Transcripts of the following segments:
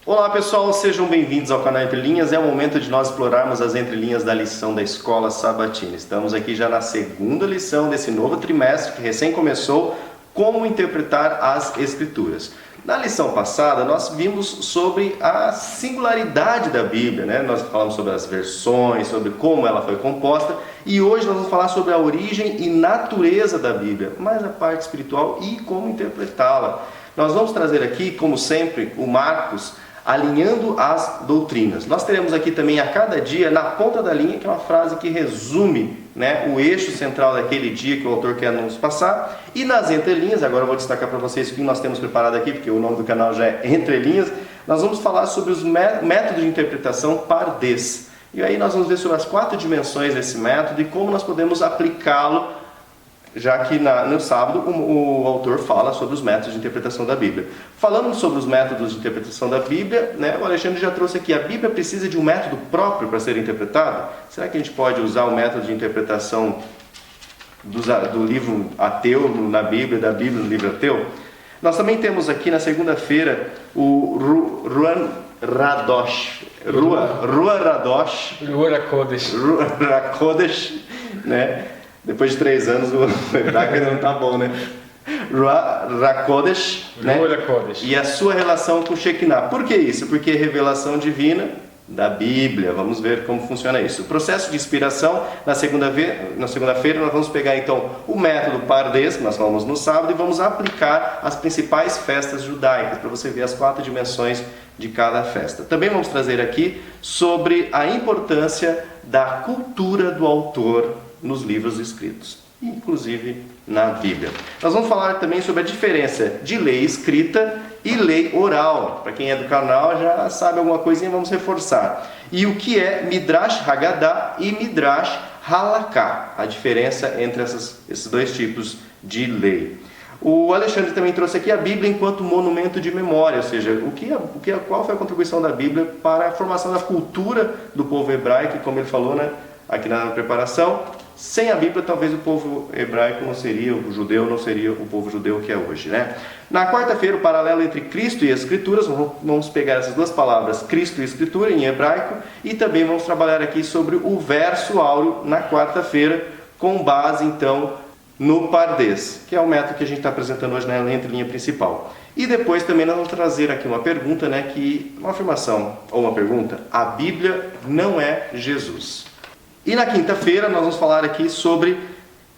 Olá pessoal, sejam bem-vindos ao canal Entre Linhas. É o momento de nós explorarmos as entrelinhas da lição da Escola Sabatina. Estamos aqui já na segunda lição desse novo trimestre que recém começou, como interpretar as Escrituras. Na lição passada nós vimos sobre a singularidade da Bíblia, né? Nós falamos sobre as versões, sobre como ela foi composta, e hoje nós vamos falar sobre a origem e natureza da Bíblia, mais a parte espiritual e como interpretá-la. Nós vamos trazer aqui, como sempre, o Marcos alinhando as doutrinas. Nós teremos aqui também a cada dia, na ponta da linha, que é uma frase que resume, né, o eixo central daquele dia que o autor quer nos passar. E nas entrelinhas, agora eu vou destacar para vocês o que nós temos preparado aqui, porque o nome do canal já é Entrelinhas. Nós vamos falar sobre os métodos de interpretação pardês. E aí nós vamos ver sobre as 4 dimensões desse método e como nós podemos aplicá-lo, já que no sábado o autor fala sobre os métodos de interpretação da Bíblia. Falando sobre os métodos de interpretação da Bíblia, né, o Alexandre já trouxe aqui, a Bíblia precisa de um método próprio para ser interpretada? Será que a gente pode usar o método de interpretação do livro ateu na Bíblia, da Bíblia no livro ateu? Nós também temos aqui na segunda-feira o Ruan Radosh, né? Depois de 3 anos o hebraico ainda não está bom, né? Rakodesh, né? E a sua relação com Shekinah. Por que isso? Porque é revelação divina da Bíblia. Vamos ver como funciona isso. O processo de inspiração, na segunda-feira nós vamos pegar então o método pardês, que nós falamos no sábado, e vamos aplicar as principais festas judaicas, para você ver as 4 dimensões de cada festa. Também vamos trazer aqui sobre a importância da cultura do autor nos livros escritos, inclusive na Bíblia. Nós vamos falar também sobre a diferença de lei escrita e lei oral. Para quem é do canal já sabe alguma coisinha, vamos reforçar. E o que é Midrash Haggadah e Midrash Halakha, a diferença entre esses 2 tipos de lei. O Alexandre também trouxe aqui a Bíblia enquanto monumento de memória, ou seja, qual foi a contribuição da Bíblia para a formação da cultura do povo hebraico, e como ele falou, né, aqui na preparação, sem a Bíblia talvez o povo hebraico não seria, o judeu não seria o povo judeu que é hoje, né? Na quarta-feira, o paralelo entre Cristo e as Escrituras, vamos pegar essas 2 palavras, Cristo e Escritura, em hebraico, e também vamos trabalhar aqui sobre o verso áureo na quarta-feira, com base então no pardês, que é o método que a gente está apresentando hoje na entrelinha principal. E depois também nós vamos trazer aqui uma pergunta, né, uma afirmação ou uma pergunta: a Bíblia não é Jesus. E na quinta-feira nós vamos falar aqui sobre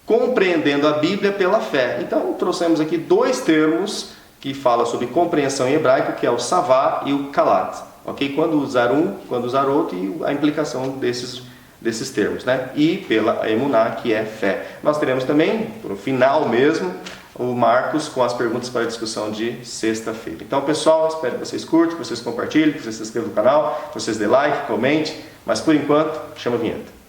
compreendendo a Bíblia pela fé. Então trouxemos aqui 2 termos que falam sobre compreensão em hebraico, que é o savá e o kalat. Ok? Quando usar um, quando usar outro, e a implicação desses termos, né? E pela emuná, que é fé. Nós teremos também, no final mesmo, o Marcos com as perguntas para a discussão de sexta-feira. Então, pessoal, espero que vocês curtam, que vocês compartilhem, que vocês se inscrevam no canal, que vocês dê like, comente. Mas por enquanto, chama a vinheta.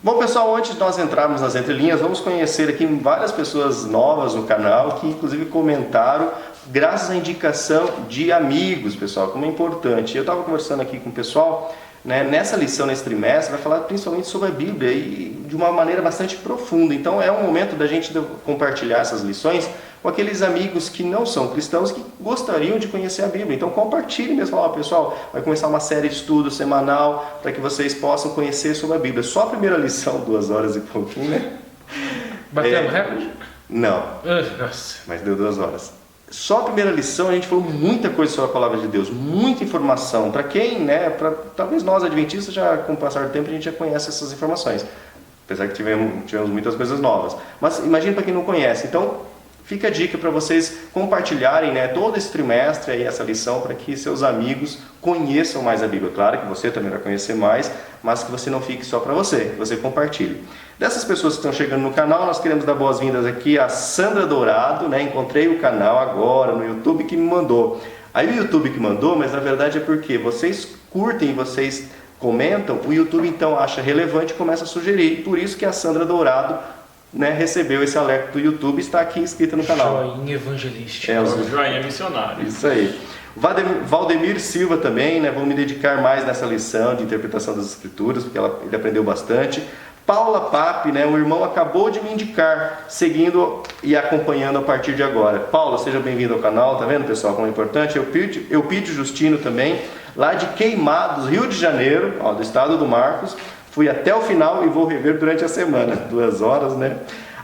Bom pessoal, antes de nós entrarmos nas entrelinhas, vamos conhecer aqui várias pessoas novas no canal que inclusive comentaram graças à indicação de amigos, pessoal, como é importante. Eu estava conversando aqui com o pessoal, né, nessa lição, nesse trimestre, vai falar principalmente sobre a Bíblia e de uma maneira bastante profunda. Então é um momento da gente compartilhar essas lições com aqueles amigos que não são cristãos, que gostariam de conhecer a Bíblia. Então compartilhe mesmo, fala, pessoal, vai começar uma série de estudos semanal para que vocês possam conhecer sobre a Bíblia. Só a primeira lição, 2 horas e pouquinho, né? Batemos recorde? Não, Nossa. mas deu 2 horas. Só a primeira lição a gente falou muita coisa sobre a Palavra de Deus, muita informação. Para quem, né, talvez nós adventistas, já com o passar do tempo, a gente já conhece essas informações. Apesar que tivemos muitas coisas novas. Mas imagine para quem não conhece. Então, fica a dica para vocês compartilharem, né, todo esse trimestre aí, essa lição, para que seus amigos conheçam mais a Bíblia. Claro que você também vai conhecer mais, mas que você não fique só para você, que você compartilhe. Dessas pessoas que estão chegando no canal, nós queremos dar boas-vindas aqui a Sandra Dourado, né? Encontrei o canal agora no YouTube que me mandou. Aí o YouTube que mandou, mas na verdade é porque vocês curtem, vocês comentam, o YouTube então acha relevante e começa a sugerir. Por isso que a Sandra Dourado, né, recebeu esse alerta do YouTube e está aqui inscrita no canal. Joinha evangelístico. O joinha missionário. Isso aí. Valdemir Silva também, né, vou me dedicar mais nessa lição de interpretação das Escrituras, porque ele aprendeu bastante. Paula Pape, né, um irmão acabou de me indicar, seguindo e acompanhando a partir de agora. Paula, seja bem-vindo ao canal, tá vendo, pessoal, como é importante? Eupídio Justino também, lá de Queimados, Rio de Janeiro, ó, do estado do Marcos. Fui até o final e vou rever durante a semana, 2 horas, né?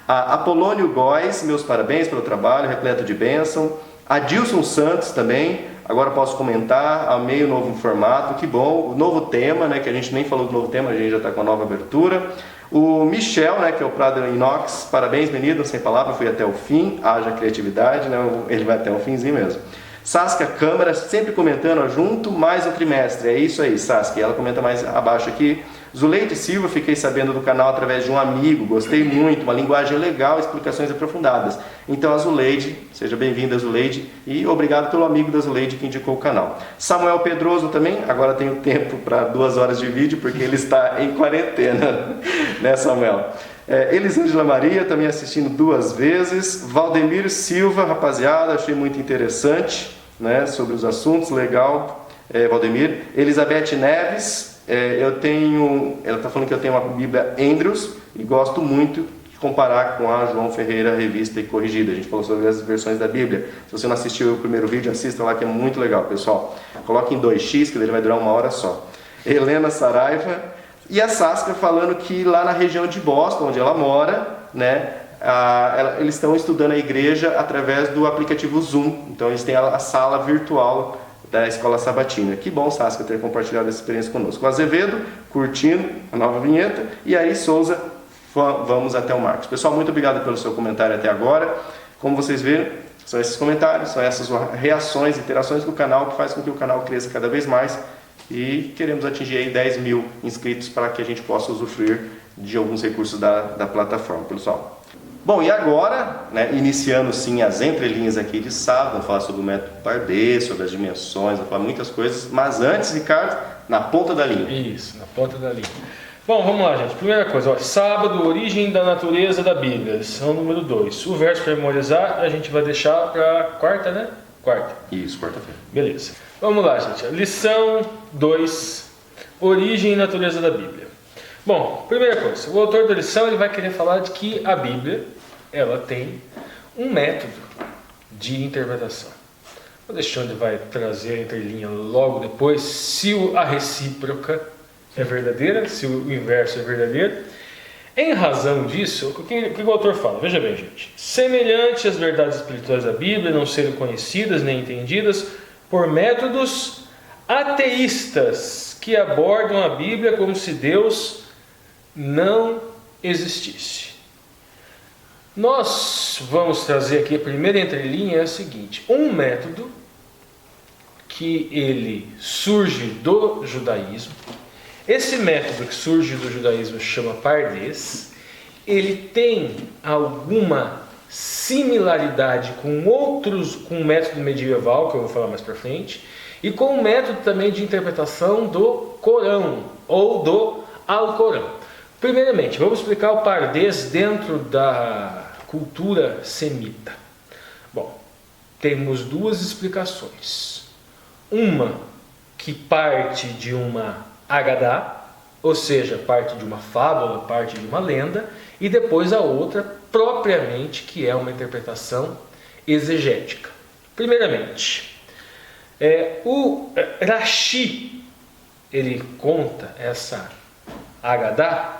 A Apolônio Góes, meus parabéns pelo trabalho, repleto de bênção. Adilson Santos também, agora posso comentar, amei o novo formato, que bom. O novo tema, né, que a gente nem falou do novo tema, a gente já está com a nova abertura. O Michel, né, que é o Prado Inox, parabéns, menino, sem palavra, fui até o fim, haja criatividade, né, ele vai até o finzinho mesmo. Saskia Câmara, sempre comentando, ó, junto mais um trimestre, é isso aí, Saskia, ela comenta mais abaixo aqui. Zuleide Silva, fiquei sabendo do canal através de um amigo, gostei muito, uma linguagem legal, explicações aprofundadas. Então a Zuleide, seja bem-vinda Zuleide, e obrigado pelo amigo da Zuleide que indicou o canal. Samuel Pedroso também, agora tenho tempo para 2 horas de vídeo, porque ele está em quarentena, né, Samuel? Elisângela Maria, também assistindo 2 vezes. Valdemir Silva, rapaziada, achei muito interessante, né, sobre os assuntos, legal, Valdemir. Elizabeth Neves, ela está falando que eu tenho uma Bíblia Andrews e gosto muito de comparar com a João Ferreira Revista e Corrigida. A gente falou sobre as versões da Bíblia. Se você não assistiu o primeiro vídeo, assista lá que é muito legal, pessoal. Coloque em 2x, que ele vai durar 1 hora só. Helena Saraiva e a Saskia falando que lá na região de Boston, onde ela mora, né, eles estão estudando a igreja através do aplicativo Zoom. Então eles têm a sala virtual da Escola Sabatina. Que bom, Saskia, ter compartilhado essa experiência conosco. O Azevedo, curtindo a nova vinheta. E aí, Souza, vamos até o Marcos. Pessoal, muito obrigado pelo seu comentário até agora. Como vocês viram, são esses comentários, são essas reações, interações com o canal que faz com que o canal cresça cada vez mais. E queremos atingir aí 10 mil inscritos para que a gente possa usufruir de alguns recursos da plataforma, pessoal. Bom, e agora, né, iniciando sim as entrelinhas aqui de sábado, vamos falar sobre o método Pardé, sobre as dimensões, vamos falar muitas coisas, mas antes, Ricardo, na ponta da linha. Isso, na ponta da linha. Bom, vamos lá, gente. Primeira coisa, ó, sábado, origem da natureza da Bíblia, lição número 2. O verso para memorizar a gente vai deixar para quarta, né? Quarta. Isso, quarta-feira. Beleza. Vamos lá, gente. Lição 2, origem e natureza da Bíblia. Bom, primeira coisa, o autor da lição ele vai querer falar de que a Bíblia ela tem um método de interpretação. Vou deixar onde vai trazer a entrelinha logo depois, se a recíproca é verdadeira, se o inverso é verdadeiro. Em razão disso, o que o autor fala? Veja bem, gente. Semelhante às verdades espirituais da Bíblia não serem conhecidas nem entendidas por métodos ateístas que abordam a Bíblia como se Deus não existisse. Nós vamos trazer aqui a primeira entrelinha é a seguinte: um método que ele surge do judaísmo. Esse método que surge do judaísmo chama Pardés. Ele tem alguma similaridade com o método medieval, que eu vou falar mais para frente, e com o método também de interpretação do Corão, ou do Alcorão. Primeiramente, vamos explicar o Pardés dentro da cultura semita. Bom, temos 2 explicações. Uma que parte de uma Agadá, ou seja, parte de uma fábula, parte de uma lenda, e depois a outra, propriamente, que é uma interpretação exegética. Primeiramente, o Rashi, ele conta essa Haggadah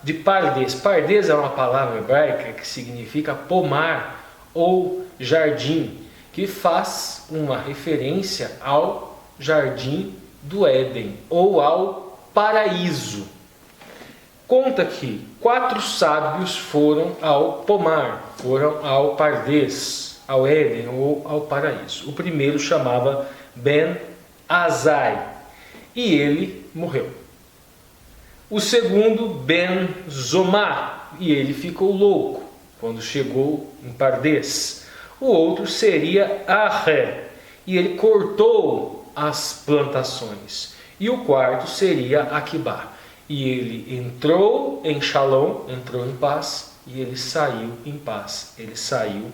de Pardés. Pardés é uma palavra hebraica que significa pomar ou jardim, que faz uma referência ao jardim do Éden ou ao paraíso. Conta que 4 sábios foram ao pomar, foram ao Pardés, ao Éden ou ao paraíso. O primeiro chamava Ben Azai e ele morreu. O segundo, Ben Zomar, e ele ficou louco quando chegou em Pardés. O outro seria Arre, e ele cortou as plantações. E o quarto seria Aquibá, e ele entrou em Shalom, entrou em paz, e ele saiu em paz, ele saiu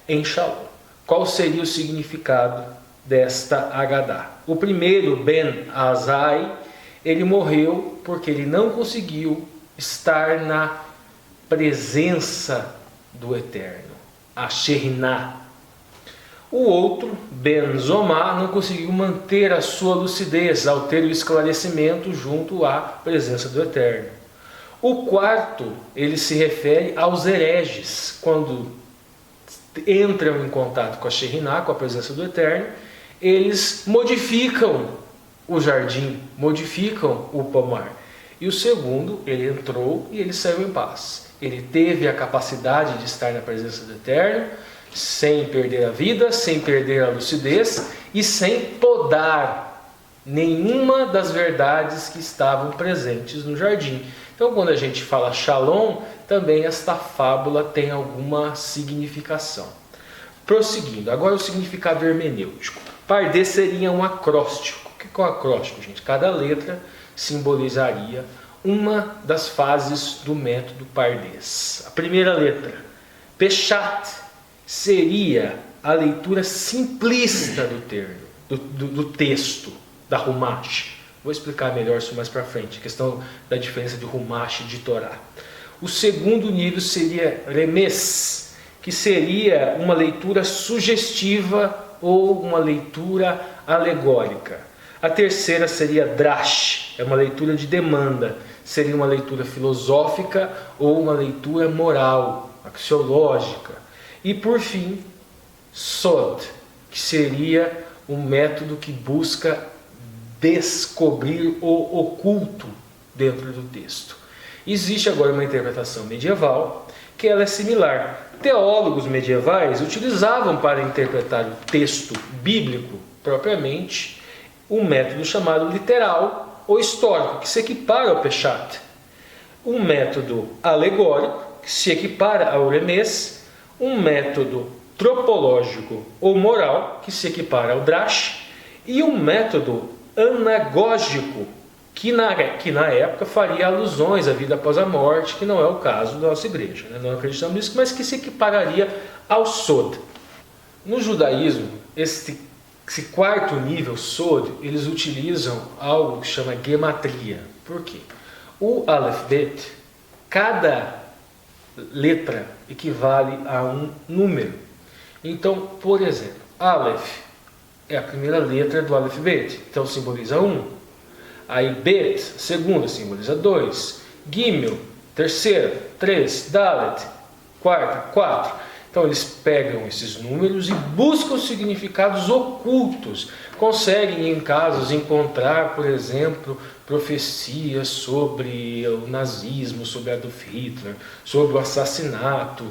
em Shalom. Qual seria o significado desta Haggadah? O primeiro, Ben Azai, ele morreu porque ele não conseguiu estar na presença do Eterno, a Shekhinah. O outro, Ben Zomá, não conseguiu manter a sua lucidez ao ter o esclarecimento junto à presença do Eterno. O quarto, ele se refere aos hereges, quando entram em contato com a Shekhinah, com a presença do Eterno, eles modificam o jardim, modificam o pomar. E o segundo, ele entrou e ele saiu em paz. Ele teve a capacidade de estar na presença do Eterno, sem perder a vida, sem perder a lucidez e sem podar nenhuma das verdades que estavam presentes no jardim. Então, quando a gente fala Shalom, também esta fábula tem alguma significação. Prosseguindo, agora o significado hermenêutico. Pardes seria um acróstico. O que é um acróstico, gente? Cada letra simbolizaria uma das fases do método Pardes. A primeira letra, Peshat, seria a leitura simplista do texto, da Humash. Vou explicar melhor isso mais para frente, a questão da diferença de Humash e de Torá. O segundo nível seria Remes, que seria uma leitura sugestiva ou uma leitura alegórica. A terceira seria Drash, é uma leitura de demanda, seria uma leitura filosófica ou uma leitura moral, axiológica. E por fim, Sod, que seria um método que busca descobrir o oculto dentro do texto. Existe agora uma interpretação medieval que ela é similar. Teólogos medievais utilizavam para interpretar o texto bíblico propriamente um método chamado literal ou histórico, que se equipara ao Peshat. Um método alegórico, que se equipara ao Remes. Um método tropológico ou moral, que se equipara ao Drash. E um método anagógico, que na época faria alusões à vida após a morte, que não é o caso da nossa igreja, né? Não acreditamos nisso, mas que se equipararia ao Sod. No judaísmo, esse quarto nível, Sod, eles utilizam algo que chama gematria. Por quê? O Aleph Bet, cada letra equivale a um número. Então, por exemplo, Aleph é a primeira letra do Aleph Bet, então simboliza 1. Aí Bet, segunda, simboliza 2. Gimel, terceira, 3. Dalet, quarta, 4. Então eles pegam esses números e buscam significados ocultos. Conseguem, em casos, encontrar, por exemplo, profecias sobre o nazismo, sobre Adolf Hitler, sobre o assassinato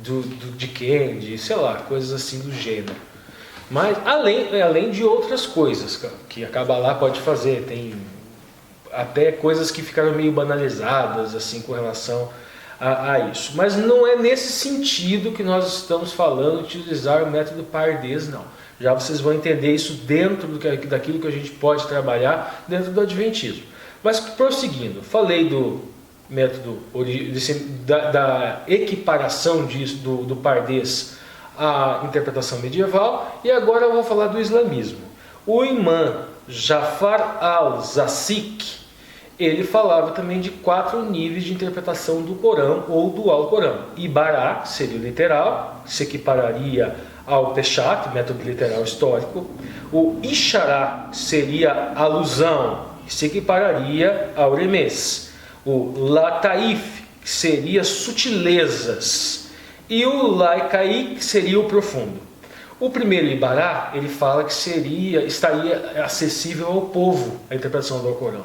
de Kennedy, sei lá, coisas assim do gênero. Mas além de outras coisas que a Kabbalah pode fazer, tem até coisas que ficaram meio banalizadas assim com relação a isso. Mas não é nesse sentido que nós estamos falando de utilizar o método Pardes, não. Já vocês vão entender isso dentro daquilo que a gente pode trabalhar dentro do Adventismo. Mas prosseguindo, falei do método da equiparação do Pardes à interpretação medieval, e agora eu vou falar do islamismo. O imã Jafar al-Zasik, ele falava também de 4 níveis de interpretação do Corão ou do Alcorão. Ibará seria o literal, se equipararia ao Peshat, método literal histórico. O Ishará seria alusão, que se equipararia ao Remes. O Lataif, que seria sutilezas. E o Laikai, que seria o profundo. O primeiro Ibará, ele fala que estaria acessível ao povo, a interpretação do Alcorão.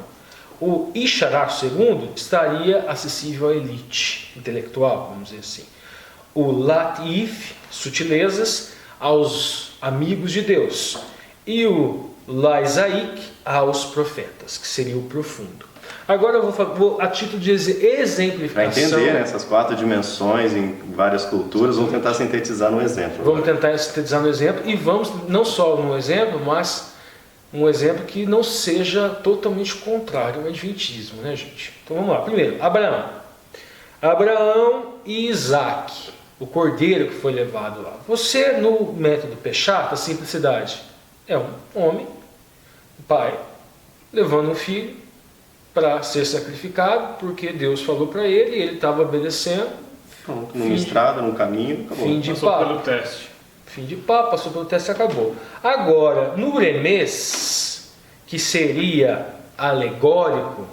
O Ishará, segundo, estaria acessível à elite intelectual, vamos dizer assim. O Latif, sutilezas, aos amigos de Deus. E o Laizaik, aos profetas, que seria o profundo. Agora eu vou a título de exemplificação. Para entender essas 4 dimensões em várias culturas, vamos tentar sintetizar no exemplo. Vamos tentar sintetizar no exemplo, e vamos não só no exemplo, mas um exemplo que não seja totalmente contrário ao Adventismo, né, gente? Então vamos lá. Primeiro, Abraão e Isaac, o cordeiro que foi levado lá. Você, no método Peshat, a simplicidade, é um homem, um pai, levando um filho, para ser sacrificado, porque Deus falou para ele e ele estava obedecendo. Pronto, numa estrada, num caminho, acabou. Fim de Passou papo. pelo teste. Fim de papo, passou pelo teste e acabou. Agora, no remês, que seria alegórico,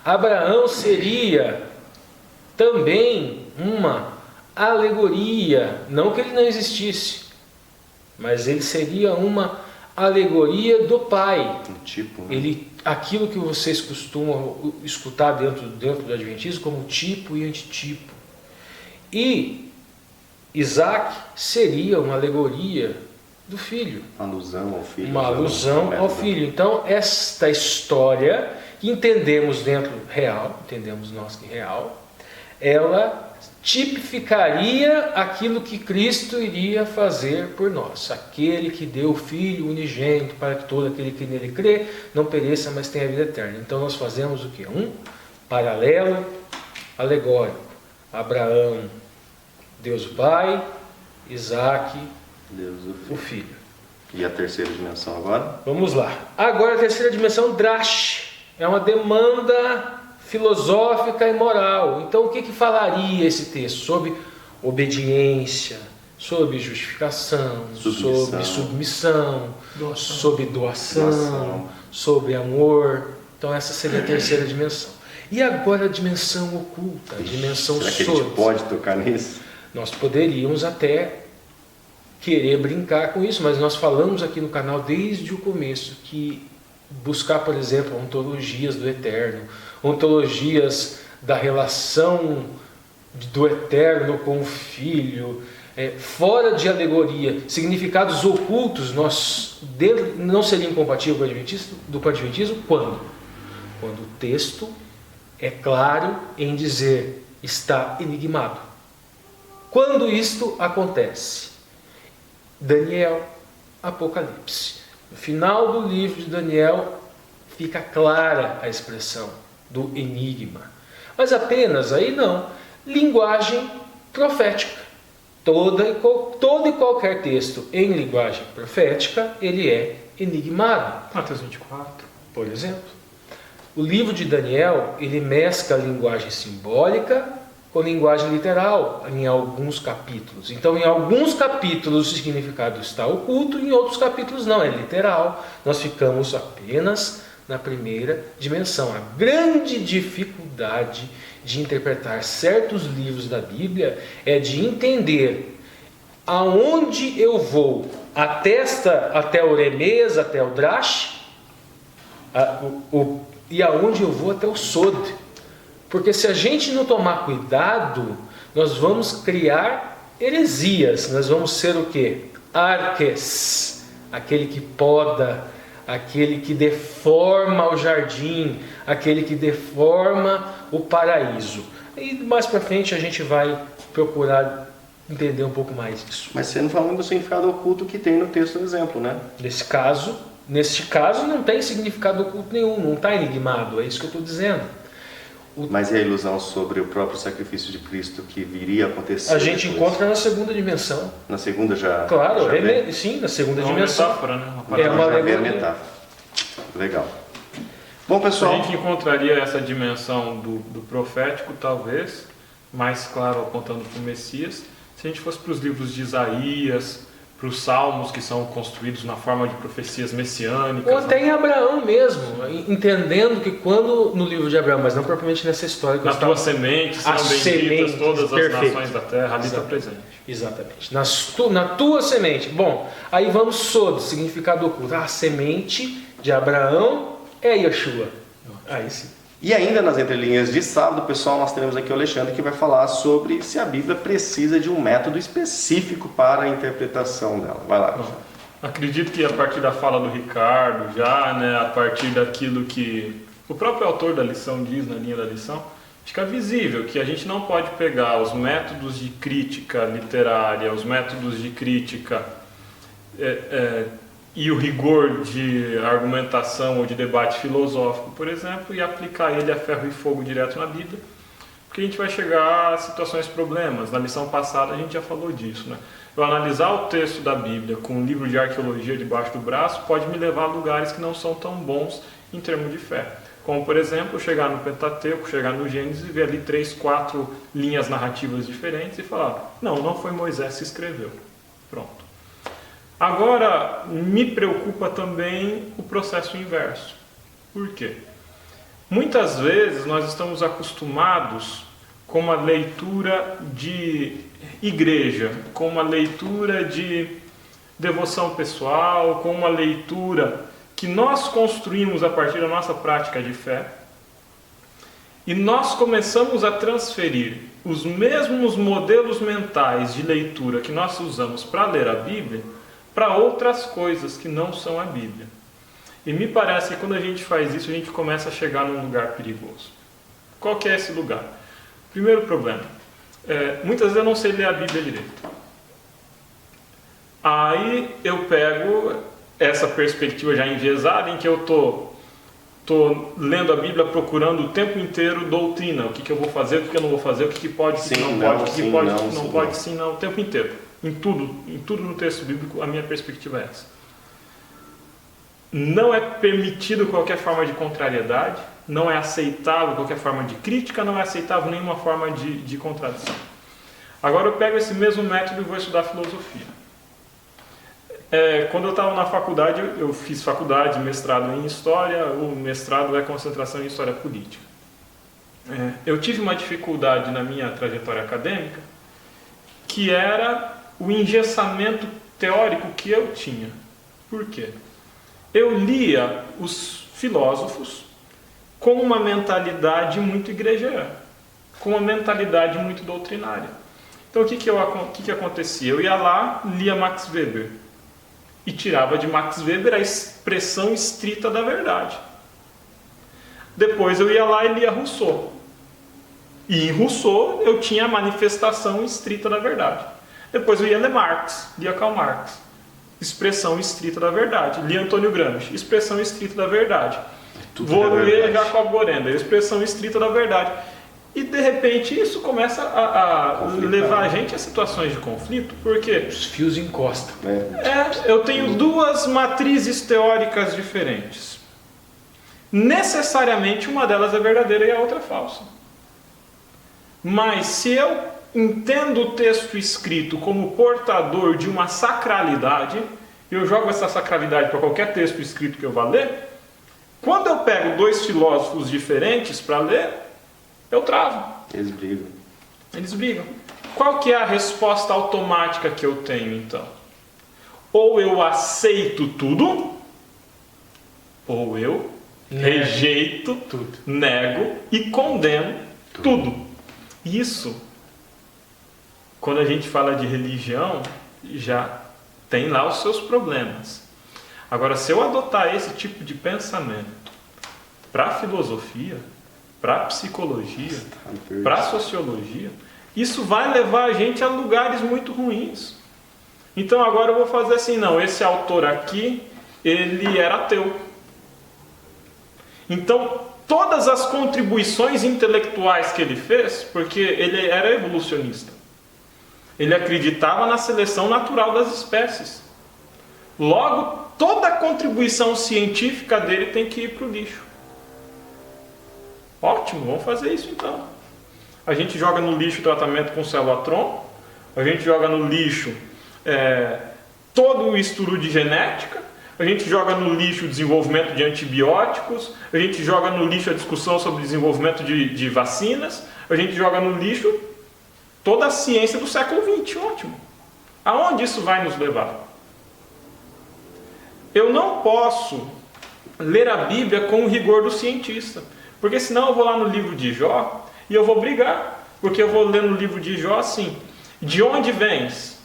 Abraão seria também uma alegoria, não que ele não existisse, mas ele seria uma alegoria do Pai. Um tipo, né? Ele, aquilo que vocês costumam escutar dentro do Adventismo como tipo e antitipo. E Isaac seria uma alegoria do filho. Alusão ao filho. Uma alusão ao filho. Então, esta história que entendemos dentro real, entendemos nós que real, ela tipificaria aquilo que Cristo iria fazer por nós. Aquele que deu o Filho unigênito para que todo aquele que nele crê não pereça, mas tenha a vida eterna. Então nós fazemos o quê? Um paralelo alegórico. Abraão, Deus o Pai, Isaac, Deus o Filho. E a terceira dimensão agora? Vamos lá. Agora a terceira dimensão, drash. É uma demanda filosófica e moral. Então o que falaria esse texto? Sobre obediência, sobre justificação, sobre submissão, sobre doação, sobre amor. Então essa seria a terceira dimensão. E agora a dimensão oculta, a dimensão será que a gente pode tocar nisso? Nós poderíamos até querer brincar com isso, mas nós falamos aqui no canal desde o começo que buscar, por exemplo, ontologias do eterno, ontologias da relação do eterno com o filho, fora de alegoria, significados ocultos, não seria incompatível com o Adventismo quando? Quando o texto é claro em dizer está enigmado. Quando isto acontece? Daniel, Apocalipse. No final do livro de Daniel fica clara a expressão do enigma. Mas apenas aí não. Linguagem profética. Todo e qualquer texto em linguagem profética, ele é enigmado. Mateus 24. Por exemplo. O livro de Daniel, ele mescla a linguagem simbólica com linguagem literal em alguns capítulos. Então, em alguns capítulos o significado está oculto, em outros capítulos não, é literal. Nós ficamos apenas na primeira dimensão. A grande dificuldade de interpretar certos livros da Bíblia é de entender aonde eu vou, até o remês, até o drash, e aonde eu vou até o sod. Porque se a gente não tomar cuidado, nós vamos criar heresias. Nós vamos ser o quê? Arques, aquele que poda, aquele que deforma o jardim, aquele que deforma o paraíso. E mais para frente a gente vai procurar entender um pouco mais isso. Mas você não falou do significado oculto que tem no texto do exemplo, né? Neste caso não tem significado oculto nenhum, não está enigmado, é isso que eu estou dizendo. Mas e a ilusão sobre o próprio sacrifício de Cristo que viria a acontecer? A gente depois? encontra na segunda dimensão. Na segunda já? Claro, já sim, na segunda É uma dimensão. metáfora, né? É uma alegoria. alegoria. Metáfora. Legal. Bom, pessoal. A gente encontraria essa dimensão do profético, talvez, mais claro, apontando para o Messias, se a gente fosse para os livros de Isaías, para os salmos que são construídos na forma de profecias messiânicas. Ou até em Abraão mesmo, entendendo que quando no livro de Abraão, mas não propriamente nessa história que Na tua semente serão benditas todas as nações da terra, ali está presente. Exatamente. Na tua semente. Bom, aí vamos sobre significado oculto. A semente de Abraão é Yeshua. Aí sim. E ainda nas entrelinhas de sábado, pessoal, nós teremos aqui o Alexandre que vai falar sobre se a Bíblia precisa de um método específico para a interpretação dela. Vai lá, Alexandre. Acredito que a partir da fala do Ricardo, a partir daquilo que o próprio autor da lição diz na linha da lição, fica visível que a gente não pode pegar os métodos de crítica literária, os métodos de crítica e o rigor de argumentação ou de debate filosófico, por exemplo, e aplicar ele a ferro e fogo direto na Bíblia, porque a gente vai chegar a situações problemas. Na lição passada a gente já falou disso, né? Eu analisar o texto da Bíblia com um livro de arqueologia debaixo do braço pode me levar a lugares que não são tão bons em termos de fé. Como, por exemplo, chegar no Pentateuco, chegar no Gênesis e ver ali 3, 4 linhas narrativas diferentes e falar, não foi Moisés que escreveu. Pronto. Agora, me preocupa também o processo inverso. Por quê? Muitas vezes nós estamos acostumados com uma leitura de igreja, com uma leitura de devoção pessoal, com uma leitura que nós construímos a partir da nossa prática de fé, e nós começamos a transferir os mesmos modelos mentais de leitura que nós usamos para ler a Bíblia para outras coisas que não são a Bíblia. E me parece que quando a gente faz isso, a gente começa a chegar num lugar perigoso. Qual que é esse lugar? Primeiro problema, muitas vezes eu não sei ler a Bíblia direito. Aí eu pego essa perspectiva já enviesada em que eu tô lendo a Bíblia procurando o tempo inteiro doutrina, o que eu vou fazer, o que eu não vou fazer, o que pode, o que não pode, o que pode, o que não pode, sim, não, o tempo inteiro. Em tudo no texto bíblico, a minha perspectiva é essa. Não é permitido qualquer forma de contrariedade, não é aceitável qualquer forma de crítica, não é aceitável nenhuma forma de contradição. Agora eu pego esse mesmo método e vou estudar filosofia. Quando eu estava na faculdade, eu fiz faculdade, mestrado em História, o mestrado é concentração em História Política. Eu tive uma dificuldade na minha trajetória acadêmica, que era o engessamento teórico que eu tinha. Por quê? Eu lia os filósofos com uma mentalidade muito igrejeira, com uma mentalidade muito doutrinária. Então o que acontecia? Eu ia lá, lia Max Weber, e tirava de Max Weber a expressão estrita da verdade. Depois eu ia lá e lia Rousseau. E em Rousseau eu tinha a manifestação estrita da verdade. Depois eu ia ler Marx, lia Karl Marx, expressão estrita da verdade. Lia Antônio Gramsci, expressão estrita da verdade. Vou ler Jacob Borenda, expressão estrita da verdade. E de repente isso começa a levar a gente a situações de conflito, porque os fios encostam. Eu tenho duas matrizes teóricas diferentes. Necessariamente uma delas é verdadeira e a outra é falsa. Mas se eu entendo o texto escrito como portador de uma sacralidade, eu jogo essa sacralidade para qualquer texto escrito que eu vá ler, quando eu pego dois filósofos diferentes para ler, eu travo. Eles brigam. Qual que é a resposta automática que eu tenho, então? Ou eu aceito tudo, ou eu rejeito, nego e condeno tudo. Isso, quando a gente fala de religião, já tem lá os seus problemas. Agora, se eu adotar esse tipo de pensamento para a filosofia, para a psicologia, para a sociologia, isso vai levar a gente a lugares muito ruins. Então agora eu vou fazer assim, não, esse autor aqui, ele era ateu. Então todas as contribuições intelectuais que ele fez, porque ele era evolucionista, ele acreditava na seleção natural das espécies. Logo, toda a contribuição científica dele tem que ir para o lixo. Ótimo, vamos fazer isso então. A gente joga no lixo o tratamento com célula-tronco, a gente joga no lixo todo o estudo de genética, a gente joga no lixo o desenvolvimento de antibióticos, a gente joga no lixo a discussão sobre desenvolvimento de vacinas, a gente joga no lixo toda a ciência do século XX. Ótimo. Aonde isso vai nos levar? Eu não posso ler a Bíblia com o rigor do cientista. Porque senão eu vou lá no livro de Jó e eu vou brigar. Porque eu vou ler no livro de Jó assim: de onde vens?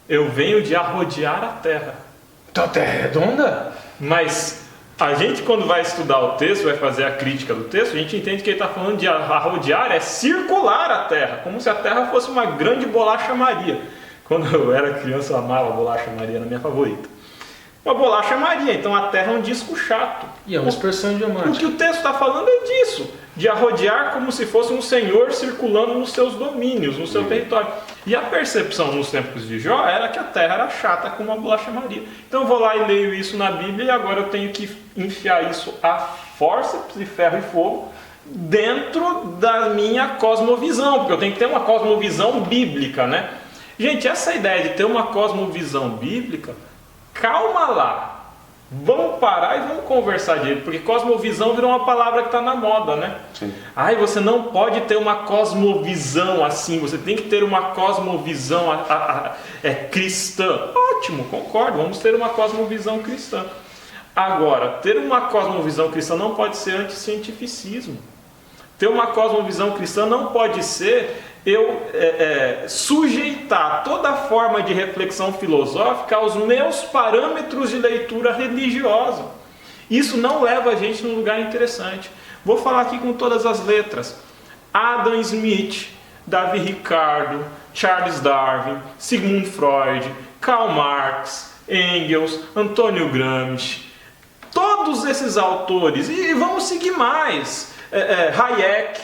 Eu venho de arrodear a terra. Então a terra é redonda? Mas a gente, quando vai estudar o texto, vai fazer a crítica do texto, a gente entende que ele está falando de arrodear, é circular a terra, como se a terra fosse uma grande bolacha Maria. Quando eu era criança eu amava a bolacha Maria, era a minha favorita. Uma bolacha Maria, então a terra é um disco chato. E é uma expressão idiomática. O que o texto está falando é disso, de arrodear como se fosse um senhor circulando nos seus domínios, no seu território. E a percepção nos tempos de Jó era que a terra era chata como uma bolacha Maria. Então eu vou lá e leio isso na Bíblia e agora eu tenho que enfiar isso à fórceps de ferro e fogo dentro da minha cosmovisão, porque eu tenho que ter uma cosmovisão bíblica, né? Gente, essa ideia de ter uma cosmovisão bíblica, calma lá. Vamos parar e vamos conversar direito, porque cosmovisão virou uma palavra que está na moda, né? Sim. Ai, você não pode ter uma cosmovisão assim, você tem que ter uma cosmovisão cristã. Ótimo, concordo, vamos ter uma cosmovisão cristã. Agora, ter uma cosmovisão cristã não pode ser anticientificismo. Ter uma cosmovisão cristã não pode ser eu sujeitar toda forma de reflexão filosófica aos meus parâmetros de leitura religiosa. Isso não leva a gente num lugar interessante. Vou falar aqui com todas as letras. Adam Smith, Davi Ricardo, Charles Darwin, Sigmund Freud, Karl Marx, Engels, Antônio Gramsci. Todos esses autores, e vamos seguir mais, Hayek,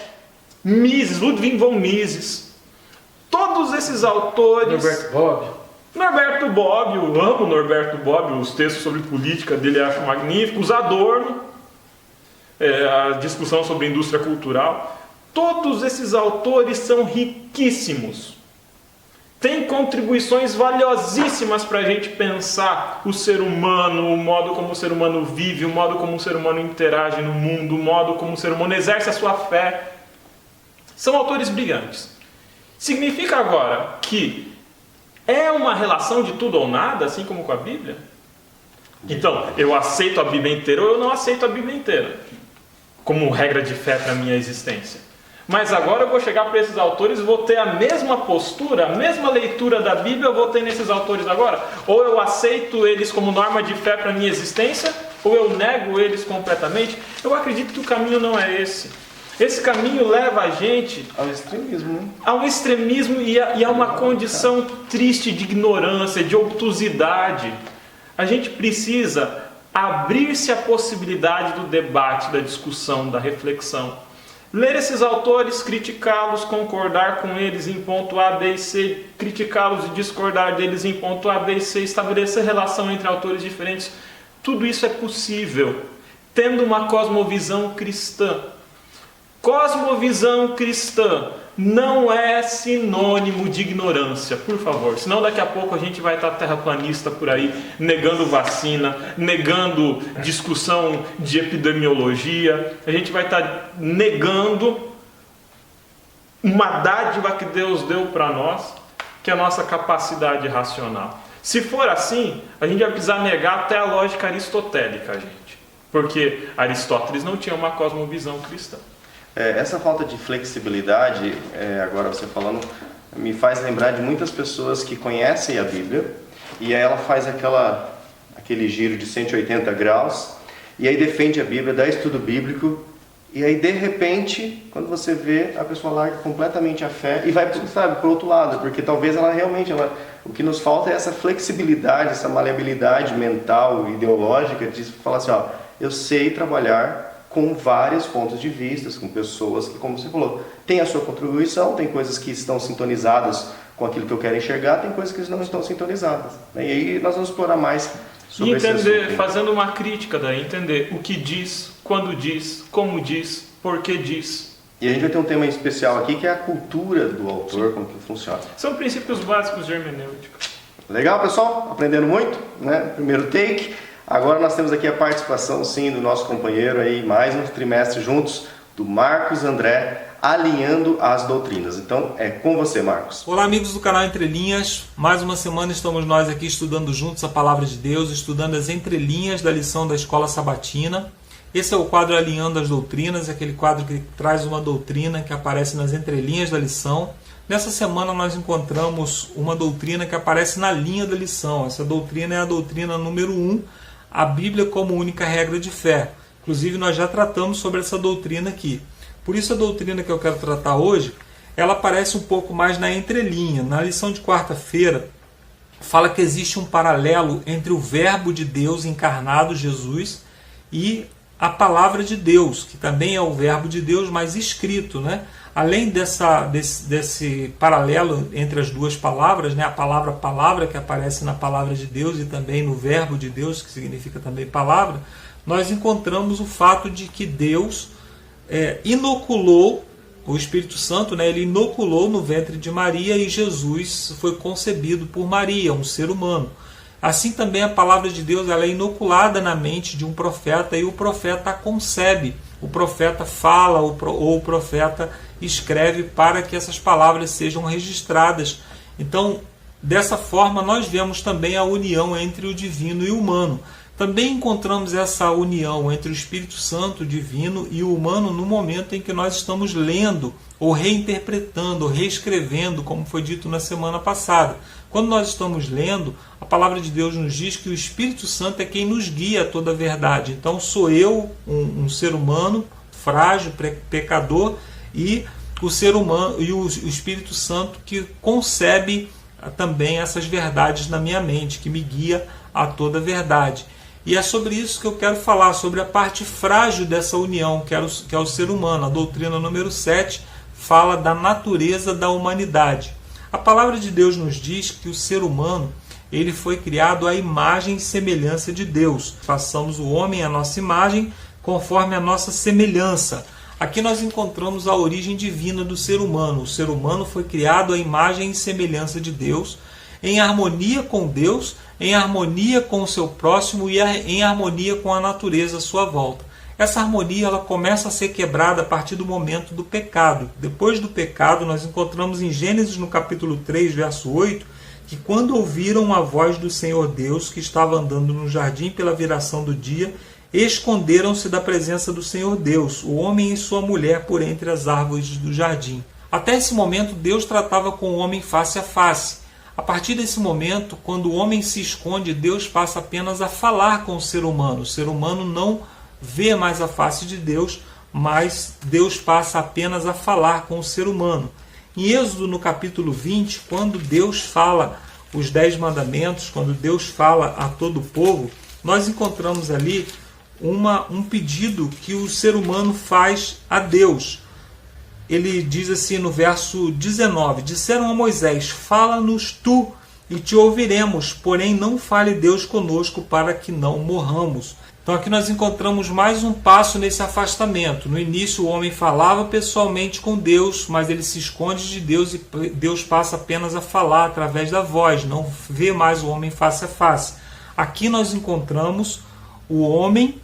Mises, Ludwig von Mises, todos esses autores... Norberto Bobbio, eu amo Norberto Bobbio, os textos sobre política dele eu acho magníficos, Adorno, a discussão sobre indústria cultural, todos esses autores são riquíssimos. Tem contribuições valiosíssimas para a gente pensar o ser humano, o modo como o ser humano vive, o modo como o ser humano interage no mundo, o modo como o ser humano exerce a sua fé. São autores brilhantes. Significa agora que é uma relação de tudo ou nada, assim como com a Bíblia? Então, eu aceito a Bíblia inteira ou eu não aceito a Bíblia inteira, como regra de fé para a minha existência. Mas agora eu vou chegar para esses autores e vou ter a mesma postura, a mesma leitura da Bíblia eu vou ter nesses autores agora? Ou eu aceito eles como norma de fé para a minha existência, ou eu nego eles completamente? Eu acredito que o caminho não é esse. Esse caminho leva a gente ao extremismo, né? Ao extremismo e a uma condição triste de ignorância, de obtusidade. A gente precisa abrir-se à possibilidade do debate, da discussão, da reflexão. Ler esses autores, criticá-los, concordar com eles em ponto A, B e C, criticá-los e discordar deles em ponto A, B e C, estabelecer relação entre autores diferentes. Tudo isso é possível, tendo uma cosmovisão cristã. Cosmovisão cristã não é sinônimo de ignorância, por favor. Senão daqui a pouco a gente vai estar terraplanista por aí, negando vacina, negando discussão de epidemiologia. A gente vai estar negando uma dádiva que Deus deu para nós, que é a nossa capacidade racional. Se for assim, a gente vai precisar negar até a lógica aristotélica, gente. Porque Aristóteles não tinha uma cosmovisão cristã. Essa falta de flexibilidade, agora você falando, me faz lembrar de muitas pessoas que conhecem a Bíblia e aí ela faz aquele giro de 180 graus e aí defende a Bíblia, dá estudo bíblico e aí de repente, quando você vê, a pessoa larga completamente a fé e vai, sabe, para o outro lado, porque talvez o que nos falta é essa flexibilidade, essa maleabilidade mental, ideológica, de falar assim, ó, eu sei trabalhar com vários pontos de vista, com pessoas que, como você falou, tem a sua contribuição, tem coisas que estão sintonizadas com aquilo que eu quero enxergar, tem coisas que não estão sintonizadas. E aí nós vamos explorar mais sobre esse assunto. Fazendo uma crítica daí, entender o que diz, quando diz, como diz, por que diz. E a gente vai ter um tema especial aqui, que é a cultura do autor, como que funciona. São princípios básicos de hermenêutica. Legal, pessoal? Aprendendo muito, né? Primeiro take. Agora nós temos aqui a participação, sim, do nosso companheiro aí, mais um trimestre juntos, do Marcos André, alinhando as doutrinas. Então, é com você, Marcos. Olá, amigos do canal Entre Linhas. Mais uma semana estamos nós aqui estudando juntos a Palavra de Deus, estudando as entrelinhas da lição da Escola Sabatina. Esse é o quadro Alinhando as Doutrinas, aquele quadro que traz uma doutrina que aparece nas entrelinhas da lição. Nessa semana nós encontramos uma doutrina que aparece na linha da lição. Essa doutrina é a doutrina número 1, a Bíblia como única regra de fé. Inclusive nós já tratamos sobre essa doutrina aqui. Por isso a doutrina que eu quero tratar hoje, ela aparece um pouco mais na entrelinha. Na lição de quarta-feira, fala que existe um paralelo entre o Verbo de Deus encarnado, Jesus, e a Palavra de Deus, que também é o Verbo de Deus, mas escrito, né? Além desse paralelo entre as duas palavras, né? A palavra que aparece na Palavra de Deus e também no Verbo de Deus, que significa também palavra, nós encontramos o fato de que Deus inoculou o Espírito Santo, né? Ele inoculou no ventre de Maria e Jesus foi concebido por Maria, um ser humano. Assim também a palavra de Deus ela é inoculada na mente de um profeta e o profeta a concebe. O profeta fala ou o profeta escreve para que essas palavras sejam registradas. Então, dessa forma, nós vemos também a união entre o divino e o humano. Também encontramos essa união entre o Espírito Santo, o divino, e o humano no momento em que nós estamos lendo, ou reinterpretando, ou reescrevendo, como foi dito na semana passada. Quando nós estamos lendo, a palavra de Deus nos diz que o Espírito Santo é quem nos guia a toda a verdade. Então sou eu, um ser humano, frágil, pecador, e o ser humano e o Espírito Santo que concebe também essas verdades na minha mente, que me guia a toda a verdade. E é sobre isso que eu quero falar, sobre a parte frágil dessa união, que é o ser humano. A doutrina número 7 fala da natureza da humanidade. A palavra de Deus nos diz que o ser humano ele foi criado à imagem e semelhança de Deus. Façamos o homem à nossa imagem, conforme a nossa semelhança. Aqui nós encontramos a origem divina do ser humano. O ser humano foi criado à imagem e semelhança de Deus, em harmonia com Deus, em harmonia com o seu próximo e em harmonia com a natureza à sua volta. Essa harmonia ela começa a ser quebrada a partir do momento do pecado. Depois do pecado, nós encontramos em Gênesis, no capítulo 3, verso 8, que quando ouviram a voz do Senhor Deus, que estava andando no jardim pela viração do dia, esconderam-se da presença do Senhor Deus, o homem e sua mulher, por entre as árvores do jardim. Até esse momento, Deus tratava com o homem face a face. A partir desse momento, quando o homem se esconde, Deus passa apenas a falar com o ser humano. O ser humano não vê mais a face de Deus, mas Deus passa apenas a falar com o ser humano. Em Êxodo, no capítulo 20, quando Deus fala os 10 mandamentos, quando Deus fala a todo o povo, nós encontramos ali um pedido que o ser humano faz a Deus. Ele diz assim no verso 19: disseram a Moisés, fala-nos tu e te ouviremos, porém não fale Deus conosco para que não morramos. Então aqui nós encontramos mais um passo nesse afastamento. No início o homem falava pessoalmente com Deus, mas ele se esconde de Deus e Deus passa apenas a falar através da voz, não vê mais o homem face a face. Aqui nós encontramos o homem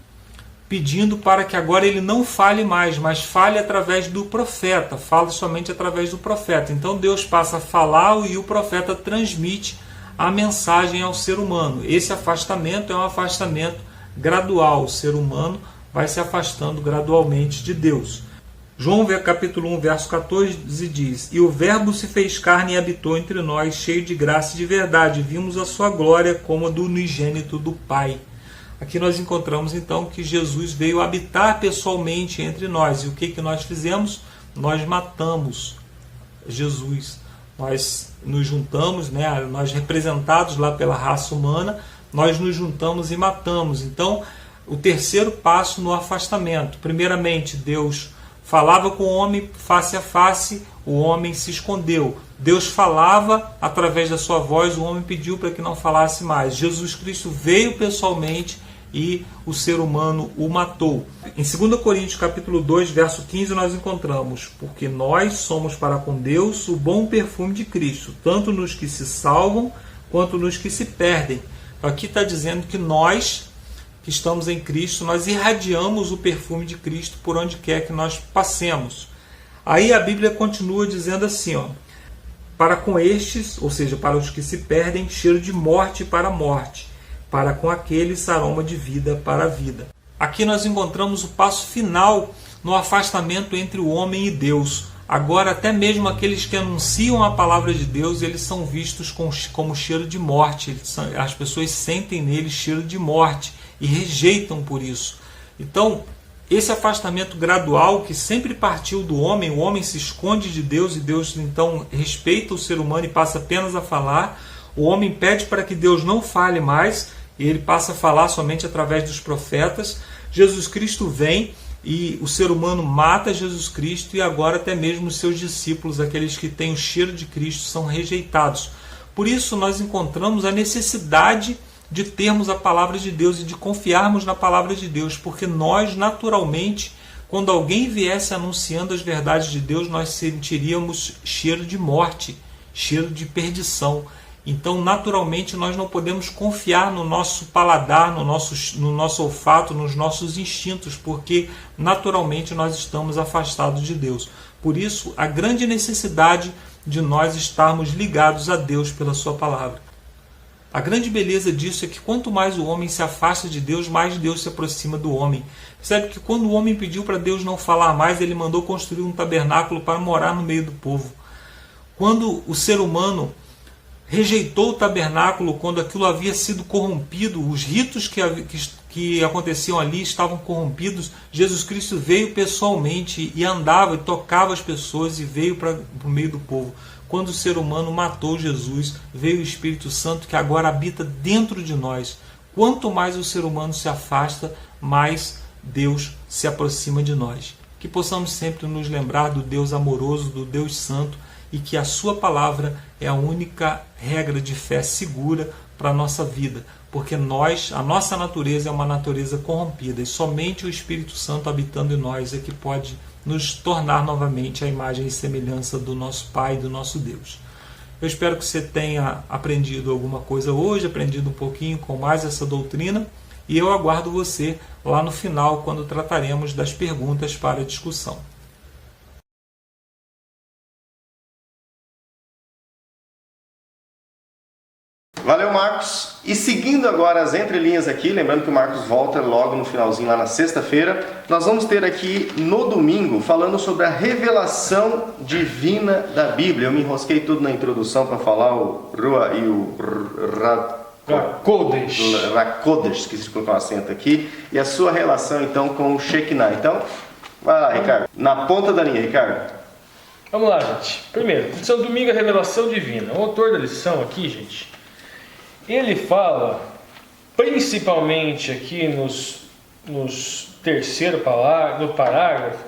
pedindo para que agora ele não fale mais, mas fale através do profeta, fale somente através do profeta. Então Deus passa a falar e o profeta transmite a mensagem ao ser humano. Esse afastamento é um afastamento gradual, o ser humano vai se afastando gradualmente de Deus. João capítulo 1, verso 14 diz: e o verbo se fez carne e habitou entre nós, cheio de graça e de verdade, vimos a sua glória como a do unigênito do Pai. Aqui nós encontramos então que Jesus veio habitar pessoalmente entre nós. E o que nós fizemos? Nós matamos Jesus. Nós nos juntamos, nós representados lá pela raça humana, nós nos juntamos e matamos. Então, o terceiro passo no afastamento. Primeiramente, Deus falava com o homem face a face, o homem se escondeu. Deus falava através da sua voz, o homem pediu para que não falasse mais. Jesus Cristo veio pessoalmente e o ser humano o matou. Em 2 Coríntios capítulo 2, verso 15, nós encontramos: porque nós somos para com Deus o bom perfume de Cristo, tanto nos que se salvam, quanto nos que se perdem. Aqui está dizendo que nós, que estamos em Cristo, nós irradiamos o perfume de Cristo por onde quer que nós passemos. Aí a Bíblia continua dizendo assim, para com estes, ou seja, para os que se perdem, cheiro de morte para a morte, para com aqueles aroma de vida para a vida. Aqui nós encontramos o passo final no afastamento entre o homem e Deus. Agora até mesmo aqueles que anunciam a palavra de Deus, eles são vistos como cheiro de morte. As pessoas sentem neles cheiro de morte e rejeitam por isso. Então, esse afastamento gradual que sempre partiu do homem, o homem se esconde de Deus e Deus então respeita o ser humano e passa apenas a falar. O homem pede para que Deus não fale mais e ele passa a falar somente através dos profetas. Jesus Cristo vem e o ser humano mata Jesus Cristo e agora até mesmo os seus discípulos, aqueles que têm o cheiro de Cristo, são rejeitados. Por isso nós encontramos a necessidade de termos a palavra de Deus e de confiarmos na palavra de Deus, porque nós, naturalmente, quando alguém viesse anunciando as verdades de Deus, nós sentiríamos cheiro de morte, cheiro de perdição. Então, naturalmente, nós não podemos confiar no nosso paladar, no nosso olfato, nos nossos instintos, porque, naturalmente, nós estamos afastados de Deus. Por isso, a grande necessidade de nós estarmos ligados a Deus pela sua palavra. A grande beleza disso é que quanto mais o homem se afasta de Deus, mais Deus se aproxima do homem. Percebe que quando o homem pediu para Deus não falar mais, ele mandou construir um tabernáculo para morar no meio do povo. Quando o ser humano rejeitou o tabernáculo, quando aquilo havia sido corrompido, os ritos que aconteciam ali estavam corrompidos, Jesus Cristo veio pessoalmente e andava e tocava as pessoas e veio para o meio do povo. Quando o ser humano matou Jesus, veio o Espírito Santo que agora habita dentro de nós. Quanto mais o ser humano se afasta, mais Deus se aproxima de nós. Que possamos sempre nos lembrar do Deus amoroso, do Deus santo, e que a sua palavra é a única regra de fé segura para a nossa vida, porque a nossa natureza é uma natureza corrompida, e somente o Espírito Santo habitando em nós é que pode nos tornar novamente a imagem e semelhança do nosso Pai e do nosso Deus. Eu espero que você tenha aprendido alguma coisa hoje, aprendido um pouquinho com mais essa doutrina, e eu aguardo você lá no final, quando trataremos das perguntas para a discussão. Valeu, Marcos. E seguindo agora as entrelinhas aqui, lembrando que o Marcos volta logo no finalzinho, lá na sexta-feira, nós vamos ter aqui no domingo, falando sobre a revelação divina da Bíblia. Eu me enrosquei tudo na introdução para falar o Rua e o Rakodesh, esqueci de colocar um acento aqui, e a sua relação então com o Shekinah. Então, vai lá, Ricardo. Na ponta da linha, Ricardo. Vamos lá, gente. Primeiro, lição domingo, a revelação divina. O autor da lição aqui, gente, ele fala, principalmente aqui nos terceiro parágrafo,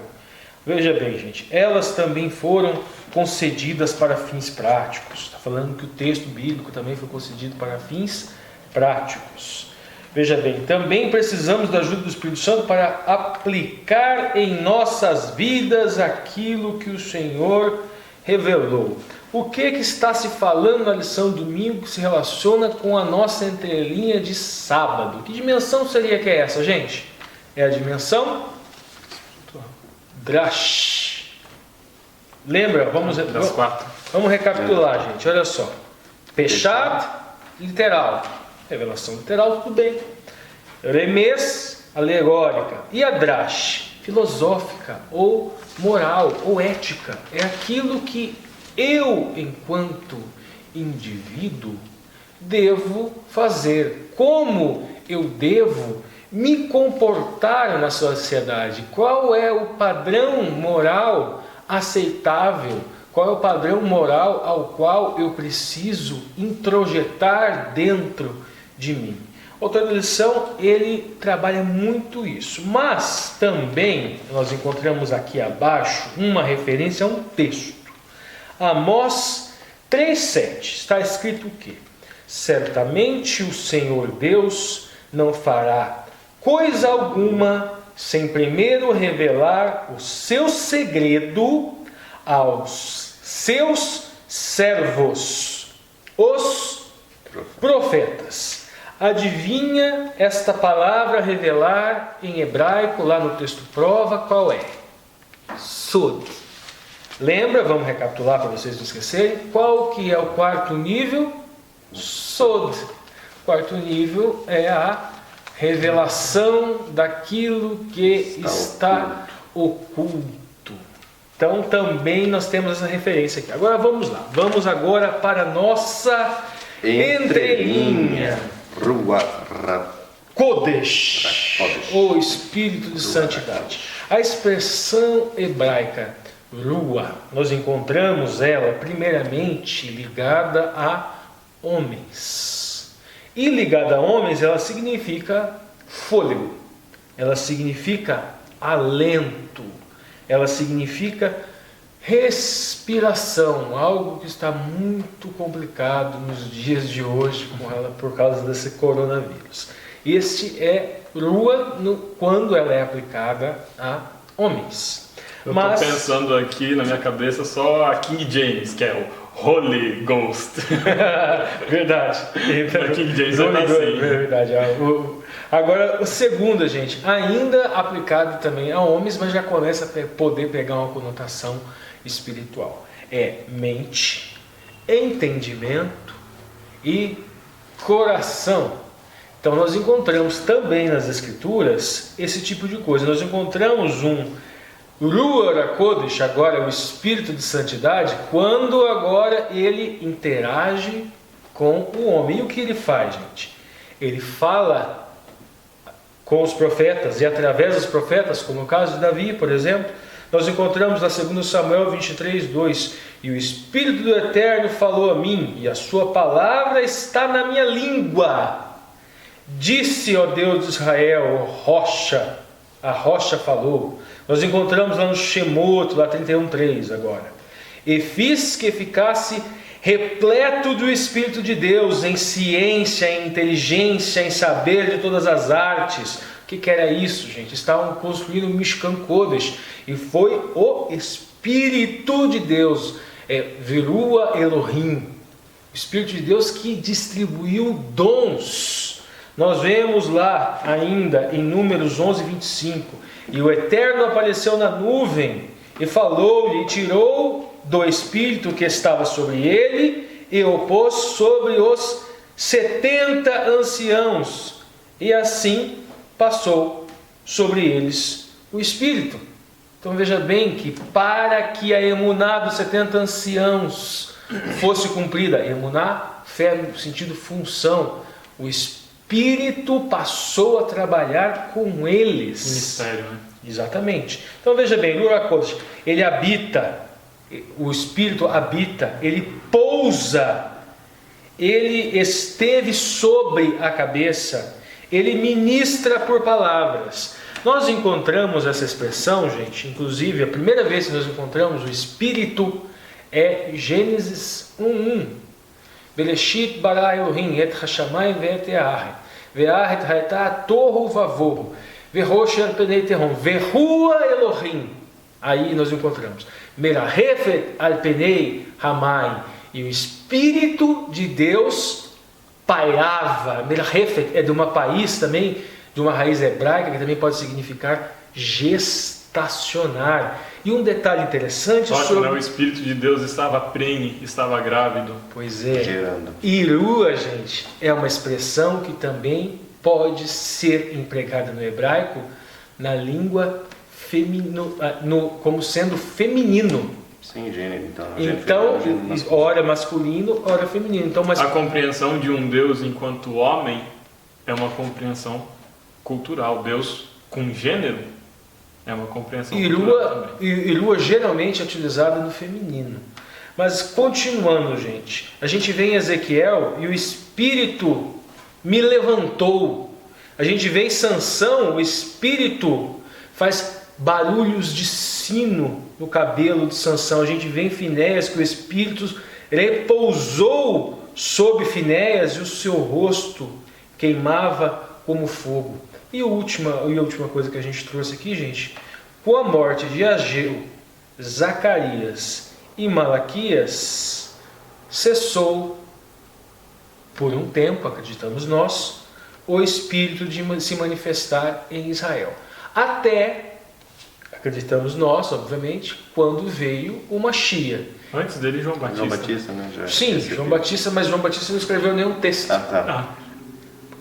veja bem, gente, elas também foram concedidas para fins práticos. Está falando que o texto bíblico também foi concedido para fins práticos. Veja bem, também precisamos da ajuda do Espírito Santo para aplicar em nossas vidas aquilo que o Senhor revelou. O que está se falando na lição domingo que se relaciona com a nossa entrelinha de sábado? Que dimensão seria que é essa, gente? É a dimensão Drash. Lembra? Vamos recapitular, gente. Olha só. Peshat, literal. Revelação literal, tudo bem. Remes, alegórica. E a Drash, filosófica, ou moral, ou ética. É aquilo que eu, enquanto indivíduo, devo fazer. Como eu devo me comportar na sociedade? Qual é o padrão moral aceitável? Qual é o padrão moral ao qual eu preciso introjetar dentro de mim? O autor da lição, ele trabalha muito isso. Mas também nós encontramos aqui abaixo uma referência a um texto. Amós 3,7, está escrito o quê? Certamente o Senhor Deus não fará coisa alguma sem primeiro revelar o seu segredo aos seus servos, os profetas. Adivinha esta palavra revelar em hebraico, lá no texto prova, qual é? Sod. Lembra, vamos recapitular para vocês não esquecerem, qual que é o quarto nível? Sod. O quarto nível é a revelação daquilo que está oculto. Então também nós temos essa referência aqui. Agora vamos lá. Vamos agora para a nossa entrelinha. Kodesh, o Espírito de Santidade. A expressão hebraica Rua, nós encontramos ela primeiramente ligada a homens. E ligada a homens, ela significa fôlego, ela significa alento, ela significa Respiração, algo que está muito complicado nos dias de hoje por causa desse coronavírus. Este é rua quando ela é aplicada a homens. Eu estou pensando aqui na minha cabeça só a King James, que é o Holy Ghost. Verdade. A King James é assim. Verdade. Agora, o segundo, gente, ainda aplicado também a homens, mas já começa a poder pegar uma conotação espiritual. É mente, entendimento e coração. Então nós encontramos também nas Escrituras esse tipo de coisa. Nós encontramos um Ruach HaKodesh, agora o Espírito de Santidade, quando agora ele interage com o homem. E o que ele faz, gente? Ele fala com os profetas, e através dos profetas, como no caso de Davi, por exemplo, nós encontramos na 2 Samuel 23, 2: e o Espírito do Eterno falou a mim, e a sua palavra está na minha língua. Disse, ó Deus de Israel, rocha, a rocha falou. Nós encontramos lá no Shemot, lá 31:3 agora. E fiz que ficasse repleto do Espírito de Deus, em ciência, em inteligência, em saber de todas as artes. O que era isso, gente? Estavam construindo o Mishkan Kodesh, e foi o Espírito de Deus, Virua Elohim, o Espírito de Deus que distribuiu dons. Nós vemos lá ainda em Números 11, 25, e o Eterno apareceu na nuvem e falou-lhe, e tirou do Espírito que estava sobre ele e o pôs sobre os 70 anciãos, e assim passou sobre eles o Espírito. Então veja bem que para que a emuná dos 70 anciãos fosse cumprida, emuná, fé no sentido função, o Espírito passou a trabalhar com eles. Ministério, né? Exatamente. Então veja bem, Ruach HaKodesh, ele habita, o Espírito habita, ele pousa, ele esteve sobre a cabeça, ele ministra por palavras. Nós encontramos essa expressão, gente, inclusive a primeira vez que nós encontramos o Espírito é Gênesis 1:1. Bereshit bara Elohim et hashamayim ve'et ha'aretz ve'aret ha'eta tohu vavohu ve'rosh al penei tehom ve'rua Elohim. Aí nós encontramos merahefet al penei hamayim, e o Espírito de Deus pairava. Merahefet é de uma país também, de uma raiz hebraica, que também pode significar gestacionar. E um detalhe interessante sobre... o Espírito de Deus estava prenhe, estava grávido. Pois é. Gerando. Irua, gente, é uma expressão que também pode ser empregada no hebraico, na língua como sendo feminino. Sim, gênero. Então, ora masculino, ora feminino. Então, a compreensão de um Deus enquanto homem é uma compreensão cultural. Deus com gênero é uma compreensão cultural também. Irua geralmente é utilizada no feminino. Mas continuando, gente, a gente vê em Ezequiel, e o Espírito me levantou. A gente vê em Sansão, o Espírito faz barulhos de sino no cabelo de Sansão. A gente vê em Finéias que o Espírito repousou sobre Finéias e o seu rosto queimava como fogo. E a última coisa que a gente trouxe aqui, gente, com a morte de Ageu, Zacarias e Malaquias, cessou por um tempo, acreditamos nós, o Espírito de se manifestar em Israel. Até, acreditamos nós, obviamente, quando veio o Mashiach. Antes dele, João Batista. João Batista, né? Sim, João Batista, mas João Batista não escreveu nenhum texto.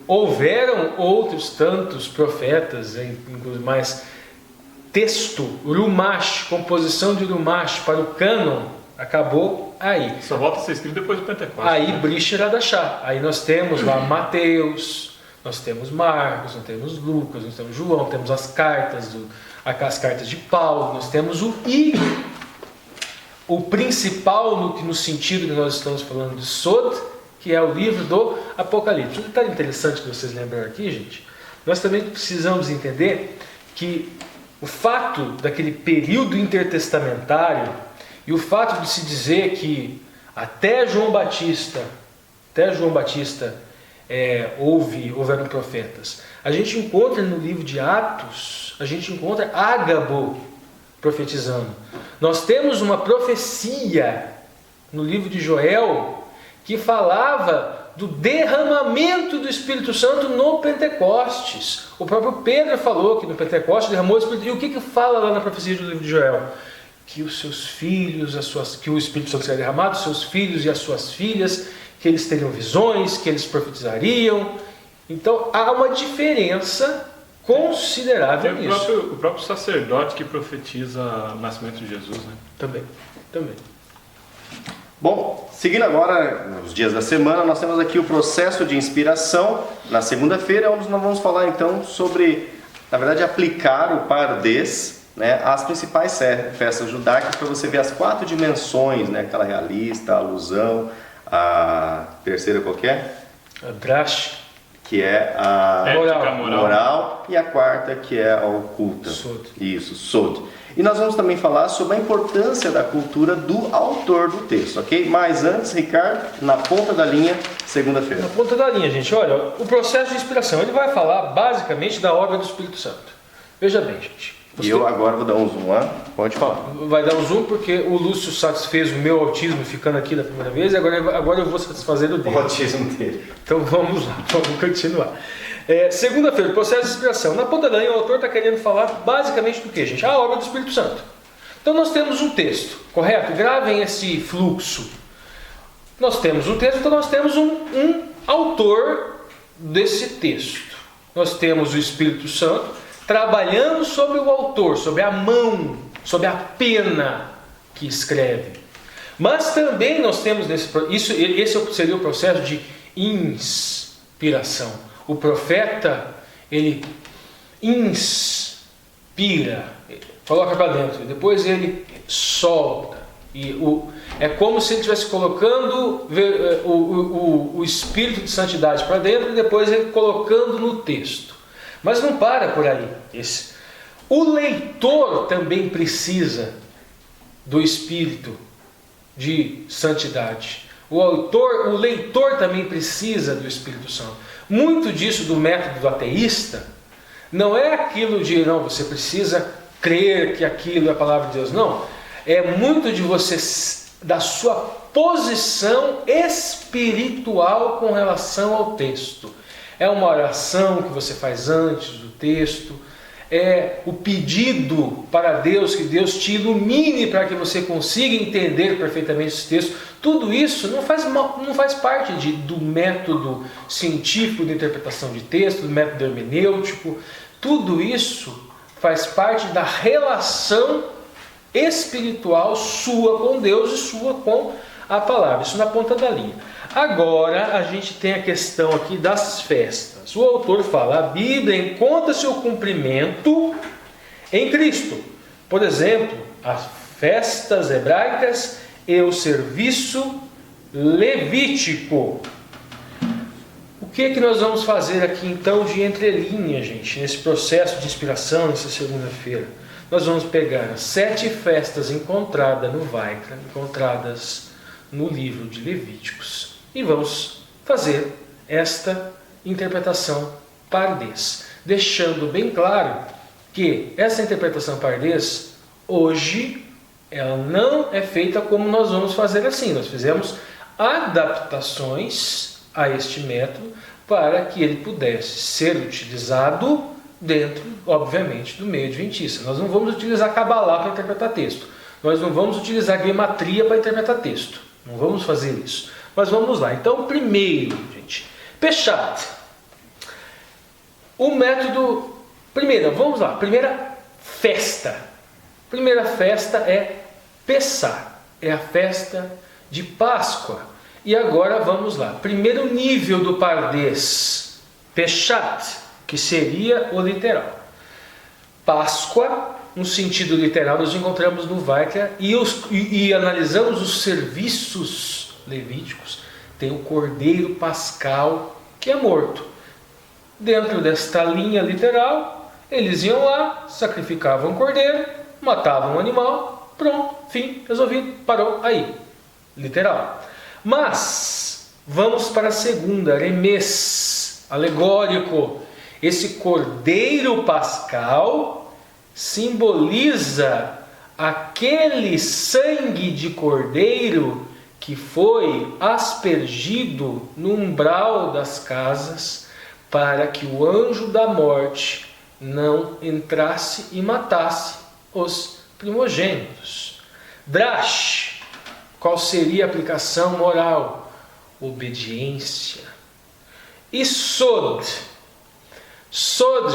Houveram outros tantos profetas, inclusive, mas texto, Rumash, composição de Rumash para o cânon, acabou aí. Só volta a ser escrito depois do Pentecostes. Aí, Brish Radachá. Aí nós temos lá Mateus, nós temos Marcos, nós temos Lucas, nós temos João, temos as cartas de Paulo, nós temos o principal no sentido que nós estamos falando de Sod, que é o livro do Apocalipse. Um detalhe interessante que vocês lembram aqui, gente, nós também precisamos entender que o fato daquele período intertestamentário E o fato de se dizer que até João Batista houveram profetas. A gente encontra no livro de Atos, a gente encontra Ágabo profetizando. Nós temos uma profecia no livro de Joel que falava do derramamento do Espírito Santo no Pentecostes. O próprio Pedro falou que no Pentecostes derramou o Espírito. E o que fala lá na profecia do livro de Joel? Que os seus filhos, que o Espírito Santo seria derramado, seus filhos e as suas filhas, que eles teriam visões, que eles profetizariam. Então há uma diferença considerável nisso. O próprio sacerdote que profetiza o nascimento de Jesus, né? Também. Bom, seguindo agora nos dias da semana, nós temos aqui o processo de inspiração. Na segunda-feira, onde nós vamos falar então sobre, na verdade, aplicar o Pardês, né, às principais festas judaicas, para você ver as 4 dimensões, né, aquela realista, a alusão, a terceira qualquer? A Drash, que é a moral, e a quarta, que é a oculta. Sod. Isso, Sod. E nós vamos também falar sobre a importância da cultura do autor do texto, ok? Mas antes, Ricardo, na ponta da linha, segunda-feira. Na ponta da linha, gente, olha, o processo de inspiração, ele vai falar basicamente da obra do Espírito Santo. Veja bem, gente. E eu agora vou dar um zoom lá, pode falar. Vai dar um zoom porque o Lúcio satisfez o meu autismo ficando aqui da primeira vez, e agora eu vou satisfazer o dele. O autismo dele. Então vamos lá, vamos continuar. Segunda-feira, processo de inspiração. Na ponta da linha, o autor está querendo falar basicamente do que, gente? A obra do Espírito Santo. Então nós temos um texto, correto? Gravem esse fluxo. Nós temos um texto, então nós temos um autor desse texto. Nós temos o Espírito Santo trabalhando sobre o autor, sobre a mão, sobre a pena que escreve. Mas também nós temos esse seria o processo de inspiração. O profeta, ele inspira, coloca para dentro, depois ele solta. É como se ele estivesse colocando o Espírito de Santidade para dentro e depois ele colocando no texto. Mas não para por aí. O leitor também precisa do Espírito de Santidade. O leitor também precisa do Espírito Santo. Muito disso do método do ateísta não é aquilo de, não, você precisa crer que aquilo é a palavra de Deus. Não. É muito de você, da sua posição espiritual com relação ao texto. É uma oração que você faz antes do texto. É o pedido para Deus, que Deus te ilumine para que você consiga entender perfeitamente esse texto. Tudo isso não faz parte do método científico de interpretação de texto, do método hermenêutico. Tudo isso faz parte da relação espiritual sua com Deus e sua com a palavra. Isso na ponta da linha. Agora a gente tem a questão aqui das festas. O autor fala, a Bíblia encontra seu cumprimento em Cristo. Por exemplo, as festas hebraicas e o serviço levítico. O que nós vamos fazer aqui então de entrelinha, gente, nesse processo de inspiração, nessa segunda-feira? Nós vamos pegar as 7 festas encontradas no Vaikra, encontradas no livro de Levíticos, e vamos fazer esta interpretação pardês, deixando bem claro que essa interpretação pardês, hoje, ela não é feita como nós vamos fazer assim. Nós fizemos adaptações a este método para que ele pudesse ser utilizado dentro, obviamente, do meio adventista. Nós não vamos utilizar Cabalá para interpretar texto. Nós não vamos utilizar Gematria para interpretar texto. Não vamos fazer isso. Mas vamos lá. Então, primeiro, gente, Peshat. O método... vamos lá. Primeira festa. Primeira festa é Pessah. É a festa de Páscoa. E agora vamos lá. Primeiro nível do pardês. Peshat, que seria o literal. Páscoa, no sentido literal, nós encontramos no Vaikra e analisamos os serviços levíticos. Tem o cordeiro pascal que é morto. Dentro desta linha literal, eles iam lá, sacrificavam o cordeiro, matavam o animal Pronto, fim, resolvido, parou aí. Literal. Mas, vamos para a segunda, remes, alegórico. Esse cordeiro pascal simboliza aquele sangue de cordeiro que foi aspergido no umbral das casas para que o anjo da morte não entrasse e matasse os primogênitos. Drash, qual seria a aplicação moral? Obediência. E Sod,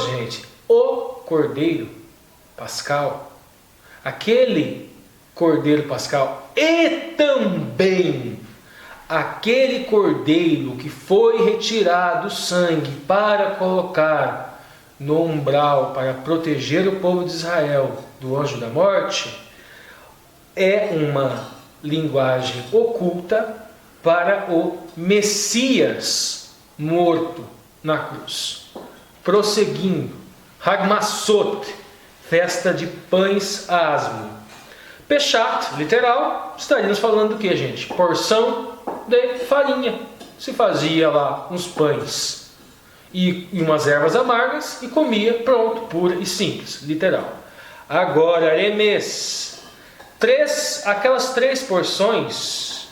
gente, o cordeiro pascal, aquele cordeiro pascal e também aquele cordeiro que foi retirado o sangue para colocar no umbral para proteger o povo de Israel do anjo da morte, é uma linguagem oculta para o Messias morto na cruz. Prosseguindo, Hagmassot, festa de pães asmo. Peshat, literal, estaríamos falando do que, gente? Porção de farinha. Se fazia lá uns pães e umas ervas amargas e comia, pronto, pura e simples, literal. Agora, emes, aquelas 3 porções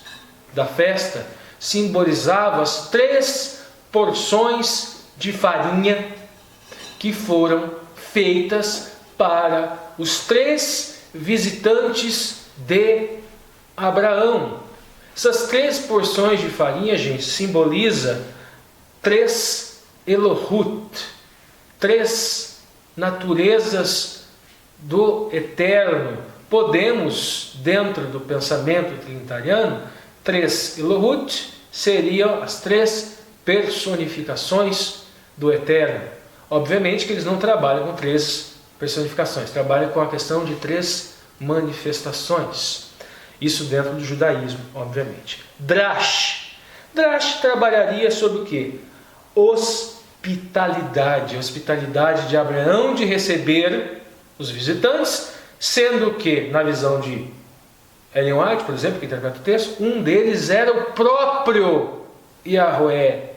da festa simbolizavam as 3 porções de farinha que foram feitas para os 3 visitantes de Abraão. Essas 3 porções de farinha, gente, simboliza 3 Elohut, 3 naturezas do Eterno. Podemos, dentro do pensamento trinitariano, 3 Elohut seriam as 3 personificações do Eterno. Obviamente que eles não trabalham com 3 personificações, trabalham com a questão de 3 manifestações. Isso dentro do judaísmo, obviamente. Drash trabalharia sobre o quê? Hospitalidade. A hospitalidade de Abraão de receber os visitantes, sendo que, na visão de Ellen White, por exemplo, que interpreta o texto, um deles era o próprio Yahweh,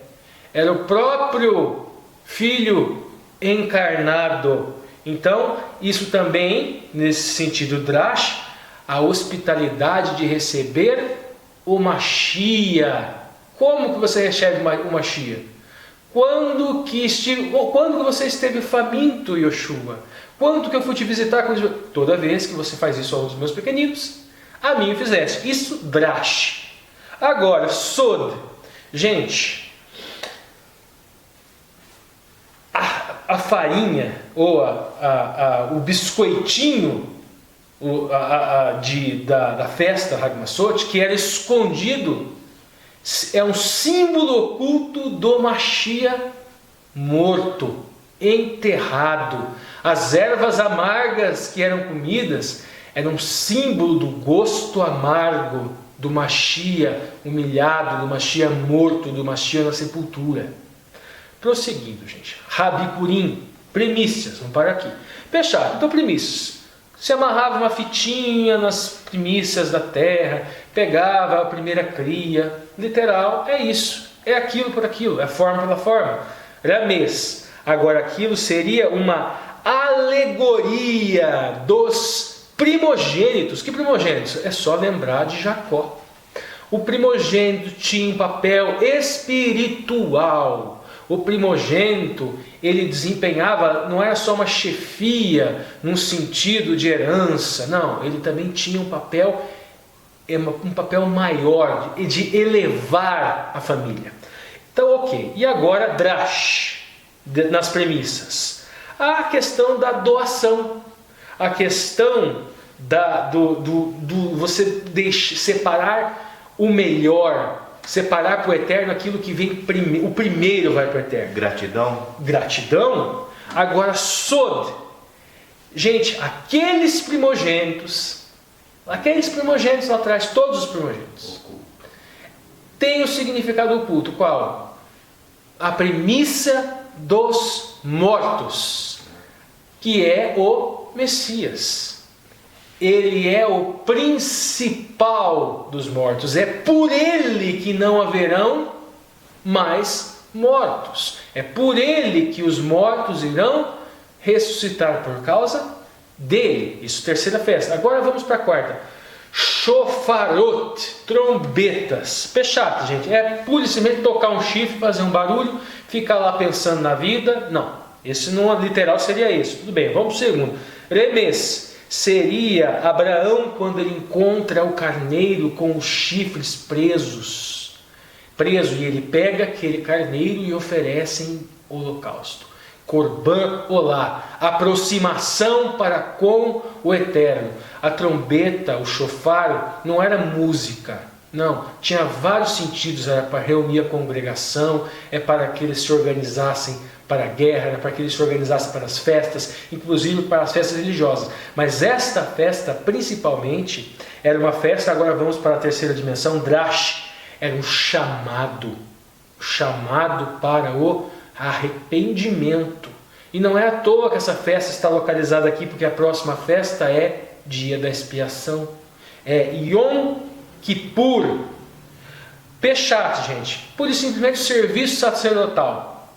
era o próprio Filho encarnado. Então, isso também, nesse sentido, Drash, a hospitalidade de receber o Mashiach. Como que você recebe o Mashiach? Quando que você esteve faminto, Yoshua? Quando que eu fui te visitar? Toda vez que você faz isso aos meus pequeninos, a mim o fizeste. Isso, Drash. Agora, Sod. Gente, a farinha, ou o biscoitinho da festa Hagmassot, que era escondido, é um símbolo oculto do Mashiach morto, enterrado. As ervas amargas que eram comidas eram um símbolo do gosto amargo do Mashiach humilhado, do Mashiach morto, do Mashiach na sepultura. Prosseguindo, gente. Rabi Purim, primícias, vamos parar aqui. Fechado, então primícias. Se amarrava uma fitinha nas primícias da terra, pegava a primeira cria, literal, é isso, é aquilo por aquilo, é forma pela forma. Ramês, agora aquilo seria uma alegoria dos primogênitos. Que primogênitos? É só lembrar de Jacó. O primogênito tinha um papel espiritual. O primogênito, ele desempenhava, não era só uma chefia num sentido de herança, não, ele também tinha um papel maior de elevar a família. Então, ok. E agora, Drash, nas premissas. A questão da doação, a questão do você separar o melhor, separar para o eterno aquilo que vem primeiro, o primeiro vai para o eterno. Gratidão. Agora, Sod. Gente, aqueles primogênitos lá atrás, todos os primogênitos, tem o significado oculto. Qual? A premissa dos mortos, que é o Messias. ele é o principal dos mortos. É por ele que não haverão mais mortos. É por ele que os mortos irão ressuscitar por causa dele. Isso, terceira festa. Agora vamos para a quarta. Shofarot, trombetas. Pechat, gente, é pura e simplesmente tocar um chifre, fazer um barulho, ficar lá pensando na vida. Não, esse não literal seria isso. Tudo bem, vamos para o segundo. Remes seria Abraão quando ele encontra o carneiro com os chifres preso, e ele pega aquele carneiro e oferece em holocausto. Corban olá, aproximação para com o Eterno. A trombeta, o shofar, não era música, não, tinha vários sentidos. Era para reunir a congregação, é para que eles se organizassem para a guerra, era para que eles se organizassem para as festas, inclusive para as festas religiosas. Mas esta festa, principalmente, era uma festa, agora vamos para a terceira dimensão, drash, era um chamado para o arrependimento. E não é à toa que essa festa está localizada aqui, porque a próxima festa é dia da expiação, é Yom Kippur. Pechat, gente, pura e simplesmente serviço sacerdotal.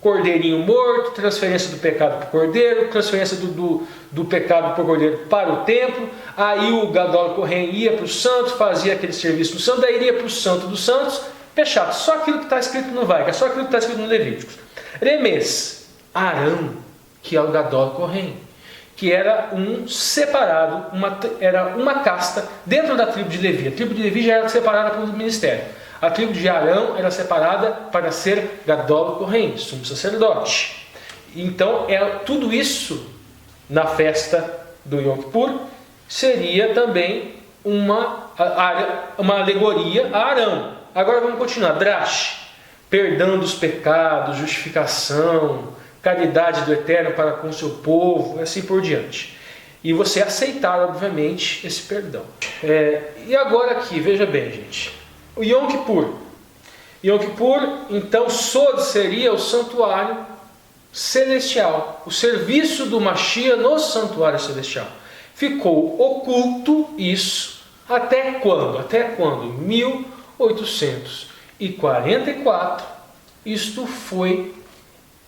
Cordeirinho morto, transferência do pecado para o cordeiro, transferência do pecado para o cordeiro para o templo. Aí o Gadol Kohen ia para o santo, fazia aquele serviço no santo, daí iria para o santo dos santos. Pechat, só aquilo que está escrito no Vaikra, só aquilo que está escrito no Levíticos. Remes, Arão, que é o Gadol Kohen, que era um separado, era uma casta dentro da tribo de Levi. A tribo de Levi já era separada pelo ministério. A tribo de Arão era separada para ser Gadol Kohen, sumo sacerdote. Então, tudo isso na festa do Yom Kippur seria também uma alegoria a Arão. Agora vamos continuar. Drash, perdão dos pecados, justificação, caridade do Eterno para com o seu povo, assim por diante. E você aceitar, obviamente, esse perdão. E agora aqui, veja bem, gente. O Yom Kippur. Yom Kippur, então, Sod seria o santuário celestial. O serviço do Mashiach no santuário celestial. Ficou oculto isso até quando? Até quando? 1844. Isto foi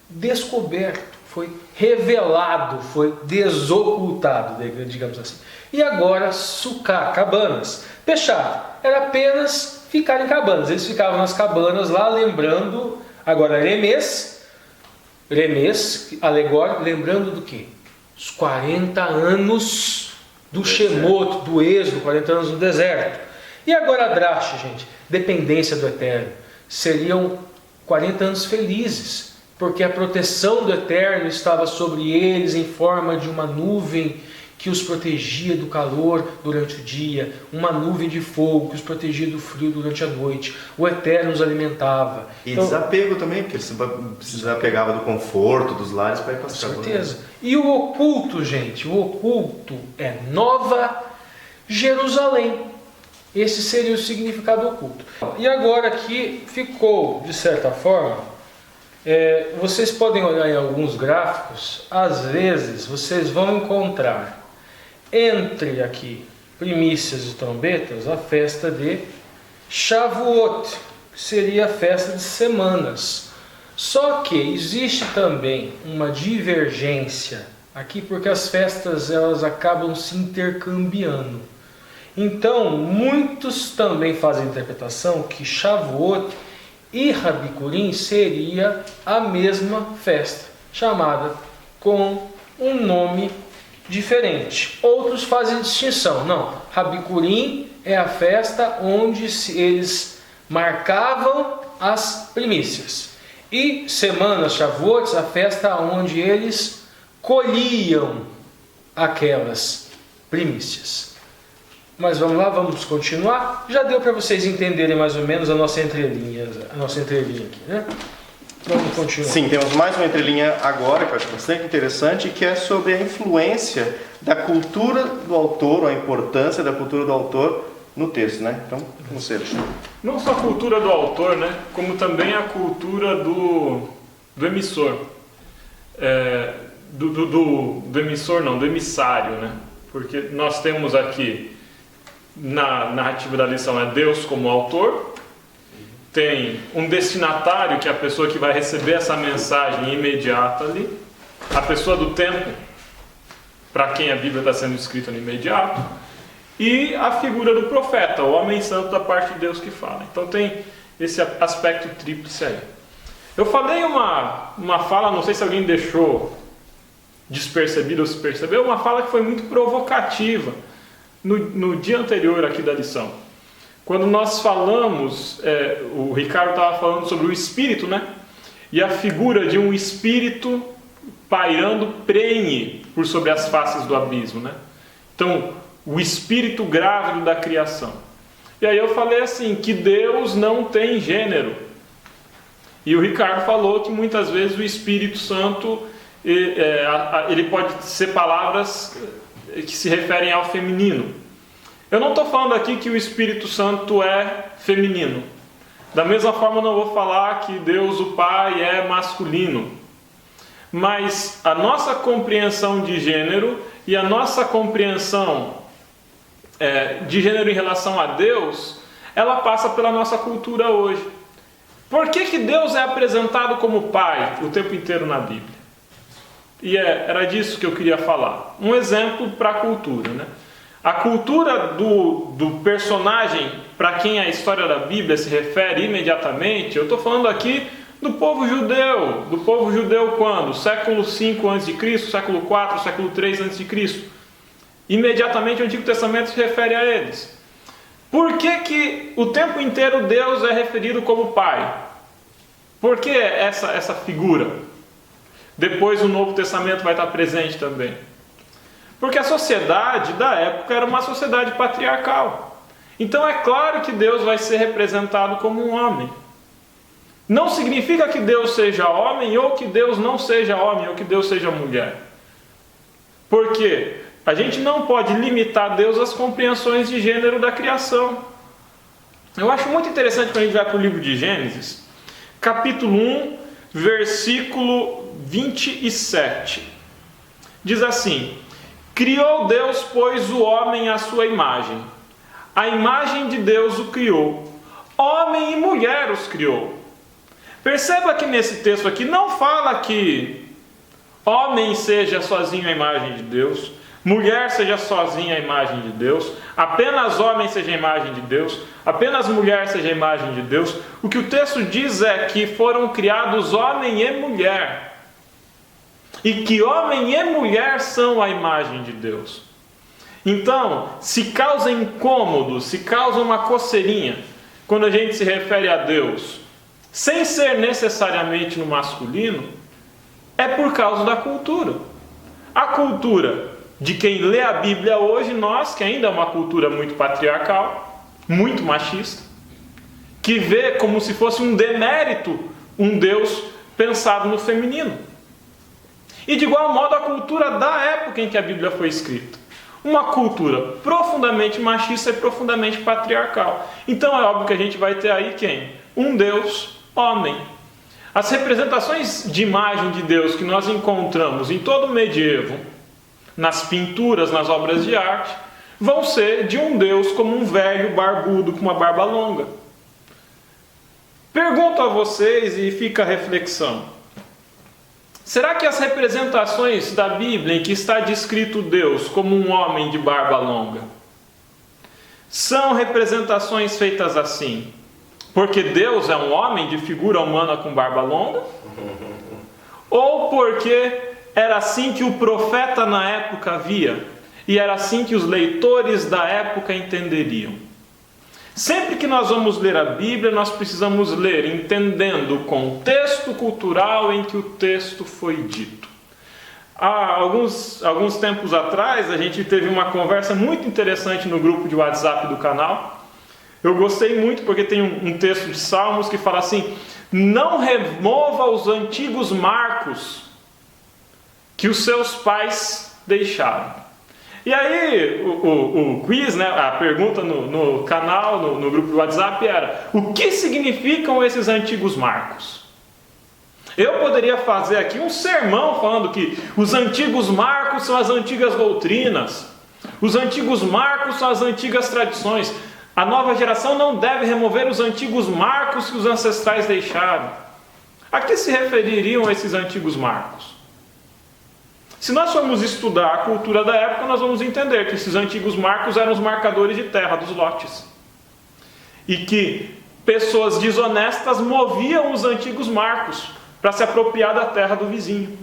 descoberto, foi revelado, foi desocultado, digamos assim. E agora, Sukkah, cabanas. Pechat, era apenas ficar em cabanas. Eles ficavam nas cabanas lá, lembrando. Agora, Remes, alegórico, lembrando do quê? Os 40 anos do Shemot, do Êxodo, 40 anos no deserto. E agora, Drash, gente, dependência do Eterno. Seriam 40 anos felizes, porque a proteção do Eterno estava sobre eles em forma de uma nuvem que os protegia do calor durante o dia, uma nuvem de fogo que os protegia do frio durante a noite. O Eterno os alimentava. E então, desapego também, porque se desapegava do conforto dos lares para ir para as cabanas. Com certeza. E o oculto, gente, o oculto é Nova Jerusalém. Esse seria o significado oculto. E agora aqui ficou, de certa forma, vocês podem olhar em alguns gráficos, às vezes vocês vão encontrar entre aqui primícias e trombetas a festa de Shavuot, que seria a festa de semanas. Só que existe também uma divergência aqui, porque as festas elas acabam se intercambiando. Então, muitos também fazem a interpretação que Shavuot e Rabikurim seria a mesma festa, chamada com um nome diferente. Outros fazem distinção. Não, Rabikurim é a festa onde eles marcavam as primícias. E Semanas, Shavuot, a festa onde eles colhiam aquelas primícias. Mas vamos lá, vamos continuar. Já deu para vocês entenderem mais ou menos a nossa entrelinha aqui, né? Vamos continuar. Sim, temos mais uma entrelinha agora, que eu acho bastante interessante, que é sobre a influência da cultura do autor, ou a importância da cultura do autor no texto, né? Então, como você acha? Não só a cultura do autor, né? Como também a cultura do emissor. Do emissor não, do emissário, né? porque nós temos aqui, na narrativa da lição, Deus como autor, tem um destinatário, que é a pessoa que vai receber essa mensagem imediata ali, a pessoa do tempo, para quem a Bíblia está sendo escrita no imediato, e a figura do profeta, o homem santo da parte de Deus que fala. Então tem esse aspecto tríplice aí. Eu falei uma fala, não sei se alguém deixou despercebido ou se percebeu, uma fala que foi muito provocativa no dia anterior aqui da lição. Quando nós falamos, o Ricardo estava falando sobre o espírito, né? E a figura de um espírito pairando prenhe por sobre as faces do abismo, né? Então, o espírito grávido da criação. E aí eu falei assim, que Deus não tem gênero. E o Ricardo falou que muitas vezes o Espírito Santo, ele pode ser palavras que se referem ao feminino. Eu não estou falando aqui que o Espírito Santo é feminino. Da mesma forma, eu não vou falar que Deus, o Pai, é masculino. Mas a nossa compreensão de gênero e a nossa compreensão de gênero em relação a Deus, ela passa pela nossa cultura hoje. Por que Deus é apresentado como Pai o tempo inteiro na Bíblia? E era disso que eu queria falar. Um exemplo para a cultura, né? A cultura do personagem para quem a história da Bíblia se refere imediatamente, eu estou falando aqui do povo judeu. Do povo judeu quando? Século V a.C., século IV, século III a.C. Imediatamente o Antigo Testamento se refere a eles. Por que o tempo inteiro Deus é referido como Pai? Por que essa figura? Depois o Novo Testamento vai estar presente também. Porque a sociedade da época era uma sociedade patriarcal. Então é claro que Deus vai ser representado como um homem. Não significa que Deus seja homem, ou que Deus não seja homem, ou que Deus seja mulher. Por quê? A gente não pode limitar Deus às compreensões de gênero da criação. Eu acho muito interessante quando a gente vai para o livro de Gênesis, capítulo 1, versículo 27. Diz assim: criou Deus, pois, o homem à sua imagem. A imagem de Deus o criou. Homem e mulher os criou. Perceba que nesse texto aqui não fala que homem seja sozinho a imagem de Deus, mulher seja sozinha a imagem de Deus, apenas homem seja a imagem de Deus, apenas mulher seja a imagem de Deus. O que o texto diz é que foram criados homem e mulher. E que homem e mulher são a imagem de Deus. Então, se causa incômodo, se causa uma coceirinha, quando a gente se refere a Deus, sem ser necessariamente no masculino, é por causa da cultura. A cultura de quem lê a Bíblia hoje, nós, que ainda é uma cultura muito patriarcal, muito machista, que vê como se fosse um demérito um Deus pensado no feminino. E de igual modo a cultura da época em que a Bíblia foi escrita. Uma cultura profundamente machista e profundamente patriarcal. Então é óbvio que a gente vai ter aí quem? Um Deus homem. As representações de imagem de Deus que nós encontramos em todo o medievo, nas pinturas, nas obras de arte, vão ser de um Deus como um velho barbudo com uma barba longa. Pergunto a vocês e fica a reflexão. Será que as representações da Bíblia em que está descrito Deus como um homem de barba longa são representações feitas assim porque Deus é um homem de figura humana com barba longa? Ou porque era assim que o profeta na época via e era assim que os leitores da época entenderiam? Sempre que nós vamos ler a Bíblia, nós precisamos ler entendendo o contexto cultural em que o texto foi dito. Há alguns tempos atrás, a gente teve uma conversa muito interessante no grupo de WhatsApp do canal. Eu gostei muito porque tem um texto de Salmos que fala assim: não remova os antigos marcos que os seus pais deixaram. E aí o quiz, né, a pergunta no canal, no grupo do WhatsApp era: o que significam esses antigos marcos? Eu poderia fazer aqui um sermão falando que os antigos marcos são as antigas doutrinas. Os antigos marcos são as antigas tradições. A nova geração não deve remover os antigos marcos que os ancestrais deixaram. A que se refeririam esses antigos marcos? Se nós formos estudar a cultura da época, nós vamos entender que esses antigos marcos eram os marcadores de terra dos lotes. E que pessoas desonestas moviam os antigos marcos para se apropriar da terra do vizinho.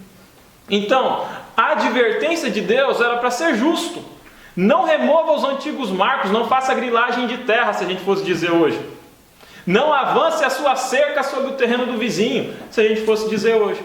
Então, a advertência de Deus era para ser justo. Não remova os antigos marcos, não faça grilagem de terra, se a gente fosse dizer hoje. Não avance a sua cerca sobre o terreno do vizinho, se a gente fosse dizer hoje.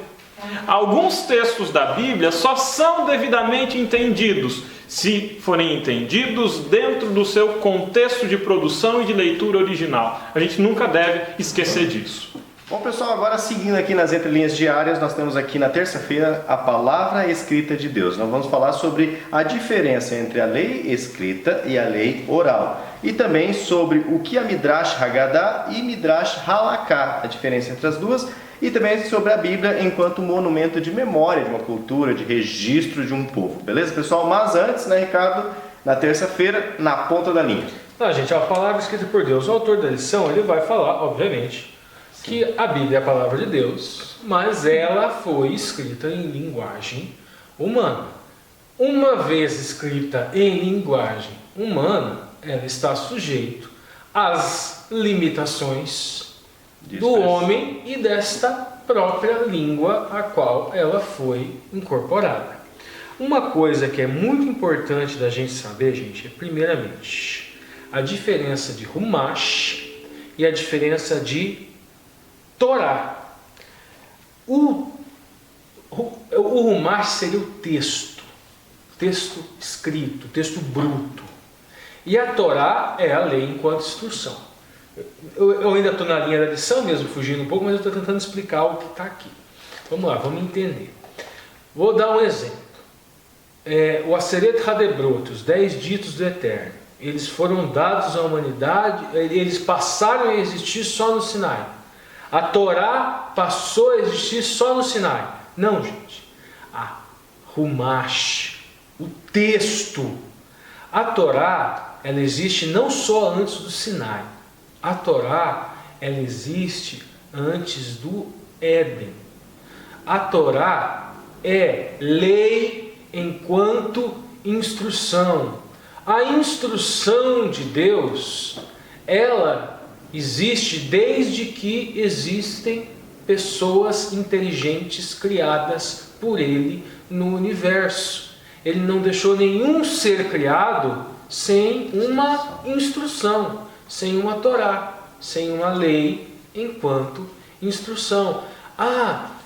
Alguns textos da Bíblia só são devidamente entendidos se forem entendidos dentro do seu contexto de produção e de leitura original. A gente nunca deve esquecer disso. Bom, pessoal, agora seguindo aqui nas entrelinhas diárias, nós temos aqui na terça-feira a palavra escrita de Deus. Nós vamos falar sobre a diferença entre a lei escrita e a lei oral. E também sobre o que é Midrash Haggadah e Midrash Halakha, a diferença entre as duas. E também sobre a Bíblia enquanto monumento de memória de uma cultura, de registro de um povo. Beleza, pessoal? Mas antes, né, Ricardo, na terça-feira, na ponta da linha. Gente, a palavra escrita por Deus. O autor da lição, ele vai falar, obviamente, que a Bíblia é a palavra de Deus, mas ela foi escrita em linguagem humana. Uma vez escrita em linguagem humana, ela está sujeita às limitações do homem e desta própria língua a qual ela foi incorporada. Uma coisa que é muito importante da gente saber, gente, é primeiramente a diferença de Humash e a diferença de Torá. O Humash seria o texto escrito, texto bruto. E a Torá é a lei enquanto instrução. Eu ainda estou na linha da lição mesmo, fugindo um pouco, mas eu estou tentando explicar o que está aqui. Vamos lá, vamos entender. Vou dar um exemplo. O Aseret Hadebrot, os 10 ditos do Eterno, eles foram dados à humanidade, eles passaram a existir só no Sinai. A Torá passou a existir só no Sinai. Não, gente. A Humash, o texto. A Torá, ela existe não só antes do Sinai. A Torá, ela existe antes do Éden. A Torá é lei enquanto instrução. A instrução de Deus, ela existe desde que existem pessoas inteligentes criadas por Ele no universo. Ele não deixou nenhum ser criado sem uma instrução, sem uma Torá, sem uma lei enquanto instrução.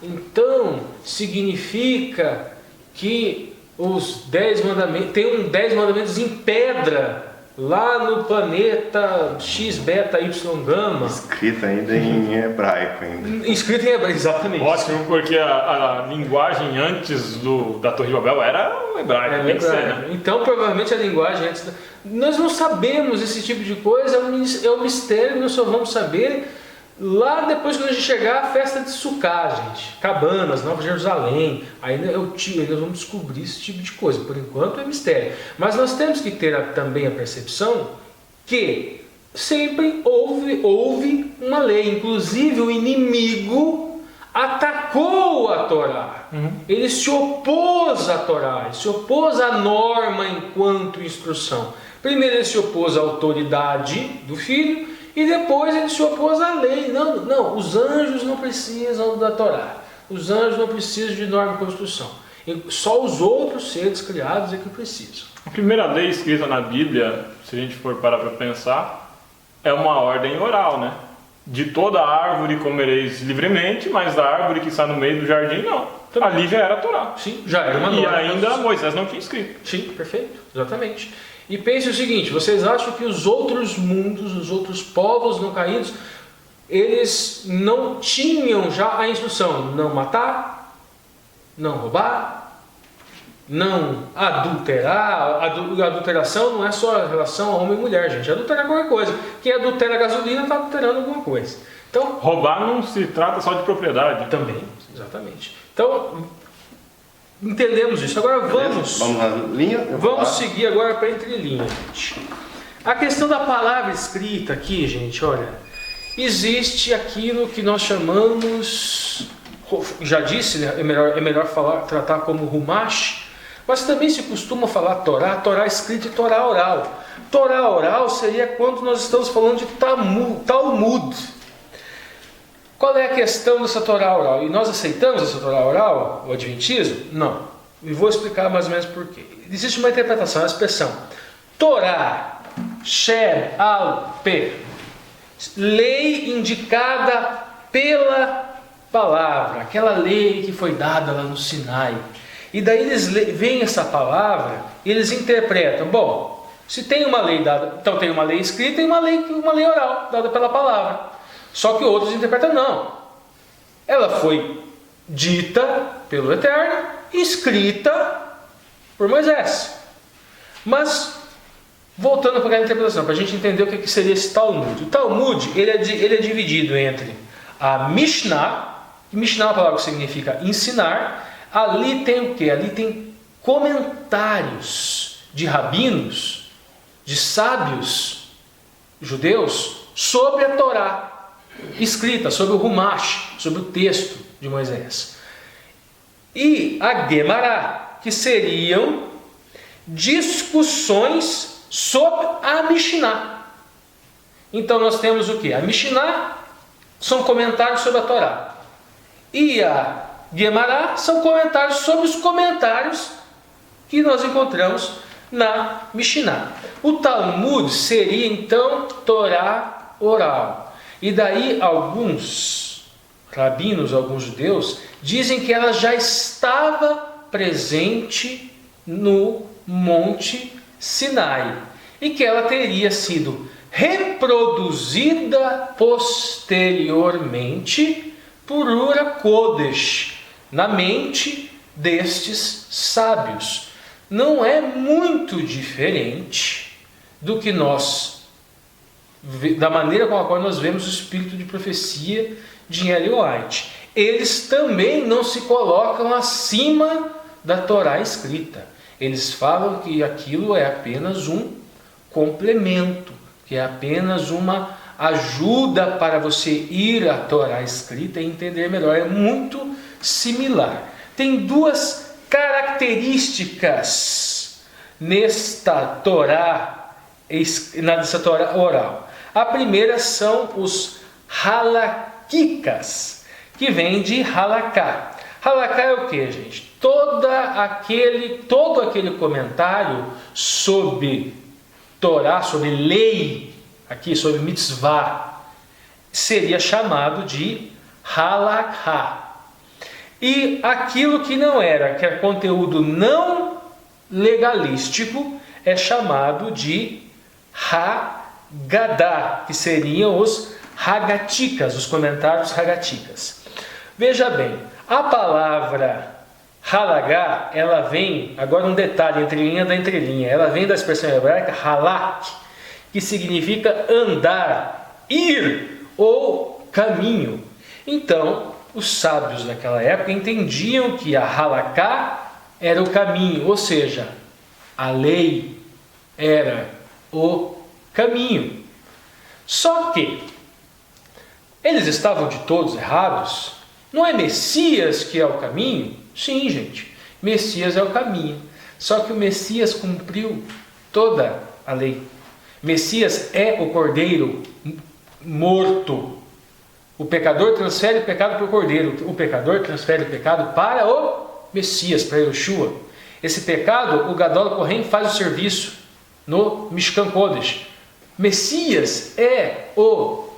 Então significa que os 10 mandamentos, tem 10 mandamentos em pedra lá no planeta X, beta, Y, gama. Escrito ainda em hebraico. Escrito em hebraico, exatamente. Ótimo, porque a linguagem antes da Torre de Babel era o hebraico. Tem que ser, né? Então, provavelmente a linguagem antes... Nós não sabemos esse tipo de coisa, é um mistério, nós só vamos saber lá depois quando a gente chegar à festa de Sukkah, gente. Cabanas, Nova Jerusalém, aí nós vamos descobrir esse tipo de coisa. Por enquanto é mistério. Mas nós temos que ter também a percepção que sempre houve uma lei. Inclusive o inimigo atacou a Torá. Ele se opôs à Torá, ele se opôs à norma enquanto instrução. Primeiro ele se opôs à autoridade do filho e depois ele se opôs à lei. Não, os anjos não precisam da Torá. Os anjos não precisam de norma e constituição. Só os outros seres criados é que precisam. A primeira lei escrita na Bíblia, se a gente for parar para pensar, é uma ordem oral, né? De toda árvore comereis livremente, mas da árvore que está no meio do jardim, não. Também. Ali já era a Torá. Sim, já era uma norma. E ainda Moisés não tinha escrito. Sim, perfeito, exatamente. E pense o seguinte, vocês acham que os outros mundos, os outros povos não caídos, eles não tinham já a instrução? Não matar, não roubar, não adulterar. Adulteração não é só relação a homem e mulher, gente. Adulterar qualquer coisa. Quem adultera gasolina está adulterando alguma coisa. Então, roubar não se trata só de propriedade. Também, exatamente. Então, entendemos isso. Agora Vamos na linha? Vamos seguir agora para a entrelinha, gente. A questão da palavra escrita aqui, gente, olha, existe aquilo que nós chamamos, já disse, né, é melhor tratar como Rumash, mas também se costuma falar Torá, Torá escrita e Torá oral. Torá oral seria quando nós estamos falando de Talmud. Qual é a questão dessa Torá oral? E nós aceitamos essa Torá oral, o Adventismo? Não. E vou explicar mais ou menos por quê. Existe uma interpretação, a expressão Torá, Shem, Al, Pe, lei indicada pela palavra, aquela lei que foi dada lá no Sinai. E daí eles veem essa palavra e eles interpretam, bom, se tem uma lei dada, então tem uma lei escrita e uma lei oral, dada pela palavra. Só que outros interpretam, não. Ela foi dita pelo Eterno, escrita por Moisés. Mas, voltando para a interpretação, para a gente entender o que seria esse Talmud. O Talmud, ele é dividido entre a Mishnah, Mishnah é uma palavra que significa ensinar. Ali tem o quê? Ali tem comentários de rabinos, de sábios judeus, sobre a Torá escrita, sobre o Rumash, sobre o texto de Moisés. E a Gemara, que seriam discussões sobre a Mishnah. Então nós temos o que? A Mishnah são comentários sobre a Torá. E a Gemara são comentários sobre os comentários que nós encontramos na Mishnah. O Talmud seria então Torá oral. E daí alguns rabinos, alguns judeus, dizem que ela já estava presente no Monte Sinai e que ela teria sido reproduzida posteriormente por Ura Kodesh, na mente destes sábios. Não é muito diferente do que da maneira com a qual nós vemos o espírito de profecia de Ellen White. Eles também não se colocam acima da Torá escrita. Eles falam que aquilo é apenas um complemento, que é apenas uma ajuda para você ir à Torá escrita e entender melhor. É muito similar. Tem duas características nesta Torá oral. A primeira são os halakhikas, que vem de halaká. Halaká é o que, gente? Todo aquele comentário sobre Torá, sobre lei, aqui sobre mitzvah, seria chamado de halaká. E aquilo que não era, que é conteúdo não legalístico, é chamado de Haggadah, que seriam os Hagatikas, os comentários Hagatikas. Veja bem, a palavra halagá, ela vem, agora um detalhe, entrelinha da entrelinha, ela vem da expressão hebraica halak, que significa andar, ir ou caminho. Então, os sábios daquela época entendiam que a halaká era o caminho, ou seja, a lei era o caminho. Só que eles estavam de todos errados. Não é Messias que é o caminho? Sim, gente, Messias é o caminho. Só que o Messias cumpriu toda a lei. Messias é o Cordeiro morto. O pecador transfere o pecado para o Cordeiro. O pecador transfere o pecado para o Messias, para Yeshua. Esse pecado, o Gadol Kohen faz o serviço no Mishkan Kodesh. Messias é o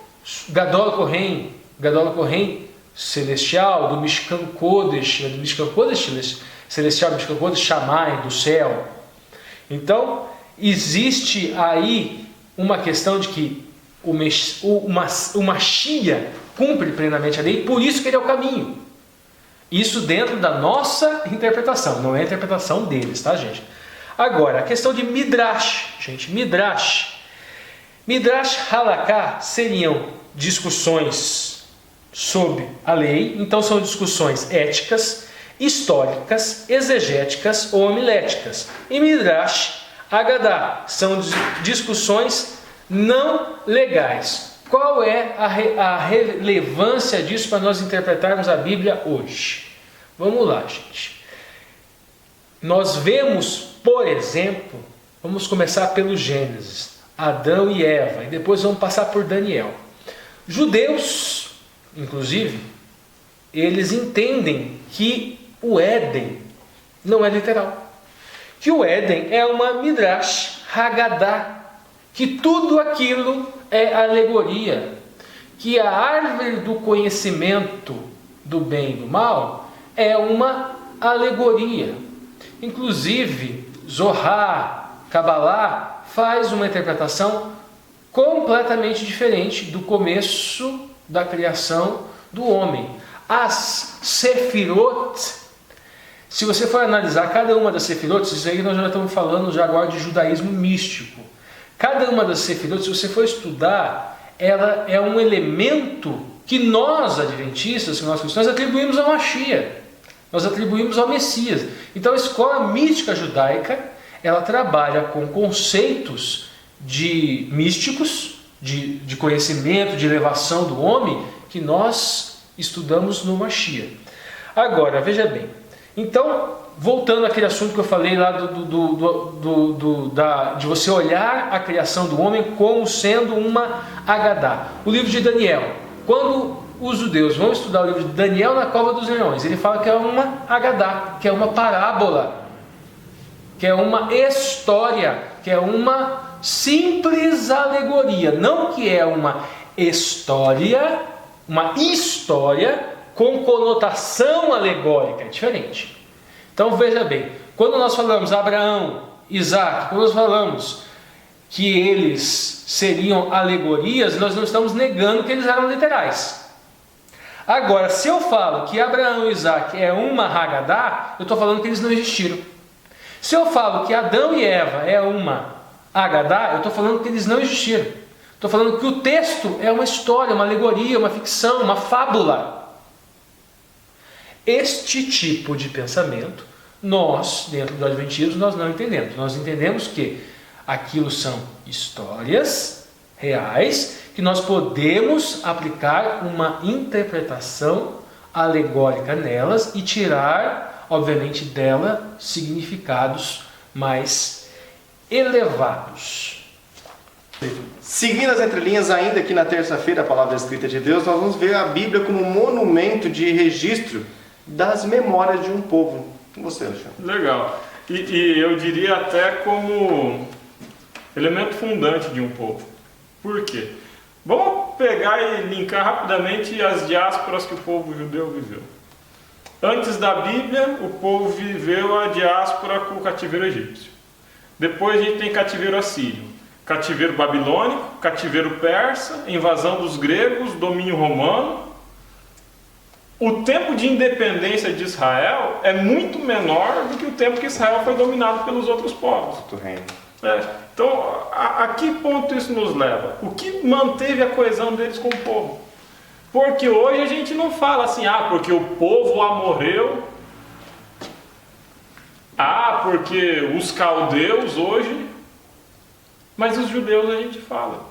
Gadol Kohen celestial, do Mishkan Kodesh, celestial, do Mishkan Kodesh Shammai, do céu. Então, existe aí uma questão de que o Mashiach cumpre plenamente a lei, por isso que ele é o caminho. Isso dentro da nossa interpretação, não é a interpretação deles, tá, gente? Agora, a questão de Midrash, gente, Midrash Halaká seriam discussões sobre a lei, então são discussões éticas. históricas, exegéticas ou homiléticas. E Midrash, Agadá, são discussões não legais. Qual é a relevância disso para nós interpretarmos a Bíblia hoje? Vamos lá, gente. Nós vemos, por exemplo, vamos começar pelo Gênesis, Adão e Eva, e depois vamos passar por Daniel. Judeus, inclusive, eles entendem que o Éden não é literal. Que o Éden é uma Midrash Haggadah, que tudo aquilo é alegoria, que a árvore do conhecimento do bem e do mal é uma alegoria. Inclusive, Zohar, Kabbalah, faz uma interpretação completamente diferente do começo da criação do homem. As Sefirot, se você for analisar cada uma das Sefirot, isso aí nós já estamos falando já agora de judaísmo místico. Cada uma das Sefirot, se você for estudar, ela é um elemento que nós, adventistas, que nós cristãos, atribuímos ao Mashiach. Nós atribuímos ao Messias. Então a escola mística judaica, ela trabalha com conceitos de místicos, de conhecimento, de elevação do homem, que nós estudamos no Mashiach. Agora, veja bem. Então, voltando àquele assunto que eu falei lá de você olhar a criação do homem como sendo uma Agadá. O livro de Daniel, quando os judeus vão estudar o livro de Daniel na cova dos leões, ele fala que é uma Agadá, que é uma parábola, que é uma história, que é uma simples alegoria, não que é uma história com conotação alegórica, é diferente. Então veja bem, quando nós falamos Abraão, Isaac, quando nós falamos que eles seriam alegorias, nós não estamos negando que eles eram literais. Agora, se eu falo que Abraão e Isaac é uma Haggadah, eu estou falando que eles não existiram. Se eu falo que Adão e Eva é uma Haggadah, eu estou falando que eles não existiram. Estou falando que o texto é uma história, uma alegoria, uma ficção, uma fábula. Este tipo de pensamento, nós, dentro do Adventismo, nós não entendemos. Nós entendemos que aquilo são histórias reais, que nós podemos aplicar uma interpretação alegórica nelas e tirar, obviamente, dela significados mais elevados. Seguindo as entrelinhas, ainda aqui na terça-feira, a palavra escrita de Deus, nós vamos ver a Bíblia como um monumento de registro das memórias de um povo. Com você, Alexandre. Legal. E eu diria até como elemento fundante de um povo. Por quê? Vamos pegar e linkar rapidamente as diásporas que o povo judeu viveu. Antes da Bíblia, o povo viveu a diáspora com o cativeiro egípcio. Depois a gente tem cativeiro assírio, cativeiro babilônico, cativeiro persa, invasão dos gregos, domínio romano. O tempo de independência de Israel é muito menor do que o tempo que Israel foi dominado pelos outros povos. Então, a que ponto isso nos leva? O que manteve a coesão deles com o povo? Porque hoje a gente não fala assim, porque o povo morreu, porque os caldeus hoje, mas os judeus a gente fala.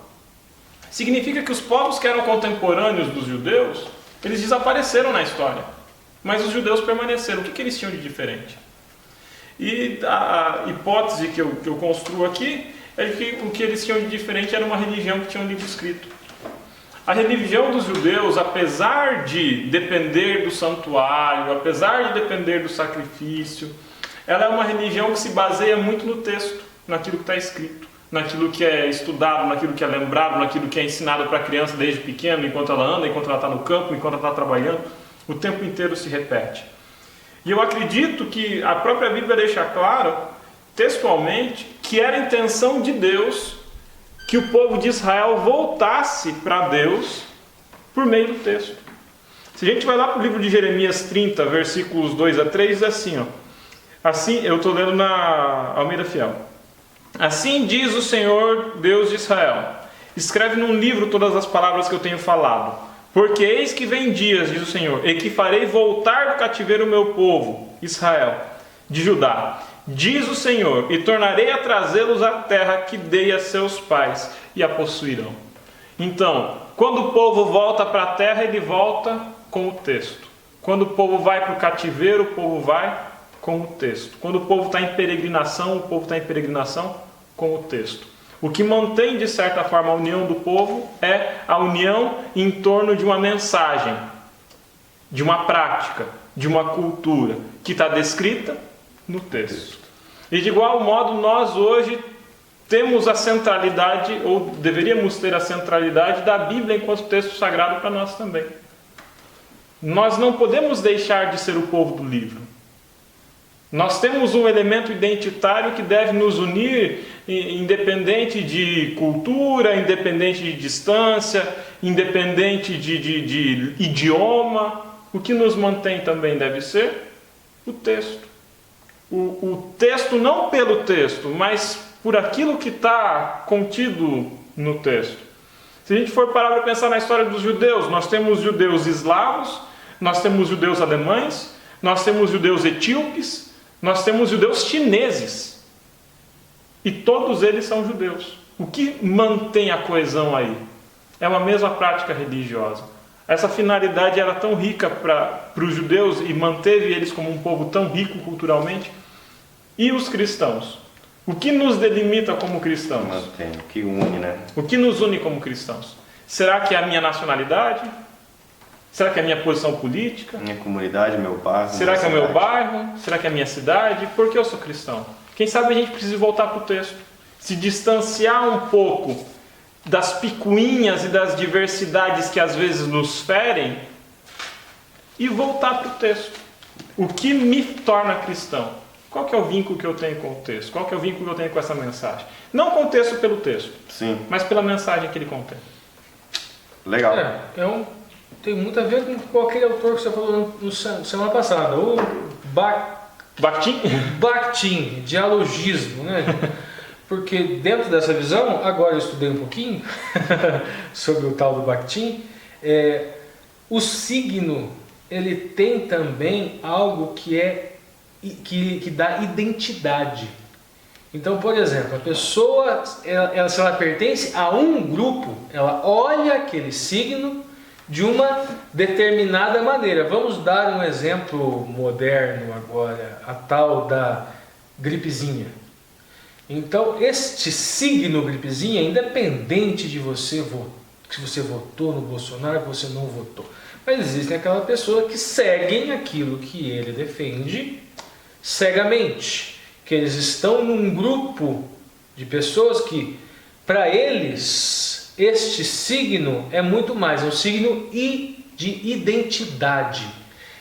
Significa que os povos que eram contemporâneos dos judeus, eles desapareceram na história, mas os judeus permaneceram. O que eles tinham de diferente? E a hipótese que eu construo aqui é que o que eles tinham de diferente era uma religião que tinha um livro escrito. A religião dos judeus, apesar de depender do santuário, apesar de depender do sacrifício, ela é uma religião que se baseia muito no texto, naquilo que está escrito, naquilo que é estudado, naquilo que é lembrado, naquilo que é ensinado para a criança desde pequena, enquanto ela anda, enquanto ela está no campo, enquanto ela está trabalhando, o tempo inteiro se repete. E eu acredito que a própria Bíblia deixa claro, textualmente, que era a intenção de Deus que o povo de Israel voltasse para Deus por meio do texto. Se a gente vai lá para o livro de Jeremias 30, versículos 2 a 3, diz assim, assim, eu estou lendo na Almeida Fiel. Assim diz o Senhor, Deus de Israel: escreve num livro todas as palavras que eu tenho falado. Porque eis que vem dias, diz o Senhor, e que farei voltar do cativeiro o meu povo, Israel, de Judá. Diz o Senhor, e tornarei a trazê-los à terra que dei a seus pais, e a possuirão. Então, quando o povo volta para a terra, ele volta com o texto. Quando o povo vai para o cativeiro, o povo vai com o texto. Quando o povo está em peregrinação, o povo está em peregrinação com o texto. O que mantém, de certa forma, a união do povo é a união em torno de uma mensagem, de uma prática, de uma cultura, que está descrita no texto. E de igual modo, nós hoje temos a centralidade, ou deveríamos ter a centralidade da Bíblia enquanto texto sagrado para nós também. Nós não podemos deixar de ser o povo do livro. Nós temos um elemento identitário que deve nos unir, independente de cultura, independente de distância, independente de idioma. O que nos mantém também deve ser o texto. O texto não pelo texto, mas por aquilo que está contido no texto. Se a gente for parar para pensar na história dos judeus, nós temos judeus eslavos, nós temos judeus alemães, nós temos judeus etíopes, nós temos judeus chineses. E todos eles são judeus. O que mantém a coesão aí? É uma mesma prática religiosa. Essa finalidade era tão rica para os judeus e manteve eles como um povo tão rico culturalmente. E os cristãos? O que nos delimita como cristãos? Mantém, o que une, né? O que nos une como cristãos? Será que é a minha nacionalidade? Será que é a minha posição política? Minha comunidade, meu bairro. Será que é o meu bairro? Será que é a minha cidade? Por que eu sou cristão? Quem sabe a gente precisa voltar para o texto. Se distanciar um pouco das picuinhas e das diversidades que às vezes nos ferem e voltar para o texto. O que me torna cristão? Qual que é o vínculo que eu tenho com o texto? Qual que é o vínculo que eu tenho com essa mensagem? Não com o texto pelo texto, sim, mas pela mensagem que ele contém. Legal. Tem muito a ver com aquele autor que você falou semana passada, o Bakhtin, dialogismo, né? Porque dentro dessa visão, agora eu estudei um pouquinho sobre o tal do Bakhtin, o signo ele tem também algo que dá identidade. Então, por exemplo, a pessoa, se ela pertence a um grupo, ela olha aquele signo de uma determinada maneira. Vamos dar um exemplo moderno agora, a tal da gripezinha. Então, este signo gripezinha, independente de você se você votou no Bolsonaro, se você não votou, mas existem aquelas pessoas que seguem aquilo que ele defende cegamente, que eles estão num grupo de pessoas que, para eles, este signo é muito mais, é um signo de identidade.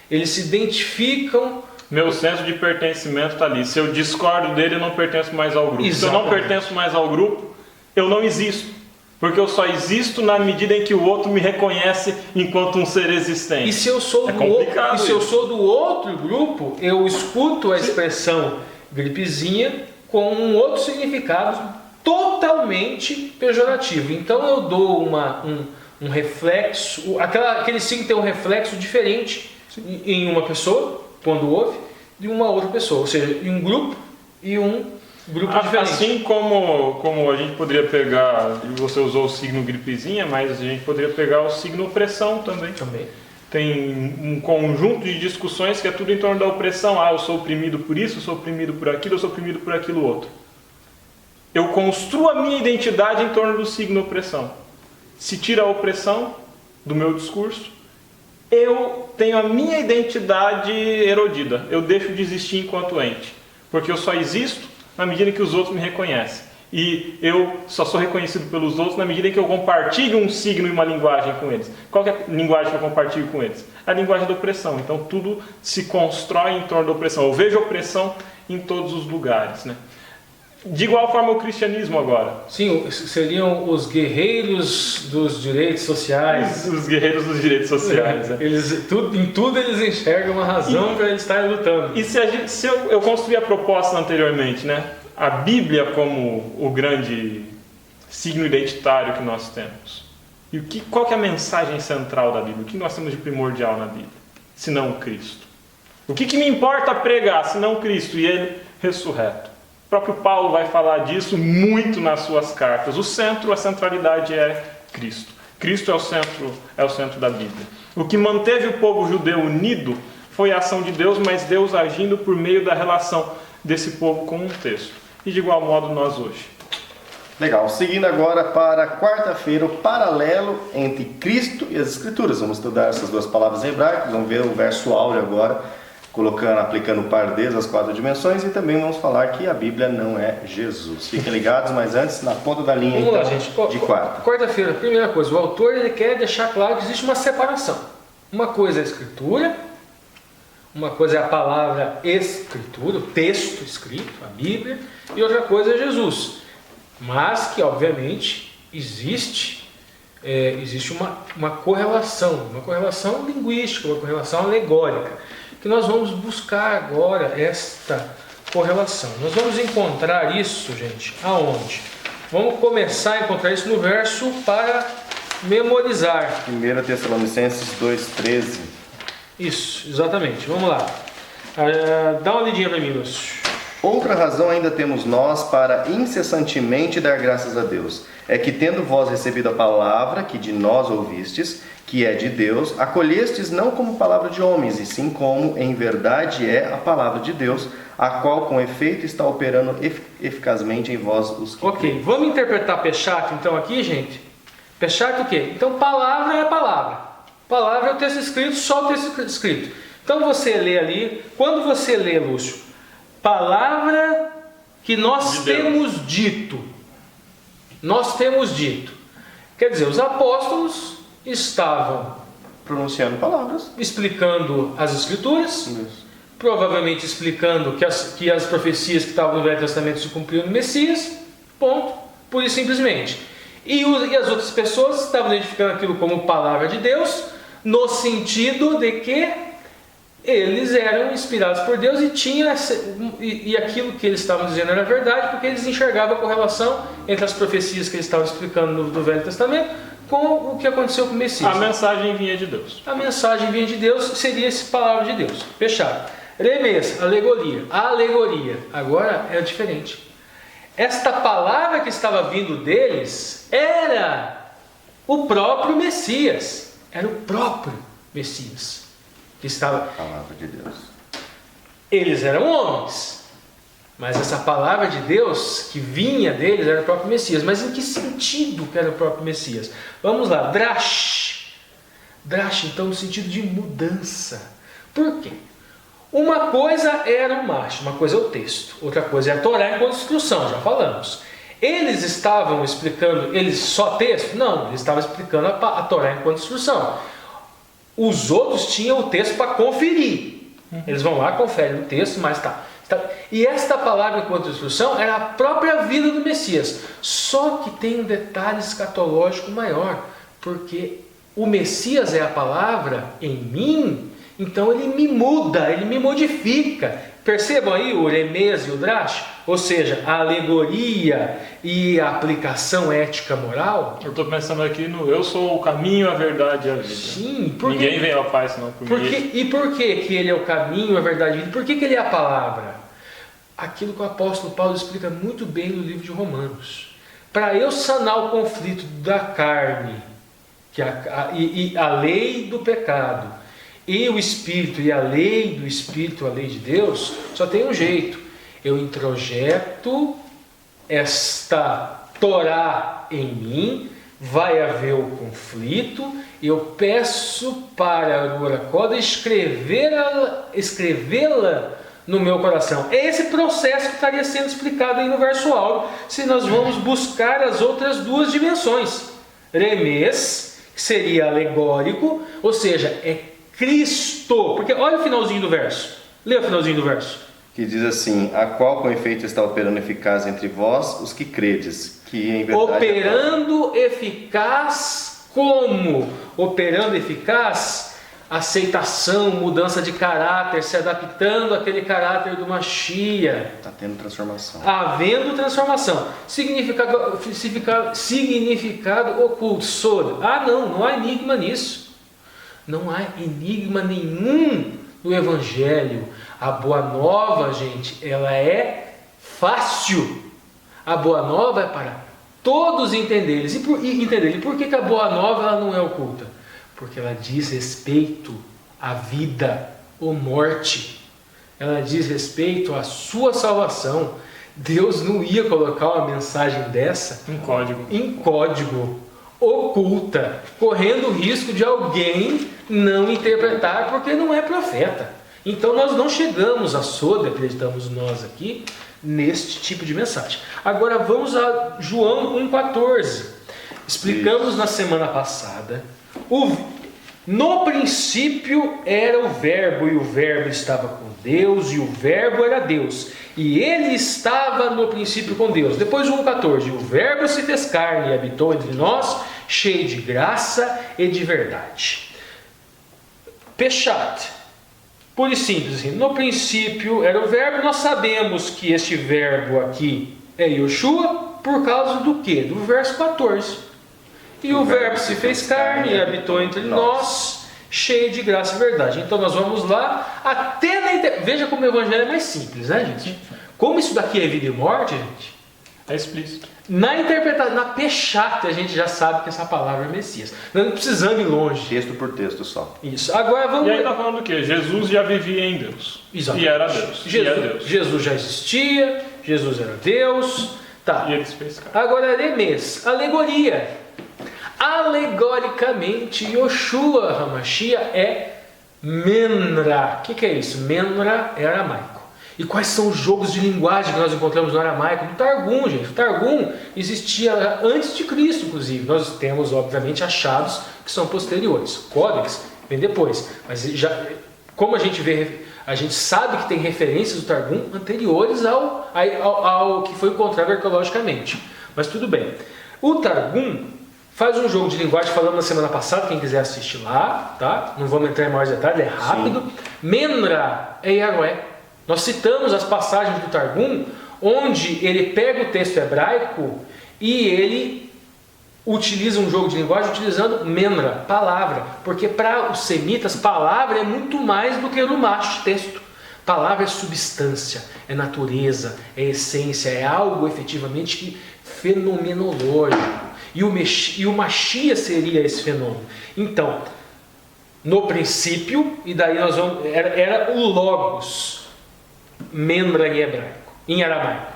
Eles se identificam. Meu senso de pertencimento está ali. Se eu discordo dele, eu não pertenço mais ao grupo. Exatamente. Se eu não pertenço mais ao grupo, eu não existo. Porque eu só existo na medida em que o outro me reconhece enquanto um ser existente. E se eu sou do outro grupo, eu escuto a expressão gripezinha com um outro significado totalmente pejorativo. Então eu dou um reflexo, aquele signo tem um reflexo diferente em uma pessoa, quando ouve, de uma outra pessoa. Ou seja, em um grupo e um grupo diferente. Assim como a gente poderia pegar, você usou o signo gripezinha, mas a gente poderia pegar o signo opressão também. Tem um conjunto de discussões que é tudo em torno da opressão. Eu sou oprimido por isso, eu sou oprimido por aquilo, eu sou oprimido por aquilo outro. Eu construo a minha identidade em torno do signo opressão. Se tira a opressão do meu discurso, eu tenho a minha identidade erodida. Eu deixo de existir enquanto ente. Porque eu só existo na medida em que os outros me reconhecem. E eu só sou reconhecido pelos outros na medida em que eu compartilho um signo e uma linguagem com eles. Qual que é a linguagem que eu compartilho com eles? A linguagem da opressão. Então tudo se constrói em torno da opressão. Eu vejo opressão em todos os lugares, né? De igual forma o cristianismo agora. Sim, seriam os guerreiros dos direitos sociais. Os guerreiros dos direitos sociais. Em tudo eles enxergam uma razão para eles estarem lutando. E se eu construí a proposta anteriormente, né? A Bíblia como o grande signo identitário que nós temos. E qual que é a mensagem central da Bíblia? O que nós temos de primordial na Bíblia? Se não Cristo. O que me importa pregar, se não Cristo e Ele ressurreto? O próprio Paulo vai falar disso muito nas suas cartas. A centralidade é Cristo. Cristo é o centro da Bíblia. O que manteve o povo judeu unido foi a ação de Deus, mas Deus agindo por meio da relação desse povo com um texto. E de igual modo nós hoje. Legal. Seguindo agora para quarta-feira, o paralelo entre Cristo e as Escrituras. Vamos estudar essas duas palavras em hebraico, vamos ver o verso áureo agora, aplicando o pardês às 4 dimensões, e também vamos falar que a Bíblia não é Jesus. Fiquem ligados, mas antes, na ponta da linha, vamos então, lá, gente. de quarta. Quarta-feira, primeira coisa, o autor ele quer deixar claro que existe uma separação. Uma coisa é a Escritura, uma coisa é a palavra Escritura, o texto escrito, a Bíblia, e outra coisa é Jesus. Mas que, obviamente, existe uma correlação linguística, uma correlação alegórica, que nós vamos buscar agora esta correlação. Nós vamos encontrar isso, gente, aonde? Vamos começar a encontrar isso no verso para memorizar. 1 Tessalonicenses 2,13. Isso, exatamente. Vamos lá. Dá uma lidinha para mim, Lúcio. Outra razão ainda temos nós para incessantemente dar graças a Deus, é que tendo vós recebido a palavra que de nós ouvistes, que é de Deus, acolhestes não como palavra de homens, e sim como em verdade é a palavra de Deus, a qual com efeito está operando eficazmente em vós os que Ok, creem. vamos interpretar Peshat então aqui, gente? Peshat o quê? Então palavra é a palavra. Palavra é o texto escrito, só o texto escrito. Então você lê ali, quando você lê, Lúcio, palavra que nós temos dito. Nós temos dito. Quer dizer, os apóstolos estavam Pronunciando palavras. explicando as Escrituras, Isso. provavelmente explicando que as profecias que estavam no Velho Testamento se cumpriam no Messias, ponto, pura e simplesmente. E as outras pessoas estavam identificando aquilo como palavra de Deus, no sentido de que eles eram inspirados por Deus e aquilo que eles estavam dizendo era verdade, porque eles enxergavam a correlação entre as profecias que eles estavam explicando do Velho Testamento com o que aconteceu com o Messias. A mensagem vinha de Deus. A mensagem vinha de Deus, seria essa palavra de Deus. Fechado. Remes, alegoria. A alegoria agora é diferente. Esta palavra que estava vindo deles era o próprio Messias. Era o próprio Messias. Que estava... Palavra de Deus. Eles eram homens, mas essa palavra de Deus que vinha deles era o próprio Messias. Mas em que sentido que era o próprio Messias? Vamos lá, drash. Drash, então, no sentido de mudança. Por quê? Uma coisa era o macho, uma coisa é o texto, outra coisa é a Torá enquanto instrução, já falamos. Eles estavam explicando, só texto? Não, eles estavam explicando a Torá enquanto instrução. Os outros tinham o texto para conferir. Eles vão lá, conferem o texto, mas tá. E esta palavra enquanto instrução era a própria vida do Messias. Só que tem um detalhe escatológico maior. Porque o Messias é a palavra em mim, então ele me muda, ele me modifica. Percebam aí o Remes e o Drash? Ou seja, a alegoria e a aplicação ética moral. Eu estou pensando aqui no eu sou o caminho, a verdade e a vida. Sim, Ninguém vem ao Pai senão por mim. E por que ele é o caminho, a verdade e a vida? Por que ele é a palavra? Aquilo que o apóstolo Paulo explica muito bem no livro de Romanos. Para eu sanar o conflito da carne e a lei do pecado, e o Espírito e a lei do Espírito, a lei de Deus, só tem um jeito. Eu introjeto esta Torá em mim, vai haver o conflito, eu peço para o Oracoda escrevê-la no meu coração. É esse processo que estaria sendo explicado aí no verso áureo, se nós vamos buscar as outras duas dimensões. Remes, que seria alegórico, ou seja, é Cristo, porque olha o finalzinho do verso, lê o finalzinho do verso. Que diz assim, a qual com efeito está operando eficaz entre vós, os que credes, que em verdade... Operando eficaz como? Operando eficaz aceitação, mudança de caráter, se adaptando àquele caráter do Mashiach. Está tendo transformação. Havendo transformação. Significado oculto. Sod. Não há enigma nisso. Não há enigma nenhum no Evangelho. A boa nova, gente, ela é fácil. A boa nova é para todos entenderem. E por que a boa nova ela não é oculta? Porque ela diz respeito à vida ou morte. Ela diz respeito à sua salvação. Deus não ia colocar uma mensagem dessa em código, oculta, correndo o risco de alguém não interpretar porque não é profeta. Então nós não chegamos a Sod, acreditamos nós aqui, neste tipo de mensagem. Agora vamos a João 1,14. Explicamos na semana passada. No princípio era o Verbo, e o Verbo estava com Deus, e o Verbo era Deus, e ele estava no princípio com Deus. Depois o 1,14. O Verbo se fez carne e habitou entre nós, cheio de graça e de verdade. Peshat. Puro e simples, assim, no princípio era o Verbo. Nós sabemos que este Verbo aqui é Yoshua, por causa do quê? Do verso 14. E o Verbo se fez carne e habitou entre nós, cheio de graça e verdade. Então nós vamos lá, veja como o Evangelho é mais simples, né, gente? Como isso daqui é vida e morte, gente, é explícito. Na interpretação, na Peshat, a gente já sabe que essa palavra é Messias. Nós não precisamos ir longe. Texto por texto só. Isso. Agora vamos. E aí está falando do quê? Jesus já vivia em Deus. Exatamente. E era Deus. Jesus já existia, Jesus era Deus. Tá. E ele se fez carne. Agora, Remes, alegoria. Alegoricamente, Yoshua HaMashiach é Menra. O que é isso? Menra é aramaico. E quais são os jogos de linguagem que nós encontramos no aramaico? No Targum, gente. O Targum existia antes de Cristo, inclusive. Nós temos, obviamente, achados que são posteriores. Códex vem depois. Mas já, como a gente sabe que tem referências do Targum anteriores ao que foi encontrado arqueologicamente. Mas tudo bem. O Targum faz um jogo de linguagem, falamos na semana passada, quem quiser assistir lá, tá? Não vamos entrar em maiores detalhes, é rápido. Sim. Menra é Yahué. Nós citamos as passagens do Targum, onde ele pega o texto hebraico e ele utiliza um jogo de linguagem utilizando Menra, palavra. Porque para os semitas, palavra é muito mais do que rumash, texto. Palavra é substância, é natureza, é essência, é algo efetivamente fenomenológico. E o Mashiach seria esse fenômeno. Então, no princípio, e daí nós vamos. Era o Logos, Menra em hebraico, em aramaico.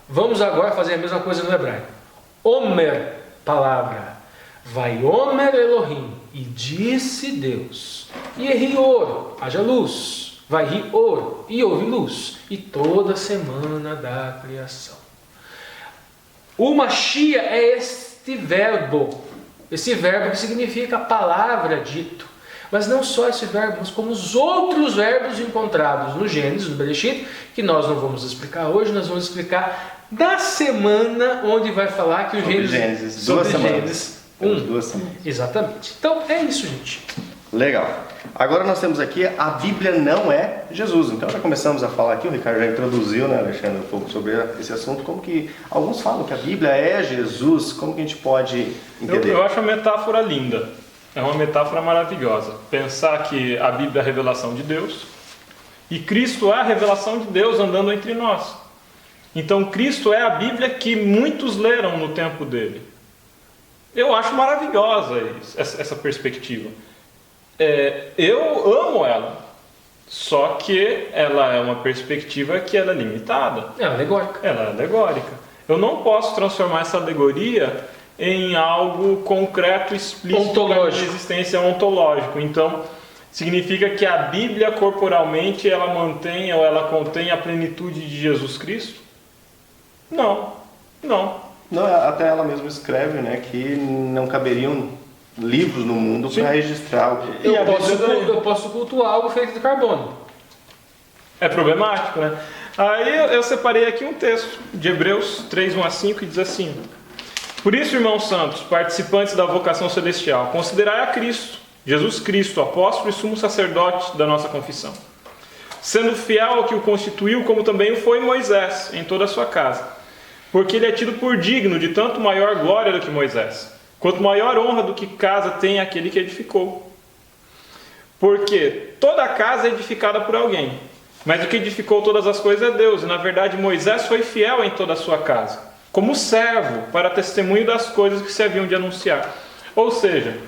Vamos agora fazer a mesma coisa no hebraico. Omer, palavra. Vai Omer Elohim, e disse Deus. E Yehi Or, haja luz. Vai Ri Or, e houve luz. E toda semana da criação. O Mashiach é este verbo que significa palavra dito. Mas não só esse verbo, mas como os outros verbos encontrados no Gênesis, no Bereshit, que nós não vamos explicar hoje, nós vamos explicar na semana onde vai falar que o Gênesis... Duas semanas. Exatamente. Então é isso, gente. Legal. Agora nós temos aqui, a Bíblia não é Jesus. Então já começamos a falar aqui, o Ricardo já introduziu, né, Alexandre, um pouco sobre esse assunto, como que alguns falam que a Bíblia é Jesus, como que a gente pode entender? Eu acho a metáfora linda, é uma metáfora maravilhosa. Pensar que a Bíblia é a revelação de Deus e Cristo é a revelação de Deus andando entre nós. Então Cristo é a Bíblia que muitos leram no tempo dele. Eu acho maravilhosa essa perspectiva. Eu amo ela, só que ela é uma perspectiva que ela é limitada. É alegórica. Ela é alegórica. Eu não posso transformar essa alegoria em algo concreto, explícito da existência ontológico. Então, significa que a Bíblia corporalmente ela mantém ou ela contém a plenitude de Jesus Cristo? Não. Até ela mesma escreve, né, que não caberiam livros no mundo para registrar. Eu posso cultuar algo feito de carbono. É problemático, né? Aí eu separei aqui um texto de Hebreus 3, 1-5, que diz assim: Por isso, irmãos santos, participantes da vocação celestial, considerai a Cristo, Jesus Cristo, apóstolo e sumo sacerdote da nossa confissão, sendo fiel ao que o constituiu, como também o foi Moisés, em toda a sua casa. Porque ele é tido por digno de tanto maior glória do que Moisés, quanto maior honra do que casa tem aquele que edificou. Porque toda a casa é edificada por alguém, mas o que edificou todas as coisas é Deus. E na verdade Moisés foi fiel em toda a sua casa, como servo, para testemunho das coisas que se haviam de anunciar. Ou seja,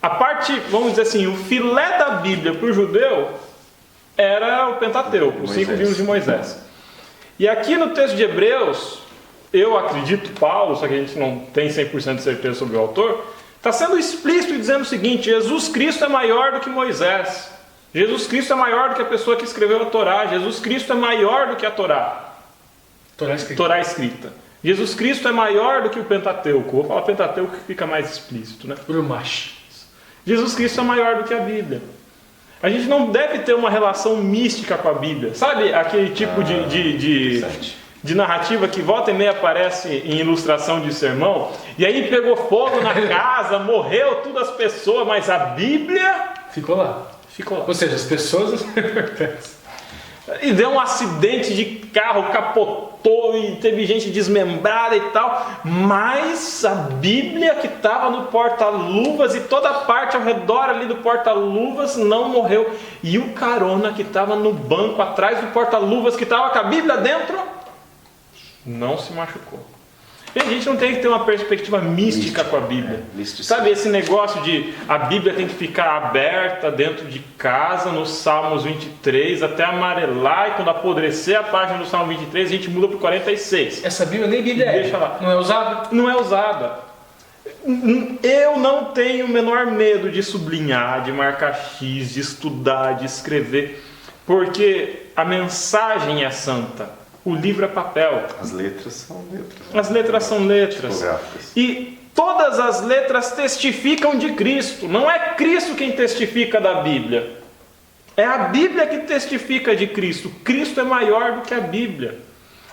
a parte, vamos dizer assim, o filé da Bíblia para o judeu era o Pentateuco, os 5 livros de Moisés. E aqui no texto de Hebreus, eu acredito Paulo, só que a gente não tem 100% de certeza sobre o autor, está sendo explícito e dizendo o seguinte: Jesus Cristo é maior do que Moisés. Jesus Cristo é maior do que a pessoa que escreveu a Torá. Jesus Cristo é maior do que a Torá. Torá escrita. Jesus Cristo é maior do que o Pentateuco. Vou falar Pentateuco que fica mais explícito, né? Urumash. Jesus Cristo é maior do que a Bíblia. A gente não deve ter uma relação mística com a Bíblia. Sabe aquele tipo de narrativa que volta e meia aparece em ilustração de sermão? E aí pegou fogo na casa, morreu todas as pessoas, mas a Bíblia ficou lá. Ficou lá. Ou seja, as pessoas não são importantes. E deu um acidente de carro, capotou e teve gente desmembrada e tal, mas a Bíblia que estava no porta-luvas e toda a parte ao redor ali do porta-luvas não morreu. E o carona que estava no banco atrás do porta-luvas, que estava com a Bíblia dentro, não se machucou. E a gente não tem que ter uma perspectiva mística com a Bíblia. Sabe, esse negócio de a Bíblia tem que ficar aberta dentro de casa, nos Salmos 23, até amarelar, e quando apodrecer a página do Salmo 23, a gente muda para o 46. Essa Bíblia nem Bíblia é. Deixa lá. Não é usada? Não é usada. Eu não tenho o menor medo de sublinhar, de marcar X, de estudar, de escrever, porque a mensagem é santa. O livro é papel. As letras são letras. As letras são letras. E todas as letras testificam de Cristo. Não é Cristo quem testifica da Bíblia. É a Bíblia que testifica de Cristo. Cristo é maior do que a Bíblia.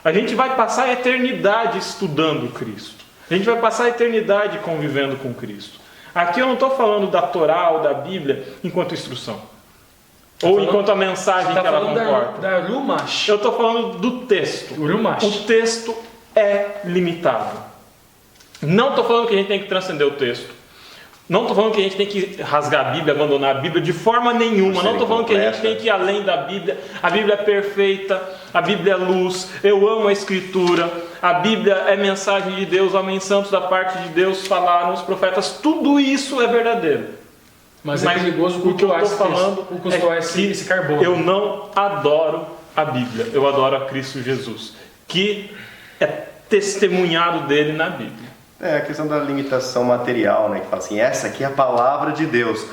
A gente vai passar a eternidade estudando Cristo. A gente vai passar a eternidade convivendo com Cristo. Aqui eu não estou falando da Torá ou da Bíblia enquanto instrução. Ou enquanto a mensagem que ela comporta. Da Urumash. Eu estou falando do texto. Urumash. O texto é limitado. Não estou falando que a gente tem que transcender o texto. Não estou falando que a gente tem que rasgar a Bíblia, abandonar a Bíblia de forma nenhuma. Não estou falando que a gente tem que ir além da Bíblia. A Bíblia é perfeita. A Bíblia é luz. Eu amo a Escritura. A Bíblia é mensagem de Deus. Homens santos da parte de Deus falaram, os profetas. Tudo isso é verdadeiro. Mas é perigoso o que eu estou falando é esse carbono. Eu não adoro a Bíblia, eu adoro a Cristo Jesus, que é testemunhado dele na Bíblia. É a questão da limitação material, né? Que fala assim, essa aqui é a palavra de Deus.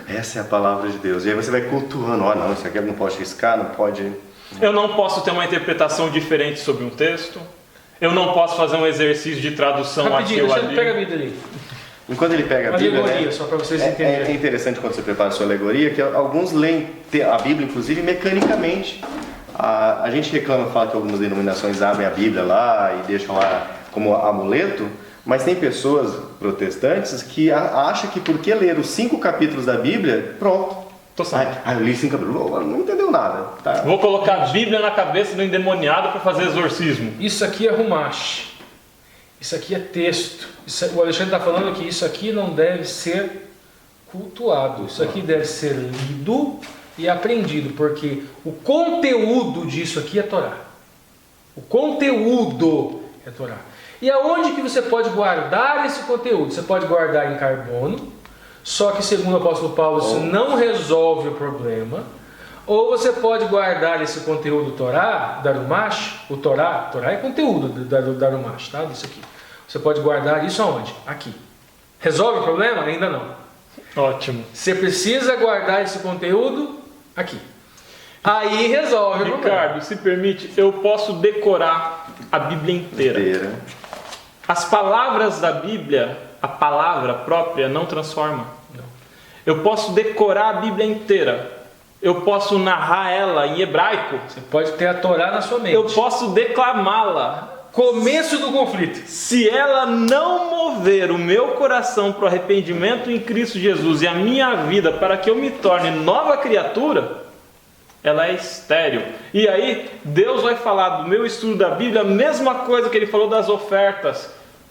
Essa é a palavra de Deus. E aí você vai cultuando, não, isso aqui não pode riscar, não pode... Eu não posso ter uma interpretação diferente sobre um texto. Eu não posso fazer um exercício de tradução rapidinho, aqui ou ali. Pega a Bíblia ali. Enquanto ele pega a Bíblia, alegoria, né, só para vocês entenderem. É interessante quando você prepara a sua alegoria, que alguns leem a Bíblia, inclusive, mecanicamente. A gente reclama, fala que algumas denominações abrem a Bíblia lá e deixam lá como amuleto, mas tem pessoas protestantes que acham que porque ler os 5 capítulos da Bíblia, pronto. Eu li 5 capítulos, não entendeu nada. Tá? Vou colocar a Bíblia na cabeça do endemoniado para fazer exorcismo. Isso aqui é Rumash. Isso aqui é texto. O Alexandre está falando que isso aqui não deve ser cultuado. Isso aqui deve ser lido e aprendido, porque o conteúdo disso aqui é Torá. O conteúdo é Torá. E aonde que você pode guardar esse conteúdo? Você pode guardar em carbono, só que segundo o apóstolo Paulo isso não resolve o problema. Ou você pode guardar esse conteúdo Torá, Darumash, o Torá é conteúdo do Darumash, tá? Isso aqui. Você pode guardar isso aonde? Aqui. Resolve o problema? Ainda não. Ótimo. Você precisa guardar esse conteúdo aqui. Aí resolve o problema. Ricardo, se permite, eu posso decorar a Bíblia inteira. As palavras da Bíblia, a palavra própria não transforma. Não. Eu posso decorar a Bíblia inteira. Eu posso narrar ela em hebraico. Você pode ter a Torá na sua mente. Eu posso declamá-la Começo do conflito. Se ela não mover o meu coração para o arrependimento em Cristo Jesus e a minha vida para que eu me torne nova criatura, ela é estéril. E aí Deus vai falar do meu estudo da Bíblia a mesma coisa que Ele falou das ofertas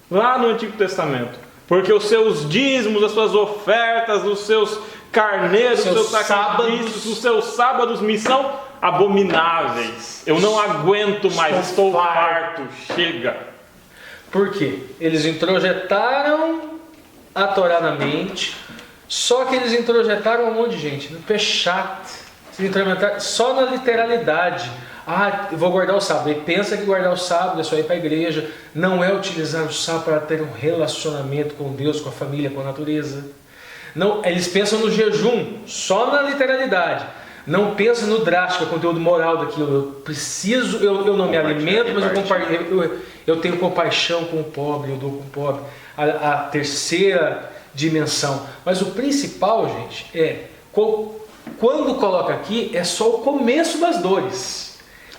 lá no Antigo Testamento. Porque os seus dízimos, as suas ofertas, os seus carneiros, os seus sacrifícios, os seus sábados me são abomináveis. Eu não aguento mais, estou farto, chega. Por quê? Eles introjetaram a Torá na mente, só que eles introjetaram um monte de gente, no Peshat, só na literalidade. Eu vou guardar o sábado. Ele pensa que guardar o sábado é só ir para a igreja, não é utilizar o sábado para ter um relacionamento com Deus, com a família, com a natureza. Não, eles pensam no jejum, só na literalidade. Não pensam no drástico, conteúdo moral daquilo. Eu não me alimento, mas eu tenho compaixão com o pobre, eu dou com o pobre. A terceira dimensão. Mas o principal, gente, quando coloca aqui, é só o começo das dores.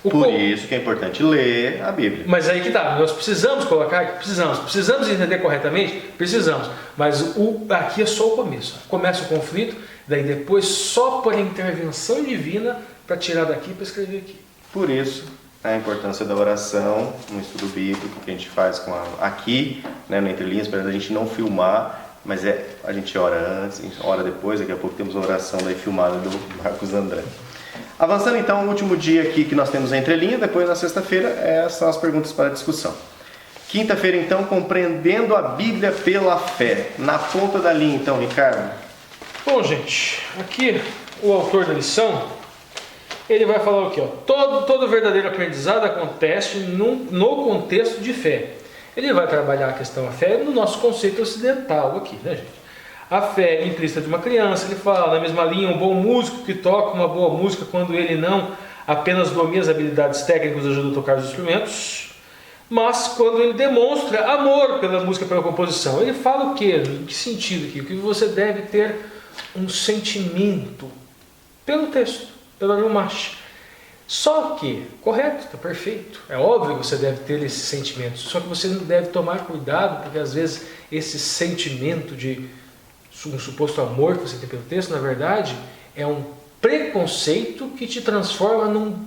Por isso que é importante ler a Bíblia. Mas aí que tá, nós precisamos colocar, precisamos entender corretamente, precisamos. Mas aqui é só o começo. Começa o conflito, daí depois só por intervenção divina para tirar daqui e para escrever aqui. Por isso a importância da oração, um estudo bíblico que a gente faz aqui, né, no Entre Linhas, para a gente não filmar, mas a gente ora antes, ora depois. Daqui a pouco temos a oração daí filmada do Marcos André. Avançando então, o último dia aqui que nós temos a entrelinha, depois na sexta-feira são as perguntas para discussão. Quinta-feira então, compreendendo a Bíblia pela fé. Na ponta da linha então, Ricardo. Bom, gente, aqui o autor da lição, ele vai falar o quê? Todo verdadeiro aprendizado acontece no contexto de fé. Ele vai trabalhar a questão da fé no nosso conceito ocidental aqui, né, gente? A fé implícita de uma criança, ele fala na mesma linha, um bom músico que toca uma boa música quando ele não apenas domina as habilidades técnicas, ajuda a tocar os instrumentos, mas quando ele demonstra amor pela música, pela composição. Ele fala o quê? Em que sentido aqui? Que você deve ter um sentimento pelo texto, pela Rumash. Só que, correto, está perfeito, é óbvio que você deve ter esse sentimento, só que você deve tomar cuidado, porque às vezes esse sentimento de um suposto amor que você tem pelo texto, na verdade, é um preconceito que te transforma num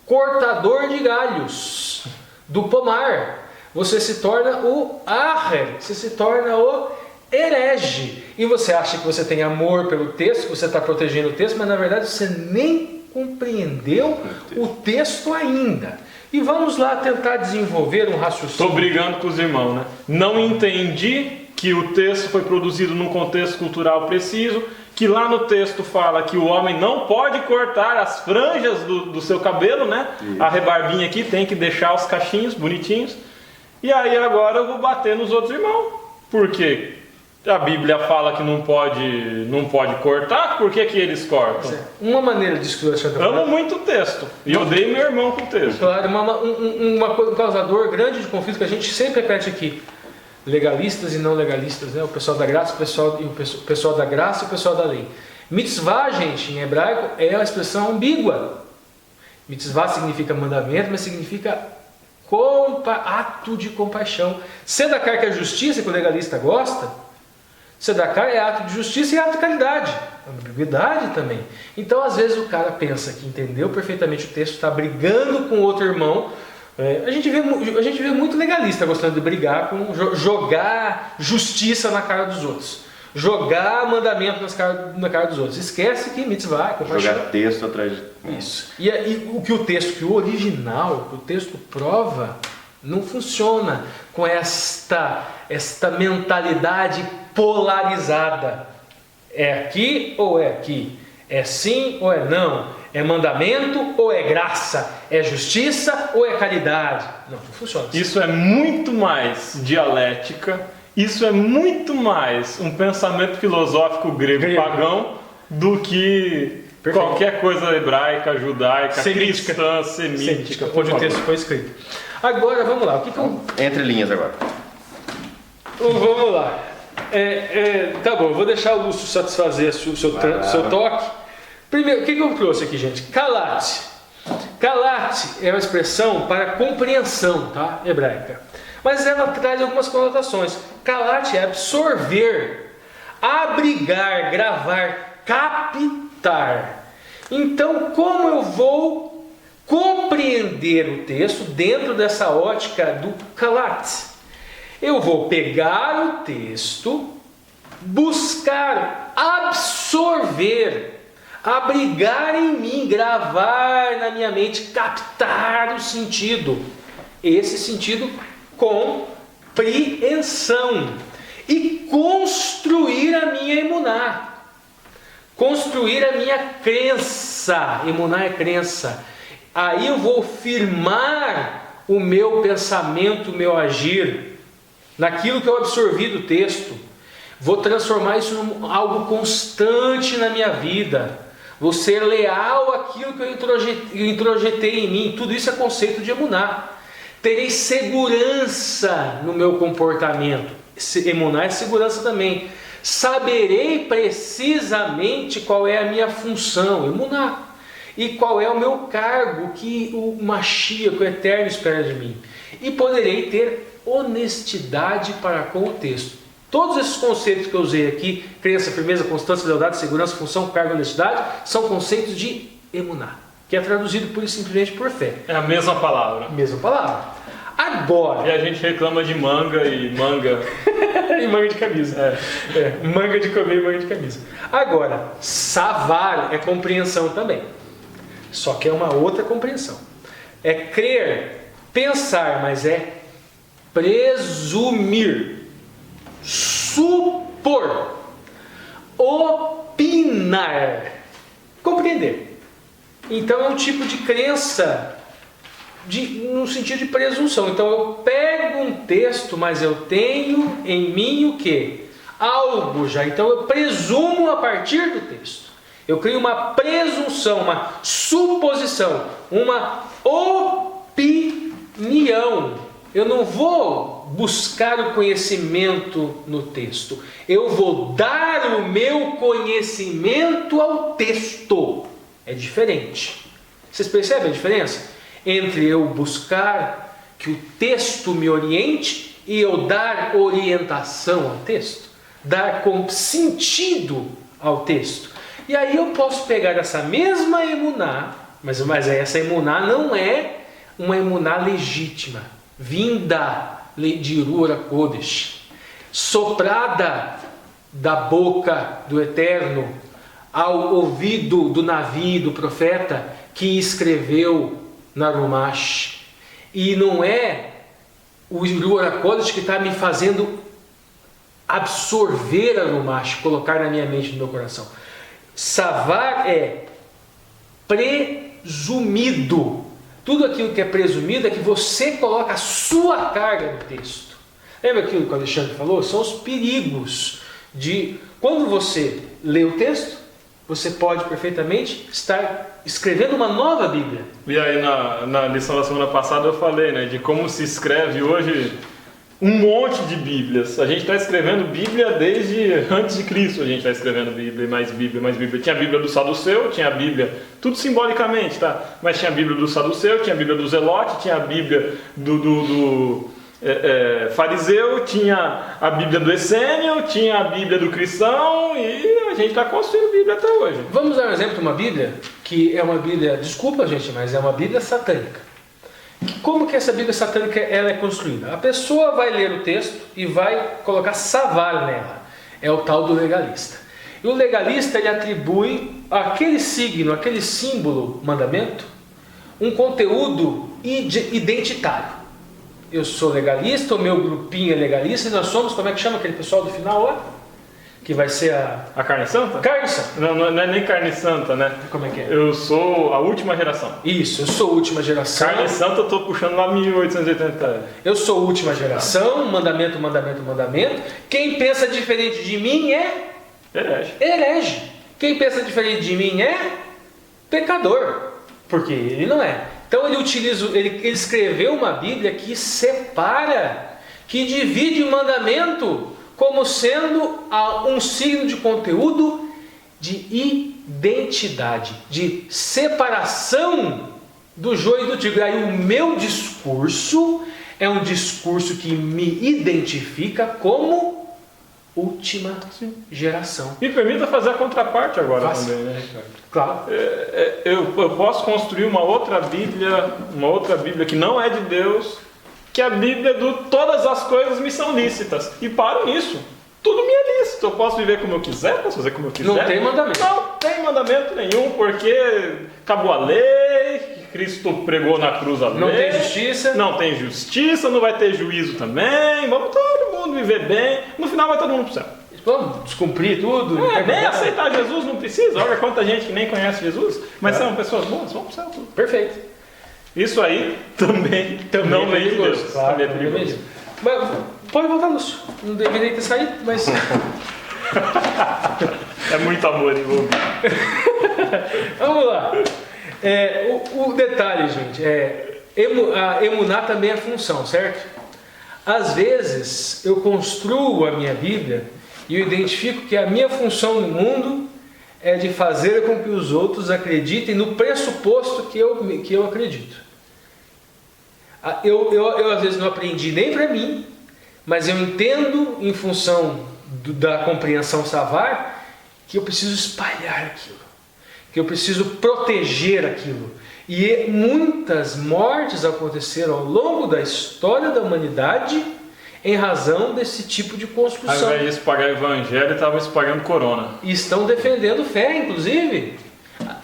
cortador de galhos do pomar. Você se torna o Aher, você se torna o herege. E você acha que você tem amor pelo texto, que você está protegendo o texto, mas na verdade você nem compreendeu o texto ainda. E vamos lá tentar desenvolver um raciocínio. Estou brigando com os irmãos, né? Não entendi que o texto foi produzido num contexto cultural preciso, que lá no texto fala que o homem não pode cortar as franjas do seu cabelo, né? Isso. A rebarbinha aqui tem que deixar os cachinhos bonitinhos. E aí agora eu vou bater nos outros irmãos. Por quê? A Bíblia fala que não pode cortar, por que eles cortam? Uma maneira de esclarecer. Amo muito o texto. E odeio meu irmão com o texto. Claro, um causador grande de conflito que a gente sempre repete aqui. Legalistas e não legalistas, né? O pessoal da graça, o pessoal da graça e o pessoal da lei. Mitzvah, gente, em hebraico é uma expressão ambígua. Mitzvah significa mandamento, mas significa ato de compaixão. Tzedakah, que é justiça, que o legalista gosta, tzedakah é ato de justiça e ato de caridade. Ambiguidade também. Então, às vezes, o cara pensa que entendeu perfeitamente o texto, está brigando com outro irmão. A gente vê muito legalista gostando de brigar com jogar justiça na cara dos outros, jogar mandamento na cara dos outros. Esquece que mitzvah é compaixão. Jogar texto atrás de... Isso. E o que o original, o texto prova, não funciona com esta mentalidade polarizada. É aqui ou é aqui? É sim ou é não? É mandamento ou é graça? É justiça ou é caridade? Não funciona assim. Isso é muito mais dialética, isso é muito mais um pensamento filosófico grego pagão do que qualquer coisa hebraica, judaica, cristã, semítica. Onde o texto foi escrito. Agora, vamos lá. Entre linhas agora. Vamos lá. Tá bom, vou deixar o Lúcio satisfazer o seu toque. Primeiro, o que eu trouxe aqui, gente? Kalat. Kalat é uma expressão para compreensão, tá? Hebraica. Mas ela traz algumas conotações. Kalat é absorver, abrigar, gravar, captar. Então, como eu vou compreender o texto dentro dessa ótica do Kalat? Eu vou pegar o texto, buscar, absorver, abrigar em mim, gravar na minha mente, captar o sentido. Esse sentido, compreensão. E construir a minha emuná. Construir a minha crença. Emuná é crença. Aí eu vou firmar o meu pensamento, o meu agir, naquilo que eu absorvi do texto. Vou transformar isso em algo constante na minha vida. Vou ser leal àquilo que eu introjetei em mim. Tudo isso é conceito de emuná. Terei segurança no meu comportamento. Emuná é segurança também. Saberei precisamente qual é a minha função, emuná, e qual é o meu cargo que o Mashiach, o Eterno, espera de mim. E poderei ter honestidade para com o texto. Todos esses conceitos que eu usei aqui, crença, firmeza, constância, lealdade, segurança, função, cargo e honestidade, são conceitos de emuná, que é traduzido pura e simplesmente por fé. É a mesma palavra. Mesma palavra. Agora... E a gente reclama de manga e manga... e manga de camisa. Manga de comer e manga de camisa. Agora, savar é compreensão também. Só que é uma outra compreensão. É crer, pensar, mas é presumir, supor, opinar, compreender. Então é um tipo de crença no sentido de presunção. Então eu pego um texto, mas eu tenho em mim o quê? Algo já. Então eu presumo a partir do texto. Eu crio uma presunção, uma suposição, uma opinião. Eu não vou buscar o conhecimento no texto. Eu vou dar o meu conhecimento ao texto. É diferente. Vocês percebem a diferença? Entre eu buscar que o texto me oriente e eu dar orientação ao texto, dar sentido ao texo. E aí eu posso pegar essa mesma emuná, mas essa emuná não é uma emuná legítima, vinda de Ruach HaKodesh, soprada da boca do Eterno ao ouvido do Navi, do profeta, que escreveu na Rumash. E não é o Ruach HaKodesh que está me fazendo absorver a Rumash, colocar na minha mente, no meu coração. Savar é presumido. Tudo aquilo que é presumido é que você coloca a sua carga no texto. Lembra aquilo que o Alexandre falou? São os perigos de... Quando você lê o texto, você pode perfeitamente estar escrevendo uma nova Bíblia. E aí na lição da semana passada eu falei, né, de como se escreve hoje um monte de Bíblias. A gente está escrevendo Bíblia desde antes de Cristo. A gente está escrevendo Bíblia, mais Bíblia, mais Bíblia. Tinha a Bíblia do Saduceu, tinha a Bíblia, tudo simbolicamente, tá? Mas tinha a Bíblia do Saduceu, tinha a Bíblia do Zelote, tinha a Bíblia do fariseu, tinha a Bíblia do essênio, tinha a Bíblia do cristão, e a gente está construindo Bíblia até hoje. Vamos dar um exemplo de uma Bíblia que é uma Bíblia, desculpa gente, mas é uma Bíblia satânica. Como que essa Bíblia satânica ela é construída? A pessoa vai ler o texto e vai colocar savar nela. É o tal do legalista. E o legalista ele atribui àquele signo, aquele símbolo, mandamento, um conteúdo identitário. Eu sou legalista, o meu grupinho é legalista, e nós somos, como é que chama aquele pessoal do final lá? Que vai ser a carne santa? Carne santa. Não é nem carne santa, né? Como é que é? Eu sou a última geração. Isso, eu sou a última geração. Carne santa eu estou puxando lá 1880. Eu sou a última geração, mandamento, mandamento, mandamento. Quem pensa diferente de mim é... herege. Quem pensa diferente de mim é pecador. Porque ele não é. Então ele escreveu uma Bíblia que separa, que divide o mandamento como sendo um signo de conteúdo de identidade, de separação do joio e do trigo. E aí o meu discurso é um discurso que me identifica como última geração. Me permita fazer a contraparte agora. Faça. Também, né, Ricardo? Claro. Eu posso construir uma outra Bíblia que não é de Deus, que é a Bíblia do todas as coisas me são lícitas. E paro nisso. Tudo me é lícito. Eu posso viver como eu quiser, posso fazer como eu quiser. Não tem mandamento. Não tem mandamento nenhum, porque acabou a lei, Cristo pregou na cruz a lei. Não tem justiça. Não tem justiça, não vai ter juízo também. Vamos todo mundo viver bem. No final vai todo mundo pro céu. Vamos descumprir tudo. Nem aceitar Jesus não precisa. Olha quanta gente que nem conhece Jesus, mas são pessoas boas, vão pro céu tudo. Perfeito. Isso aí também não vem de Deus. Claro, também é perigoso. Mas pode voltar, Lúcio. Não deveria ter saído, mas... É muito amor envolvido. Vamos lá. O detalhe, gente, a emuná também é função, certo? Às vezes eu construo a minha Bíblia e eu identifico que a minha função no mundo é de fazer com que os outros acreditem no pressuposto que eu acredito. Eu às vezes não aprendi nem para mim, mas eu entendo em função da compreensão Savar que eu preciso espalhar aquilo, que eu preciso proteger aquilo. E muitas mortes aconteceram ao longo da história da humanidade em razão desse tipo de construção. Ao invés de espalhar o evangelho, estavam espalhando corona. E estão defendendo fé, inclusive.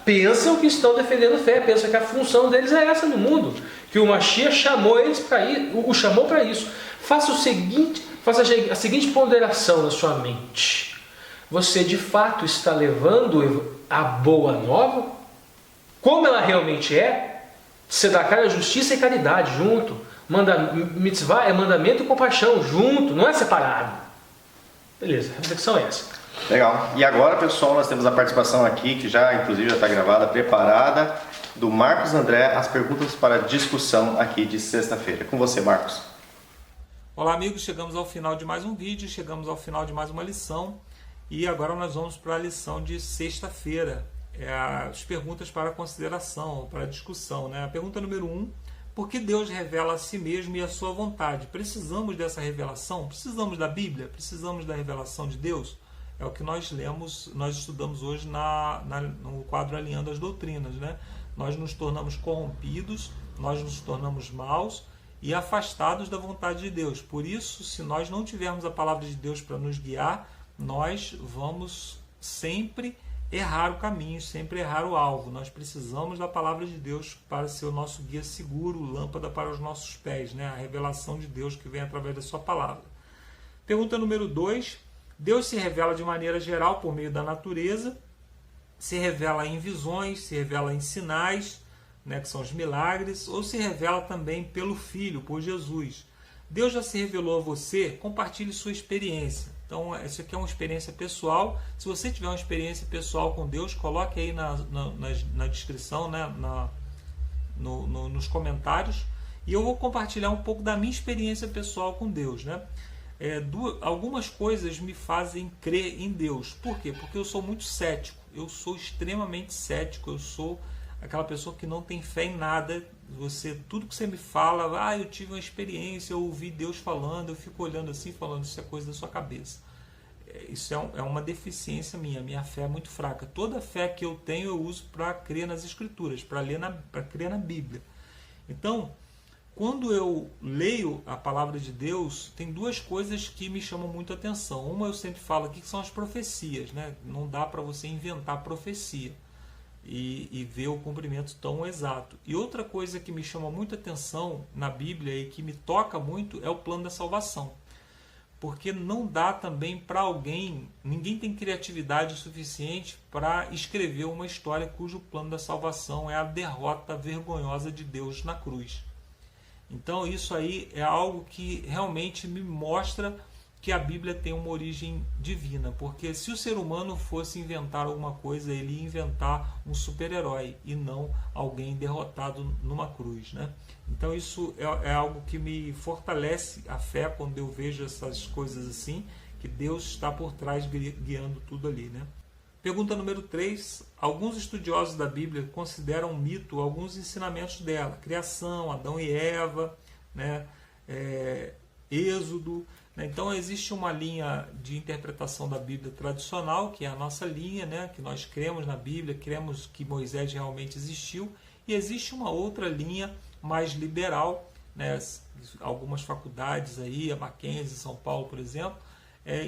Pensam que estão defendendo fé, pensam que a função deles é essa no mundo, que o Mashiach chamou eles para ir, o chamou para isso. Faça a seguinte ponderação na sua mente: você de fato está levando a boa nova, como ela realmente é? Tzedakah é justiça e caridade junto. Mitzvah é mandamento e compaixão junto, não é separado. Beleza, a reflexão é essa. Legal. E agora, pessoal, nós temos a participação aqui, que já inclusive já está gravada, preparada, do Marcos André, as perguntas para discussão aqui de sexta-feira. Com você, Marcos. Olá, amigos. Chegamos ao final de mais um vídeo, chegamos ao final de mais uma lição. E agora nós vamos para a lição de sexta-feira. As perguntas para consideração, para discussão, né? A pergunta número 1. Por que Deus revela a si mesmo e a sua vontade? Precisamos dessa revelação? Precisamos da Bíblia? Precisamos da revelação de Deus? É o que nós lemos, nós estudamos hoje no quadro Alinhando as Doutrinas, né? Nós nos tornamos corrompidos, nós nos tornamos maus e afastados da vontade de Deus. Por isso, se nós não tivermos a palavra de Deus para nos guiar, nós vamos sempre errar o caminho, sempre errar o alvo. Nós precisamos da palavra de Deus para ser o nosso guia seguro, lâmpada para os nossos pés, né? A revelação de Deus que vem através da sua palavra. Pergunta número 2. Deus se revela de maneira geral por meio da natureza, se revela em visões, se revela em sinais, né, que são os milagres, ou se revela também pelo Filho, por Jesus. Deus já se revelou a você? Compartilhe sua experiência. Então, isso aqui é uma experiência pessoal. Se você tiver uma experiência pessoal com Deus, coloque aí na descrição, né, nos comentários. E eu vou compartilhar um pouco da minha experiência pessoal com Deus, né? Algumas coisas me fazem crer em Deus. Por quê? Porque eu sou muito cético. Eu sou extremamente cético. Eu sou aquela pessoa que não tem fé em nada. Tudo que você me fala, eu tive uma experiência, eu ouvi Deus falando, eu fico olhando assim, falando, isso é coisa da sua cabeça. Isso é uma deficiência minha fé é muito fraca. Toda fé que eu tenho eu uso para crer nas Escrituras, para crer na Bíblia. Então, quando eu leio a palavra de Deus, tem duas coisas que me chamam muito a atenção. Uma, eu sempre falo aqui, que são as profecias, né? Não dá para você inventar profecia e ver o cumprimento tão exato. E outra coisa que me chama muita atenção na Bíblia e que me toca muito é o plano da salvação. Porque não dá também para ninguém tem criatividade suficiente para escrever uma história cujo plano da salvação é a derrota vergonhosa de Deus na cruz. Então isso aí é algo que realmente me mostra que a Bíblia tem uma origem divina, porque se o ser humano fosse inventar alguma coisa, ele ia inventar um super-herói e não alguém derrotado numa cruz, né? Então isso é algo que me fortalece a fé quando eu vejo essas coisas assim, que Deus está por trás guiando tudo ali, né? Pergunta número 3. Alguns estudiosos da Bíblia consideram mito alguns ensinamentos dela. Criação, Adão e Eva, né? Êxodo. Né? Então existe uma linha de interpretação da Bíblia tradicional, que é a nossa linha, né? Que nós cremos na Bíblia, cremos que Moisés realmente existiu. E existe uma outra linha mais liberal, né? Algumas faculdades aí, a Mackenzie, São Paulo, por exemplo,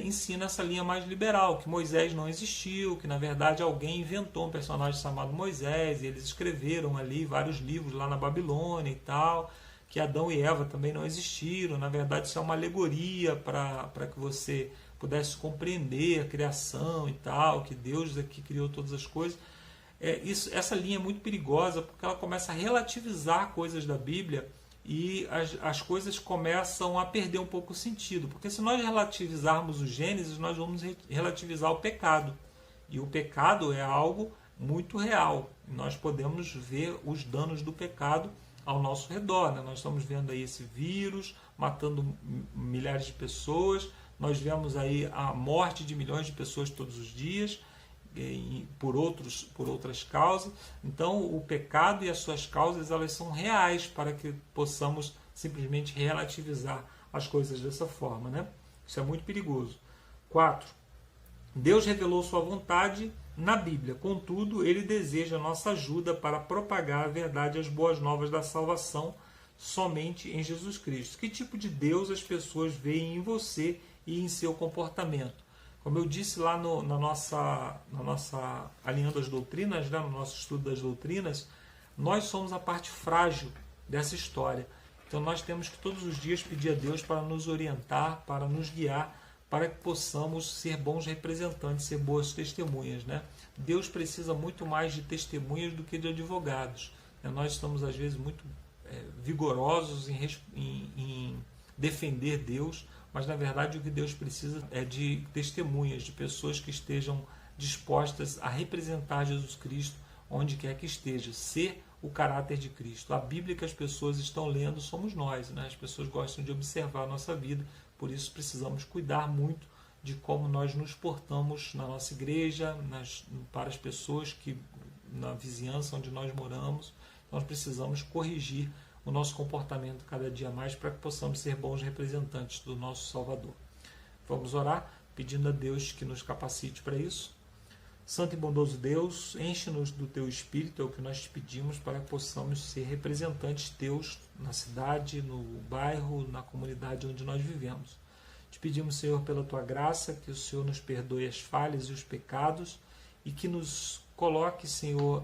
ensina essa linha mais liberal, que Moisés não existiu, que na verdade alguém inventou um personagem chamado Moisés, e eles escreveram ali vários livros lá na Babilônia e tal, que Adão e Eva também não existiram. Na verdade isso é uma alegoria para que você pudesse compreender a criação e tal, que Deus é que criou todas as coisas. Essa linha é muito perigosa, porque ela começa a relativizar coisas da Bíblia, e as coisas começam a perder um pouco o sentido. Porque se nós relativizarmos o Gênesis, nós vamos relativizar o pecado. E o pecado é algo muito real. Nós podemos ver os danos do pecado ao nosso redor. Né? Nós estamos vendo aí esse vírus matando milhares de pessoas. Nós vemos aí a morte de milhões de pessoas todos os dias, por outras causas. Então o pecado e as suas causas, elas são reais, para que possamos simplesmente relativizar as coisas dessa forma, né? Isso é muito perigoso. 4. Deus revelou sua vontade na Bíblia, contudo ele deseja nossa ajuda para propagar a verdade e as boas novas da salvação somente em Jesus Cristo. Que tipo de Deus as pessoas veem em você e em seu comportamento? Como eu disse lá na nossa Alinhando as Doutrinas, né, no nosso estudo das doutrinas, nós somos a parte frágil dessa história. Então nós temos que todos os dias pedir a Deus para nos orientar, para nos guiar, para que possamos ser bons representantes, ser boas testemunhas. Né? Deus precisa muito mais de testemunhas do que de advogados. Nós estamos às vezes muito vigorosos em defender Deus, mas na verdade o que Deus precisa é de testemunhas, de pessoas que estejam dispostas a representar Jesus Cristo onde quer que esteja, ser o caráter de Cristo. A Bíblia que as pessoas estão lendo somos nós, né? As pessoas gostam de observar a nossa vida, por isso precisamos cuidar muito de como nós nos portamos na nossa igreja, para as pessoas que na vizinhança onde nós moramos. Nós precisamos corrigir o nosso comportamento cada dia mais, para que possamos ser bons representantes do nosso Salvador. Vamos orar pedindo a Deus que nos capacite para isso. Santo e bondoso Deus, enche-nos do Teu Espírito, é o que nós te pedimos, para que possamos ser representantes Teus na cidade, no bairro, na comunidade onde nós vivemos. Te pedimos, Senhor, pela Tua graça, que o Senhor nos perdoe as falhas e os pecados, e que nos coloque, Senhor,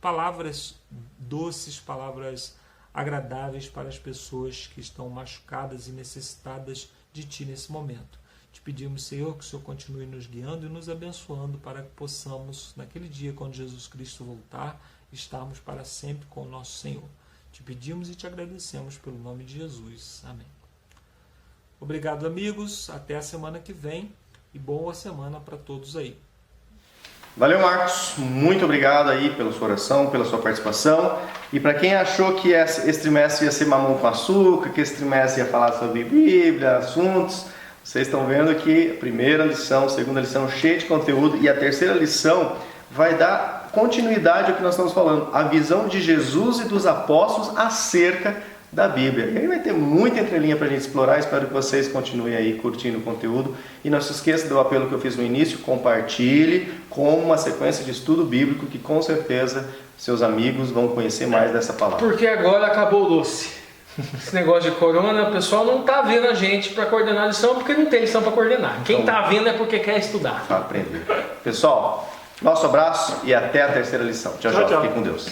palavras doces, palavras agradáveis para as pessoas que estão machucadas e necessitadas de Ti nesse momento. Te pedimos, Senhor, que o Senhor continue nos guiando e nos abençoando, para que possamos, naquele dia, quando Jesus Cristo voltar, estarmos para sempre com o nosso Senhor. Te pedimos e te agradecemos pelo nome de Jesus. Amém. Obrigado, amigos. Até a semana que vem e boa semana para todos aí. Valeu, Marcos. Muito obrigado aí pela sua oração, pela sua participação. E para quem achou que esse trimestre ia ser mamão com açúcar, que esse trimestre ia falar sobre Bíblia, assuntos, vocês estão vendo que a primeira lição, a segunda lição cheia de conteúdo, e a terceira lição vai dar continuidade ao que nós estamos falando, a visão de Jesus e dos apóstolos acerca da Bíblia. E aí vai ter muita entrelinha para a gente explorar. Espero que vocês continuem aí curtindo o conteúdo. E não se esqueça do apelo que eu fiz no início: compartilhe com uma sequência de estudo bíblico, que com certeza seus amigos vão conhecer mais dessa palavra. Porque agora acabou o doce. Esse negócio de corona, o pessoal não está vendo a gente para coordenar a lição, porque não tem lição para coordenar. Quem está vendo é porque quer estudar. Para aprender. Pessoal, nosso abraço e até a terceira lição. Tchau, tchau. Fique com Deus.